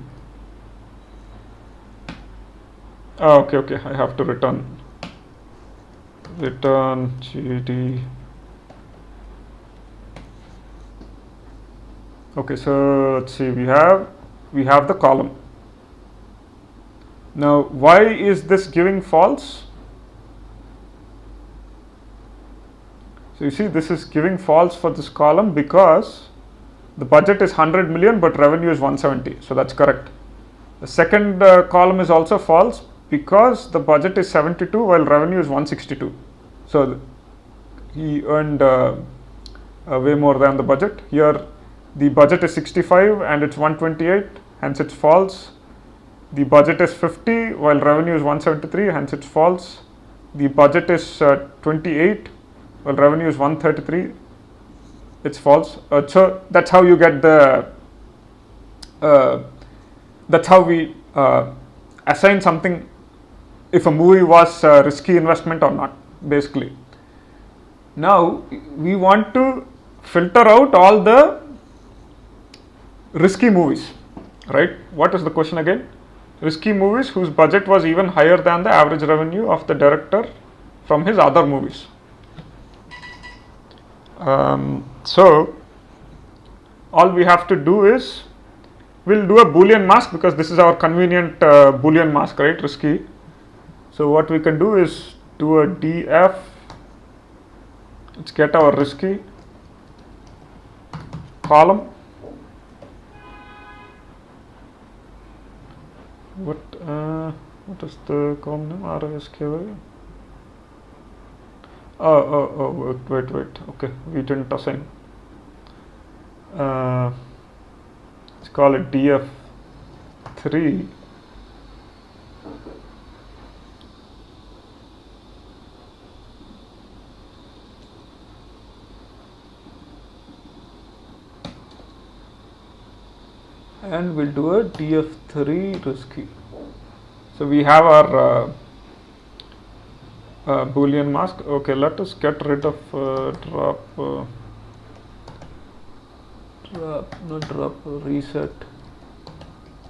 Okay, I have to return GD. Okay, so let's see, we have the column. Now why is this giving false? So you see, this is giving false for this column because the budget is 100 million but revenue is 170. So that's correct. The second column is also false because the budget is 72 while revenue is 162. So he earned way more than the budget. Here the budget is 65 and it's 128, hence it's false. The budget is 50 while revenue is 173, hence it's false. The budget is 28 while revenue is 133, it's false. So that's how you get the that's how we assign something if a movie was risky investment or not, basically. Now we want to filter out all the risky movies, right? What is the question again? Risky movies whose budget was even higher than the average revenue of the director from his other movies. So all we have to do is, we'll do a Boolean mask because this is our convenient Boolean mask, right? Risky. So what we can do is do a df. Let's get our risky column. What is the column name? RISKY. Oh, wait. Okay, we didn't assign. Let's call it DF3. And we'll do a DF3 risky. So we have our Boolean mask. Okay, let us get rid of reset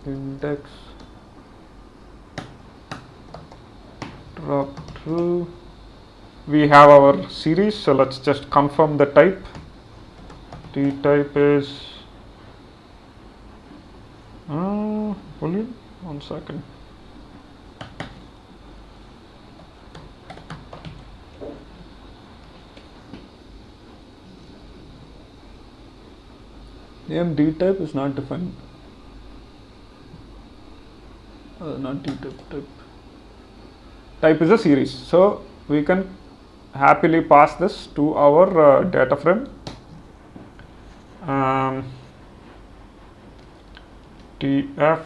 index drop true. We have our series, so let's just confirm the type. The type is Boolean. 1 second. Name D type is not defined. Not D type. Type is a series, so we can happily pass this to our data frame. TF,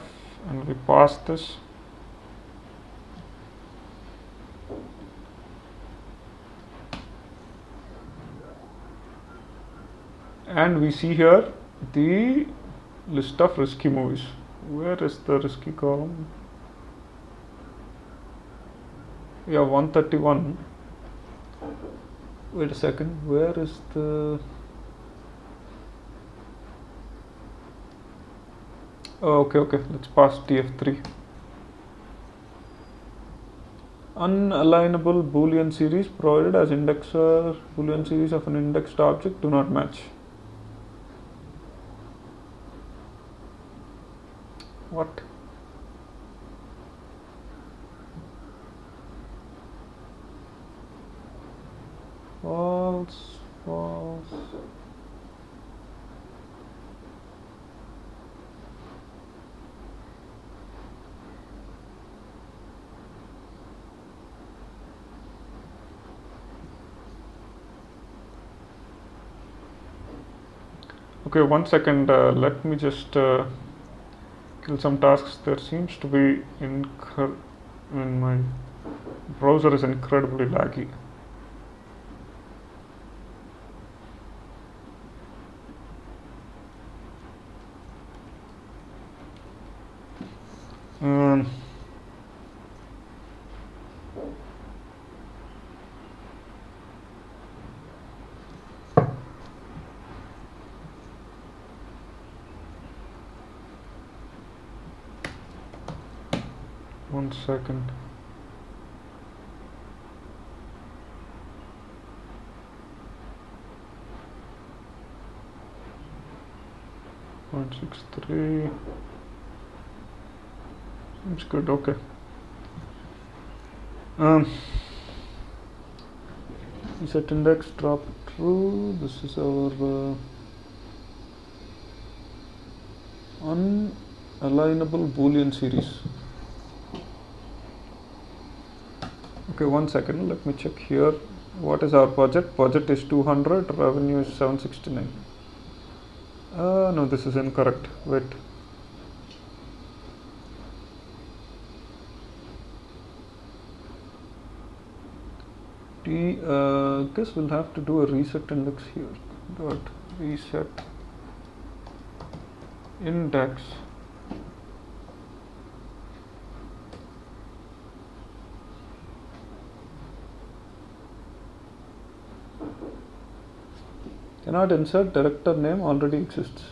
and we pass this. And we see here the list of risky movies. Where is the risky column? We have 131. Wait a second, where is the... Oh, okay, let's pass DF3. Unalignable Boolean series provided as indexer. Boolean series of an indexed object do not match. What? False. Okay, 1 second. Let me just kill some tasks. There seems to be my browser is incredibly laggy. One second. Point 6.3 seems good. Okay. Set index drop true. This is our unalignable Boolean series. Okay, 1 second. Let me check here. What is our budget? Budget is 200. Revenue is 769. No, this is incorrect. Wait. Guess we'll have to do a reset index here. Dot reset index. Cannot insert director name, already exists.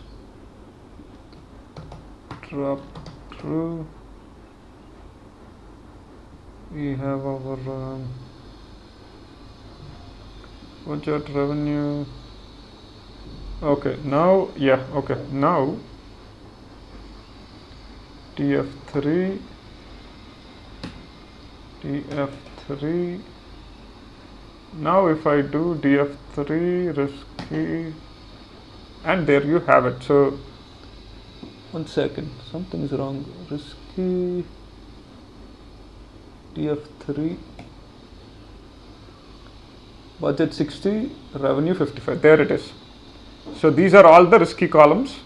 Drop true. We have our budget revenue. Okay, now, now DF3. Now if I do DF3 risky, and there you have it. So 1 second, something is wrong. Risky TF3, budget 60, revenue 55. There it is. So these are all the risky columns.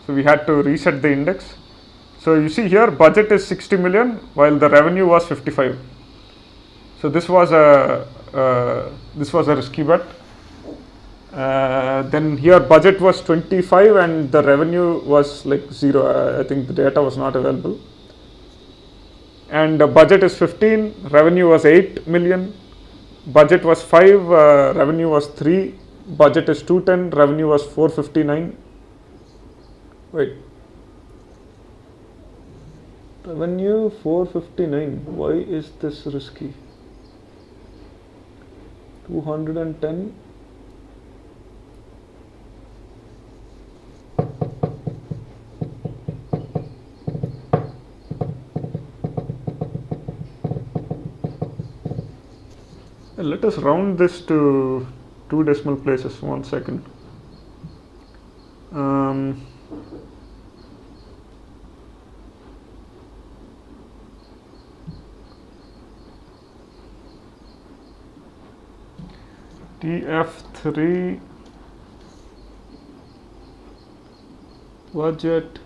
So we had to reset the index. So you see here, budget is 60 million while the revenue was 55. So this was a risky bet. Then here budget was 25 and the revenue was like 0. I think the data was not available. And budget is 15, revenue was 8 million. Budget was 5, revenue was 3. Budget is 210, revenue was 459. Wait. Revenue 459. Why is this risky? 210. Let us round this to 2 decimal places. 1 second. TF3 budget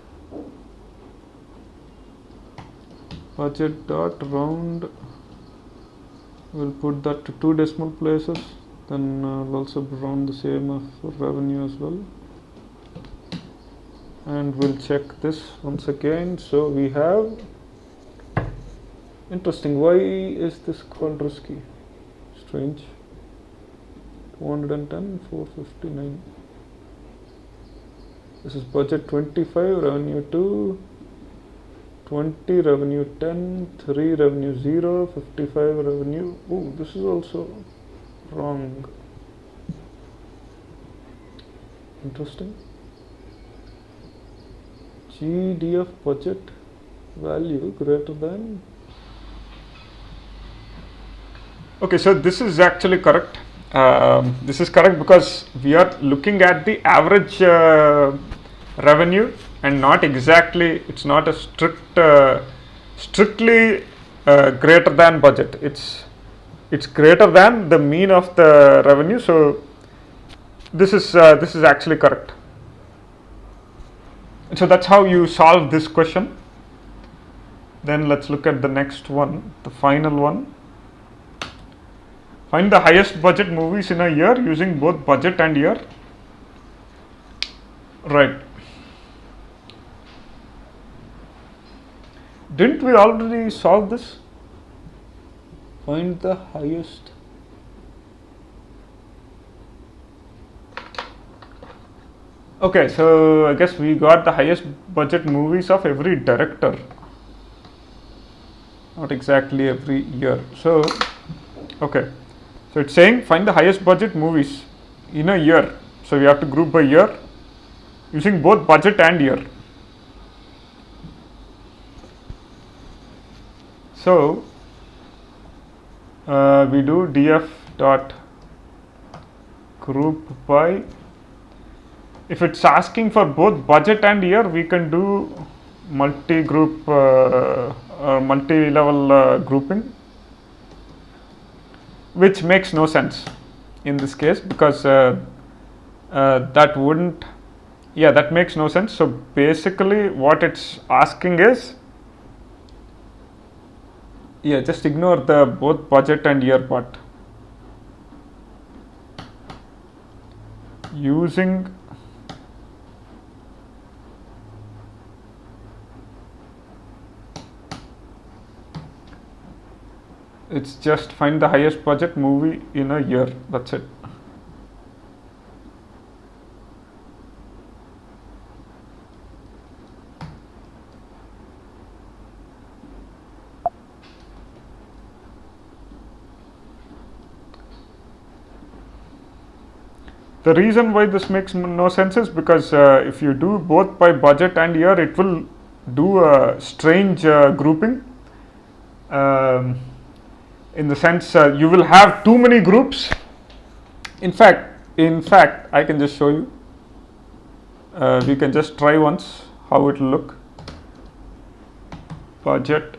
dot round. We'll put that to 2 decimal places. Then we'll also round the same for revenue as well. And we'll check this once again. So we have, interesting, why is this called risky? Strange. 210, 459. This is budget 25, revenue 2, 20, revenue 10, 3, revenue 0, 55, revenue. Oh, this is also wrong. Interesting. GDF budget value greater than. Okay, so this is actually correct. This is correct because we are looking at the average revenue and not exactly, it's not a strictly greater than budget. It's greater than the mean of the revenue. So this is actually correct. So that's how you solve this question. Then let's look at the next one, the final one. Find the highest budget movies in a year using both budget and year. Right. Didn't we already solve this? Find the highest. Okay, so I guess we got the highest budget movies of every director. Not exactly every year. So, okay. So it's saying find the highest budget movies in a year. So we have to group by year using both budget and year. So we do df dot group by. If it's asking for both budget and year, we can do multi-group multi-level grouping, which makes no sense in this case because that wouldn't, that makes no sense. So basically what it's asking is, just ignore the both budget and year part. Using it's just find the highest budget movie in a year. That's it. The reason why this makes no sense is because if you do both by budget and year, it will do a strange grouping. In the sense you will have too many groups. In fact, I can just show you. We can just try once how it will look. Budget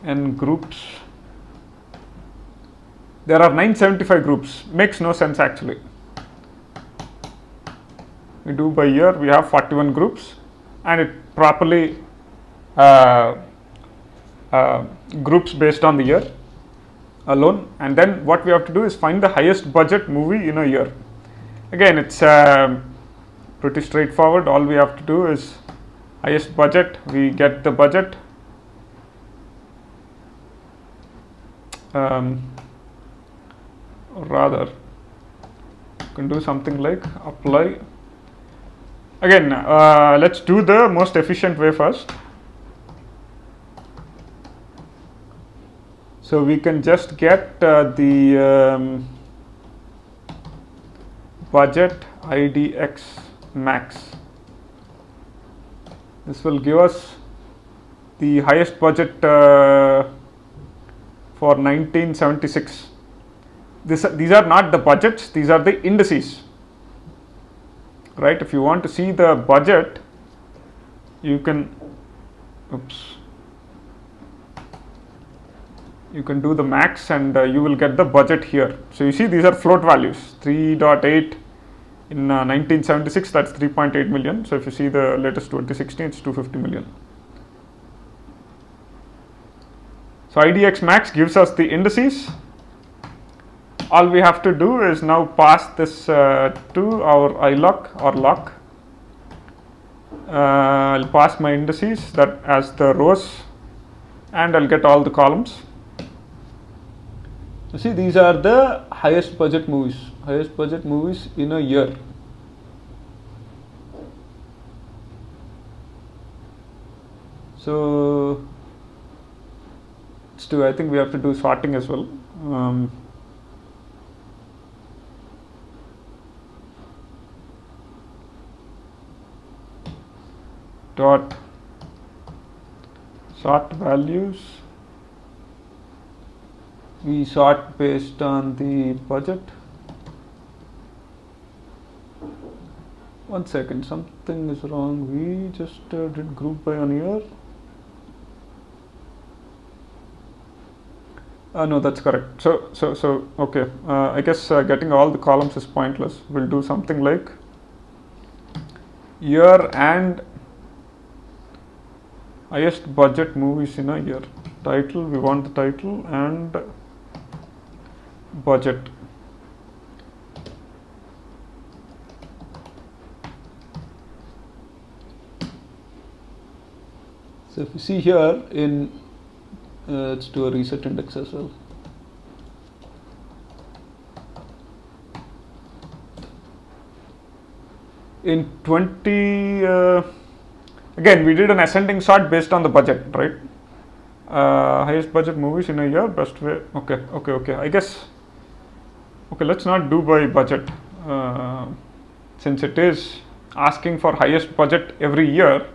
n groups. There are 975 groups. Makes no sense actually. We do by year, we have 41 groups, and it properly groups based on the year alone. And then what we have to do is find the highest budget movie in a year. Again, it's pretty straightforward. All we have to do is highest budget, we get the budget, rather you can do something like apply. Again, let's do the most efficient way first. So we can just get the budget IDX max. This will give us the highest budget for 1976. These are not the budgets, these are the indices, right? If you want to see the budget, you can you can do the max, and you will get the budget here. So you see these are float values. 3.8 in 1976, that's 3.8 million. So if you see the latest 2016, it's 250 million. So IDX max gives us the indices. All we have to do is now pass this to our iLock or lock. I'll pass my indices that as the rows, and I'll get all the columns. You see, these are the highest budget movies in a year. So I think we have to do sorting as well. Dot sort values. We sort based on the budget. One second, something is wrong. We just did group by on year. No, that's correct. So okay. I guess getting all the columns is pointless. We'll do something like year and highest budget movies in a year. Title, we want the title, and budget. So if you see here in let's do a reset index as well. In 20 again we did an ascending sort based on the budget, right? Highest budget movies in a year, best way. Okay. I guess. Okay, let's not do by budget, since it is asking for highest budget every year.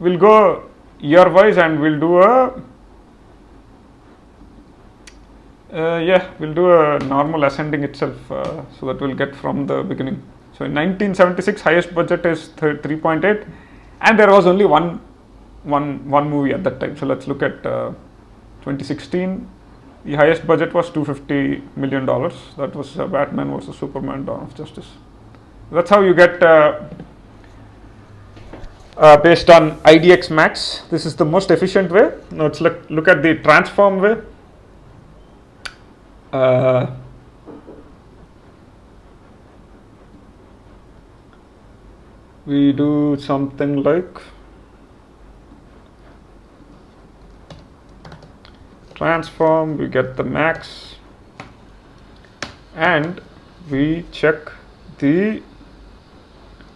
We'll go year wise, and we'll do a we'll do a normal ascending itself, so that we'll get from the beginning. So in 1976, highest budget is 3.8, and there was only one movie at that time. So let's look at 2016. The highest budget was $250 million. That was Batman vs Superman: Dawn of Justice. That's how you get based on IDX max. This is the most efficient way. Now let's look at the transform way. We do something like transform, we get the max, and we check the,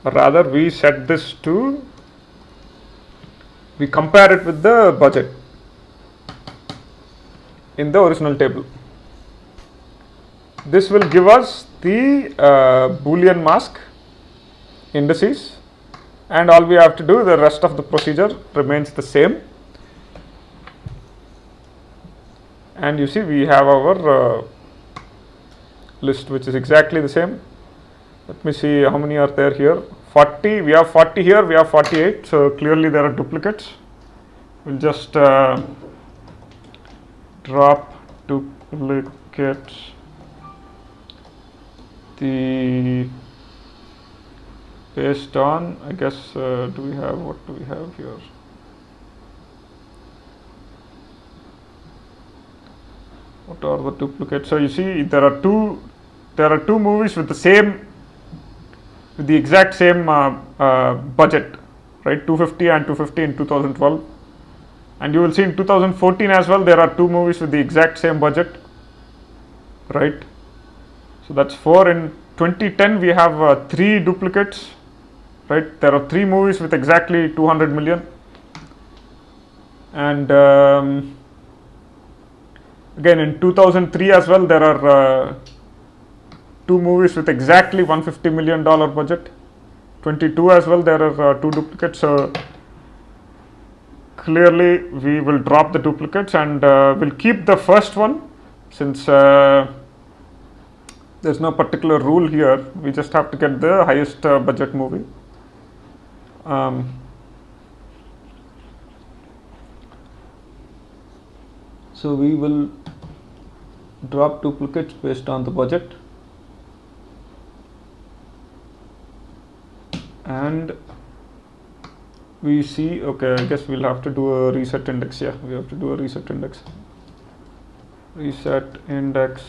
rather we set this to, we compare it with the budget in the original table. This will give us the Boolean mask indices, and all we have to do, the rest of the procedure remains the same. And you see we have our list which is exactly the same. Let me see how many are there here. 40, we have 40 here, we have 48, so clearly there are duplicates. We'll just drop duplicates. The based on, I guess, what do we have here? What are the duplicates? So you see, there are two movies with the exact same budget, right? 250 and 250 in 2012, and you will see in 2014 as well. There are two movies with the exact same budget, right? So that's 4. In 2010, we have 3 duplicates, right? There are 3 movies with exactly 200 million, and again in 2003 as well, there are 2 movies with exactly $150 million budget. 22 as well, there are 2 duplicates. So clearly we will drop the duplicates, and we'll keep the first one, since there's no particular rule here. We just have to get the highest budget movie. So we will drop duplicates based on the budget, and we see, okay, I guess we'll have to do a reset index. Yeah, we have to do a reset index. Reset index,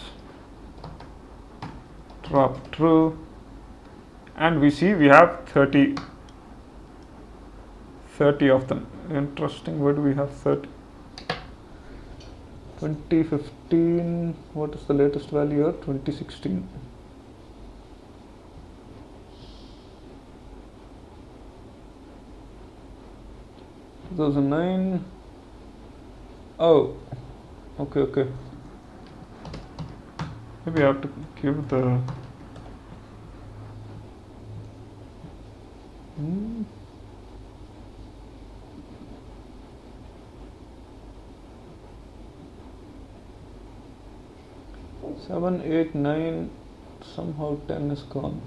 drop true, and we see we have 30 of them. Interesting. Where do we have 30? 2015, what is the latest value here? 2016. Two 2009. Oh, okay. Maybe I have to give the hmm. 7, 8, 9, somehow 10 is gone.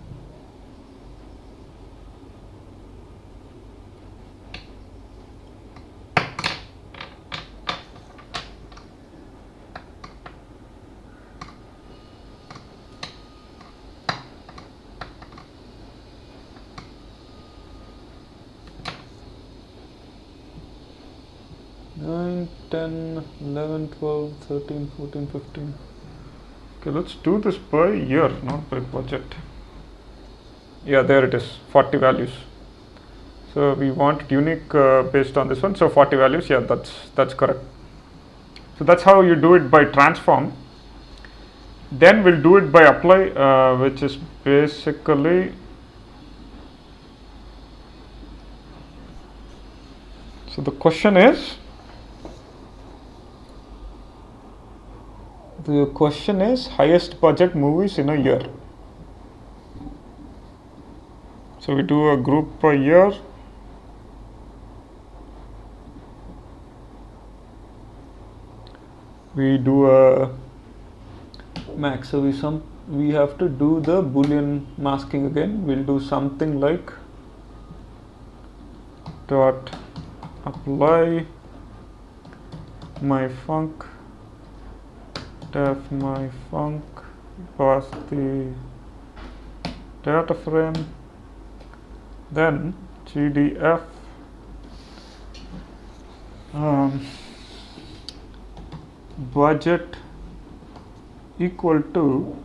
Nine, 10, 11, 12, 13, 14, 15. Okay, let's do this by year, not by budget. Yeah, there it is, 40 values. So we want unique based on this one. So 40 values. Yeah, that's correct. So that's how you do it by transform. Then we'll do it by apply, which is basically, so the question is highest budget movies in a year. So we do a group per year. We do a max. So we have to do the Boolean masking again. We'll do something like dot apply my func def my func, pass the data frame, then gdf budget equal to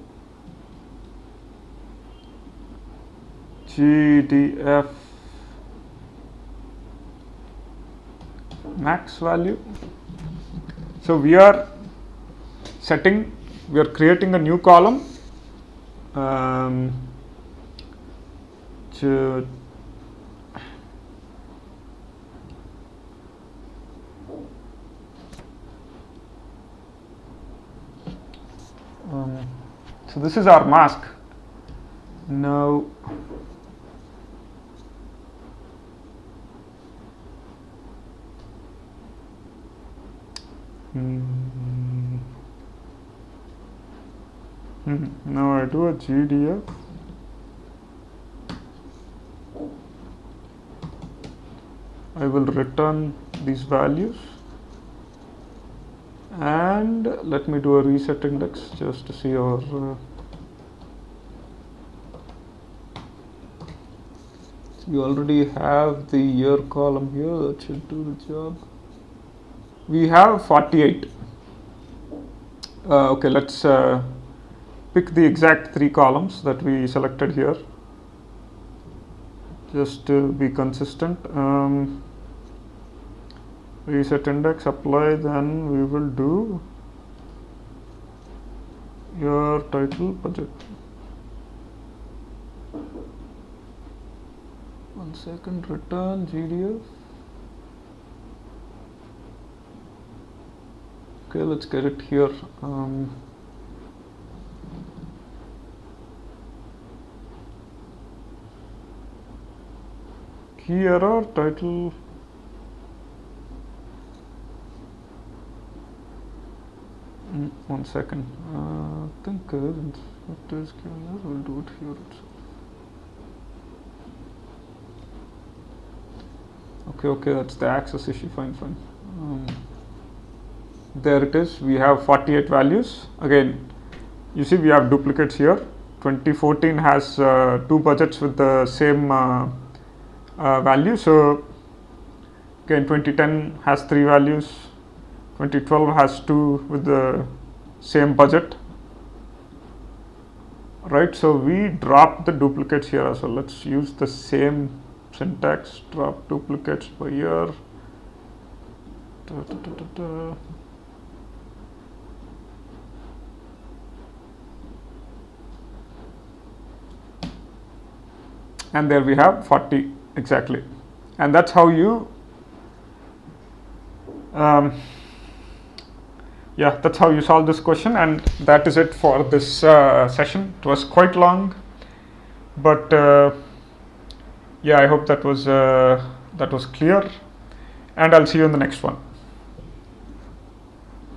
gdf max value. So we are creating a new column so this is our mask. Now now I do a GDF I will return these values, And let me do a reset index just to see our you already have the year column here. That should do the job. We have 48. Okay, let's pick the exact 3 columns that we selected here just to be consistent. Reset index, apply, then we will do your title budget. 1 second, return GDF. Okay, let's get it here. Key error, title. One second. I think it is here. We'll do it here itself. Okay, that's the access issue. Fine. There it is. We have 48 values. Again, you see we have duplicates here. 2014 has 2 budgets with the same value. So again, 2010 has 3 values. 2012 has 2 with the same budget. Right. So we drop the duplicates here as well. Let's use the same syntax. Drop duplicates per year. And there we have 40 exactly. And that's how you that's how you solve this question. And that is it for this session. It was quite long, but I hope that was clear, and I'll see you in the next one.